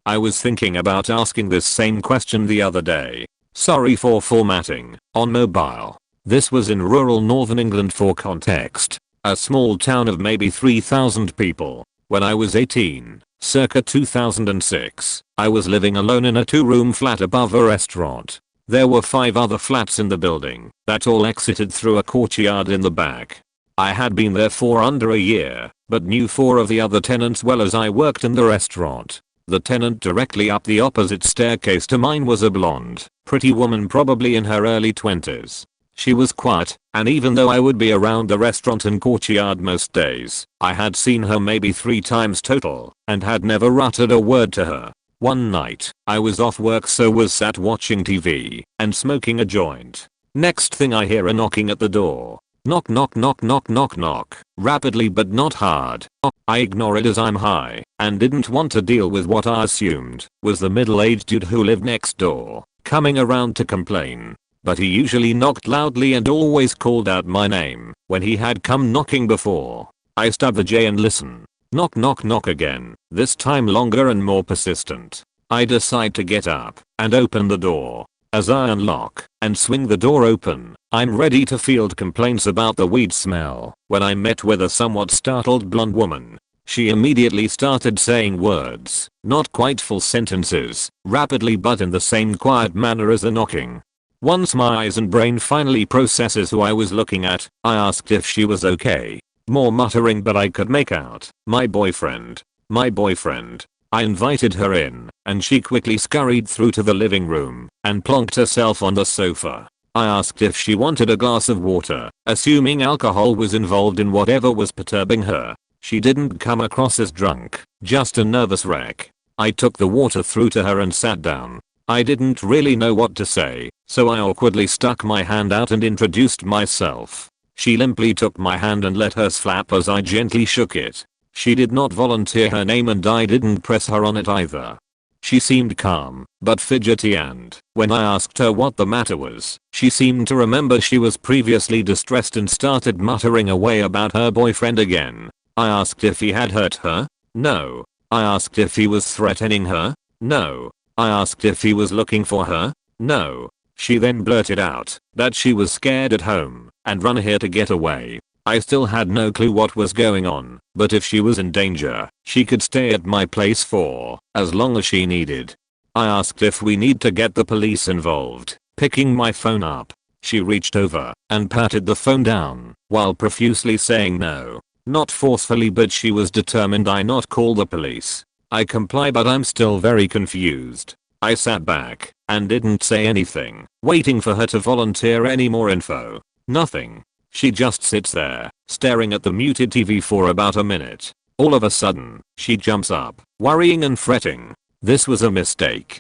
I was thinking about asking this same question the other day. Sorry for formatting. On mobile. This was in rural northern England for context. A small town of maybe 3,000 people. When I was 18. Circa 2006, I was living alone in a 2-room flat above a restaurant. There were 5 other flats in the building that all exited through a courtyard in the back. I had been there for under a year, but knew 4 of the other tenants well as I worked in the restaurant. The tenant directly up the opposite staircase to mine was a blonde, pretty woman probably in her early 20s. She was quiet, and even though I would be around the restaurant and courtyard most days, I had seen her maybe 3 times total, and had never uttered a word to her. One night, I was off work, so was sat watching TV, and smoking a joint. Next thing I hear a knocking at the door. Knock knock knock knock knock knock, rapidly but not hard. I ignore it as I'm high, and didn't want to deal with what I assumed was the middle-aged dude who lived next door, coming around to complain. But he usually knocked loudly and always called out my name when he had come knocking before. I stub the J and listen. Knock knock knock again, this time longer and more persistent. I decide to get up and open the door. As I unlock and swing the door open, I'm ready to field complaints about the weed smell when I'm met with a somewhat startled blonde woman. She immediately started saying words, not quite full sentences, rapidly but in the same quiet manner as the knocking. Once my eyes and brain finally processes who I was looking at, I asked if she was okay. More muttering, but I could make out. My boyfriend. My boyfriend. I invited her in, and she quickly scurried through to the living room and plonked herself on the sofa. I asked if she wanted a glass of water, assuming alcohol was involved in whatever was perturbing her. She didn't come across as drunk, just a nervous wreck. I took the water through to her and sat down. I didn't really know what to say, so I awkwardly stuck my hand out and introduced myself. She limply took my hand and let hers flap as I gently shook it. She did not volunteer her name and I didn't press her on it either. She seemed calm, but fidgety, and when I asked her what the matter was, she seemed to remember she was previously distressed and started muttering away about her boyfriend again. I asked if he had hurt her. No. I asked if he was threatening her. No. I asked if he was looking for her. No. She then blurted out that she was scared at home and run here to get away. I still had no clue what was going on, but if she was in danger, she could stay at my place for as long as she needed. I asked if we need to get the police involved. Picking my phone up, she reached over and patted the phone down while profusely saying no. Not forcefully, but she was determined I not call the police. I comply, but I'm still very confused. I sat back and didn't say anything, waiting for her to volunteer any more info. Nothing. She just sits there, staring at the muted TV for about a minute. All of a sudden, she jumps up, worrying and fretting. This was a mistake,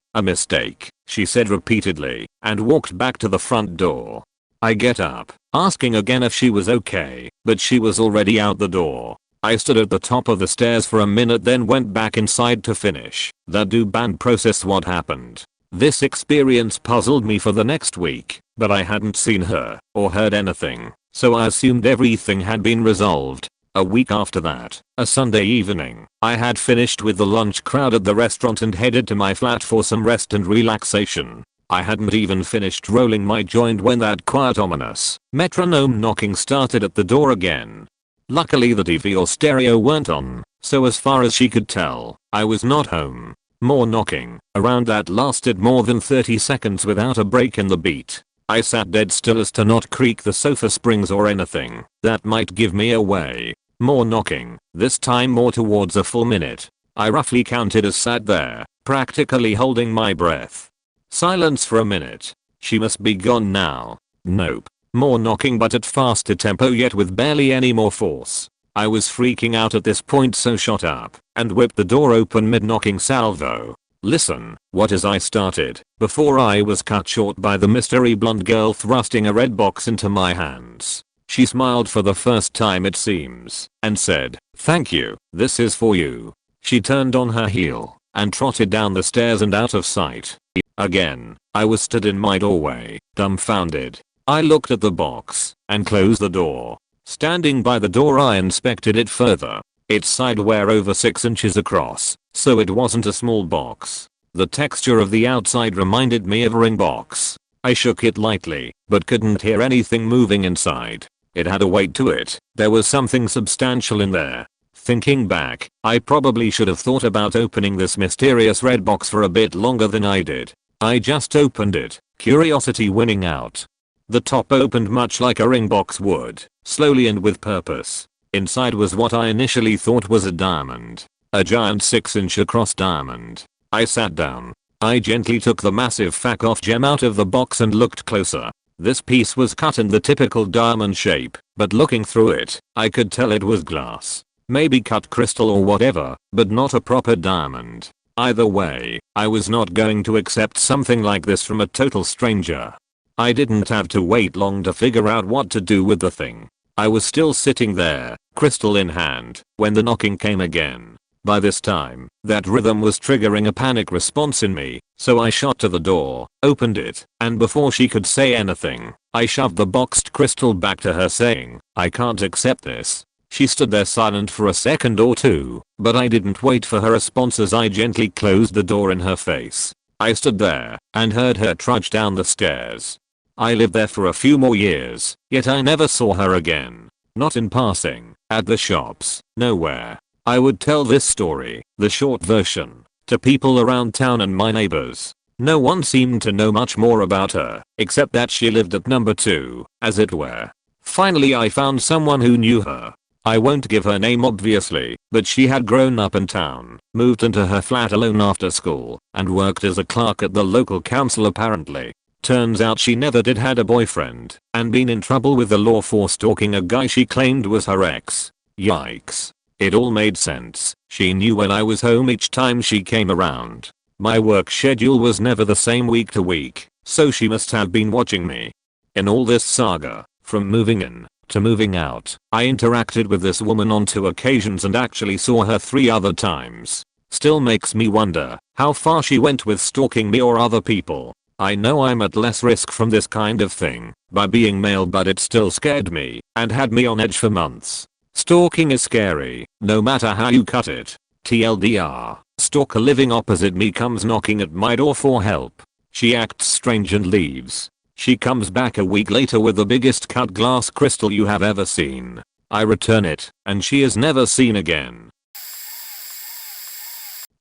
she said repeatedly, and walked back to the front door. I get up, asking again if she was okay, but she was already out the door. I stood at the top of the stairs for a minute, then went back inside to finish the do and process what happened. This experience puzzled me for the next week, but I hadn't seen her or heard anything, so I assumed everything had been resolved. A week after that, a Sunday evening, I had finished with the lunch crowd at the restaurant and headed to my flat for some rest and relaxation. I hadn't even finished rolling my joint when that quiet, ominous metronome knocking started at the door again. Luckily the TV or stereo weren't on, so as far as she could tell, I was not home. More knocking around that lasted more than 30 seconds without a break in the beat. I sat dead still as to not creak the sofa springs or anything that might give me away. More knocking, this time more towards a full minute. I roughly counted as sat there, practically holding my breath. Silence for a minute. She must be gone now. Nope. More knocking but at faster tempo yet with barely any more force. I was freaking out at this point, so shot up and whipped the door open mid-knocking salvo. Listen, what as I started, before I was cut short by the mystery blonde girl thrusting a red box into my hands. She smiled for the first time it seems, and said, "Thank you, this is for you." She turned on her heel and trotted down the stairs and out of sight. Again, I was stood in my doorway, dumbfounded. I looked at the box and closed the door. Standing by the door I inspected it further. Its side were over 6 inches across, so it wasn't a small box. The texture of the outside reminded me of a ring box. I shook it lightly, but couldn't hear anything moving inside. It had a weight to it. There was something substantial in there. Thinking back, I probably should have thought about opening this mysterious red box for a bit longer than I did. I just opened it, curiosity winning out. The top opened much like a ring box would, slowly and with purpose. Inside was what I initially thought was a diamond. A giant 6-inch across diamond. I sat down. I gently took the massive fuck off gem out of the box and looked closer. This piece was cut in the typical diamond shape, but looking through it, I could tell it was glass. Maybe cut crystal or whatever, but not a proper diamond. Either way, I was not going to accept something like this from a total stranger. I didn't have to wait long to figure out what to do with the thing. I was still sitting there, crystal in hand, when the knocking came again. By this time, that rhythm was triggering a panic response in me, so I shot to the door, opened it, and before she could say anything, I shoved the boxed crystal back to her saying, "I can't accept this." She stood there silent for a second or two, but I didn't wait for her response as I gently closed the door in her face. I stood there and heard her trudge down the stairs. I lived there for a few more years, yet I never saw her again. Not in passing, at the shops, nowhere. I would tell this story, the short version, to people around town and my neighbors. No one seemed to know much more about her, except that she lived at number 2, as it were. Finally I found someone who knew her. I won't give her name obviously, but she had grown up in town, moved into her flat alone after school, and worked as a clerk at the local council apparently. Turns out she never did had a boyfriend, and been in trouble with the law for stalking a guy she claimed was her ex. Yikes. It all made sense. She knew when I was home each time she came around. My work schedule was never the same week to week, so she must have been watching me. In all this saga, from moving in to moving out, I interacted with this woman on 2 occasions and actually saw her 3 other times. Still makes me wonder how far she went with stalking me or other people. I know I'm at less risk from this kind of thing by being male, but it still scared me and had me on edge for months. Stalking is scary, no matter how you cut it. TLDR, stalker living opposite me comes knocking at my door for help. She acts strange and leaves. She comes back a week later with the biggest cut glass crystal you have ever seen. I return it, and she is never seen again.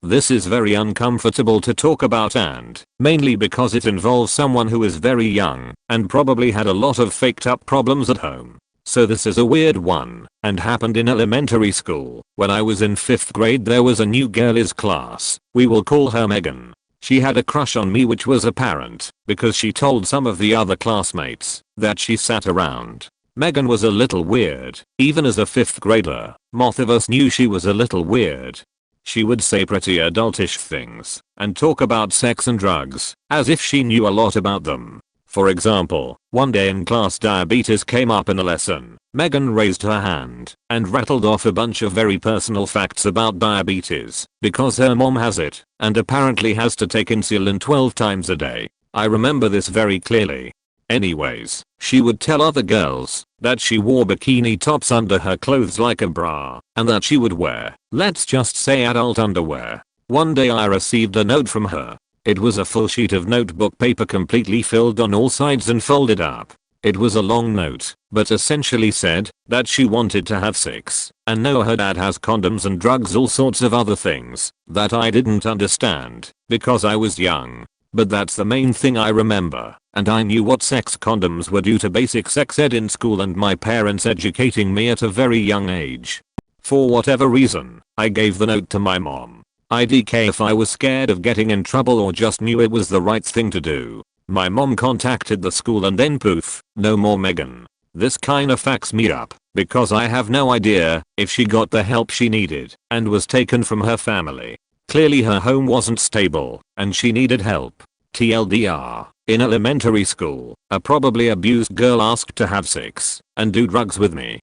This is very uncomfortable to talk about, and mainly because it involves someone who is very young and probably had a lot of faked up problems at home. So this is a weird one, and happened in elementary school. When I was in 5th grade there was a new girl in class. We will call her Megan. She had a crush on me, which was apparent because she told some of the other classmates that she sat around. Megan was a little weird. Even as a 5th grader, most of us knew she was a little weird. She would say pretty adultish things and talk about sex and drugs as if she knew a lot about them. For example, one day in class diabetes came up in a lesson. Megan raised her hand and rattled off a bunch of very personal facts about diabetes because her mom has it and apparently has to take insulin 12 times a day. I remember this very clearly. Anyways, she would tell other girls that she wore bikini tops under her clothes like a bra and that she would wear, let's just say, adult underwear. One day I received a note from her. It was a full sheet of notebook paper completely filled on all sides and folded up. It was a long note, but essentially said that she wanted to have sex and know her dad has condoms and drugs, all sorts of other things that I didn't understand because I was young. But that's the main thing I remember, and I knew what sex condoms were due to basic sex ed in school and my parents educating me at a very young age. For whatever reason, I gave the note to my mom. IDK if I was scared of getting in trouble or just knew it was the right thing to do. My mom contacted the school and then poof, no more Megan. This kinda fucks me up, because I have no idea if she got the help she needed and was taken from her family. Clearly her home wasn't stable, and she needed help. TLDR, in elementary school, a probably abused girl asked to have sex and do drugs with me.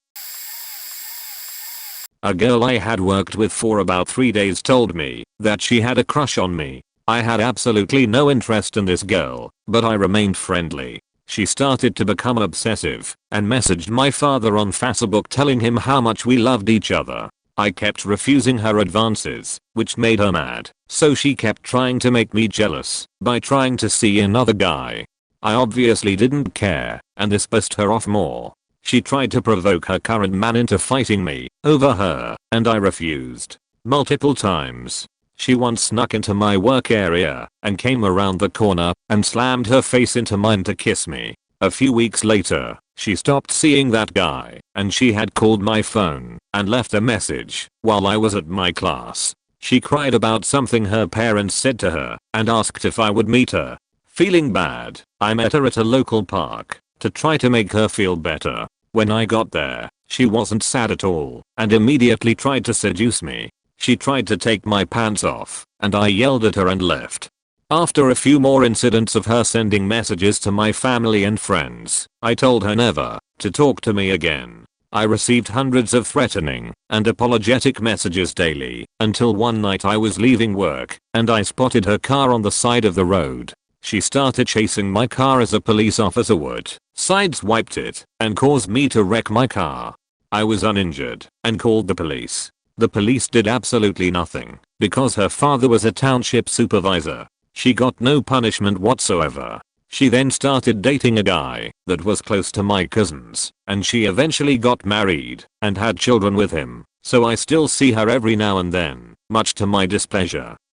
A girl I had worked with for about 3 days told me that she had a crush on me. I had absolutely no interest in this girl, but I remained friendly. She started to become obsessive and messaged my father on Facebook telling him how much we loved each other. I kept refusing her advances, which made her mad, so she kept trying to make me jealous by trying to see another guy. I obviously didn't care, and this pissed her off more. She tried to provoke her current man into fighting me over her, and I refused. Multiple times. She once snuck into my work area and came around the corner and slammed her face into mine to kiss me. A few weeks later, she stopped seeing that guy, and she had called my phone and left a message while I was at my class. She cried about something her parents said to her and asked if I would meet her. Feeling bad, I met her at a local park to try to make her feel better. When I got there, she wasn't sad at all and immediately tried to seduce me. She tried to take my pants off, and I yelled at her and left. After a few more incidents of her sending messages to my family and friends, I told her never to talk to me again. I received hundreds of threatening and apologetic messages daily until one night I was leaving work and I spotted her car on the side of the road. She started chasing my car as a police officer would, sideswiped it, and caused me to wreck my car. I was uninjured and called the police. The police did absolutely nothing because her father was a township supervisor. She got no punishment whatsoever. She then started dating a guy that was close to my cousins, and she eventually got married and had children with him, so I still see her every now and then, much to my displeasure.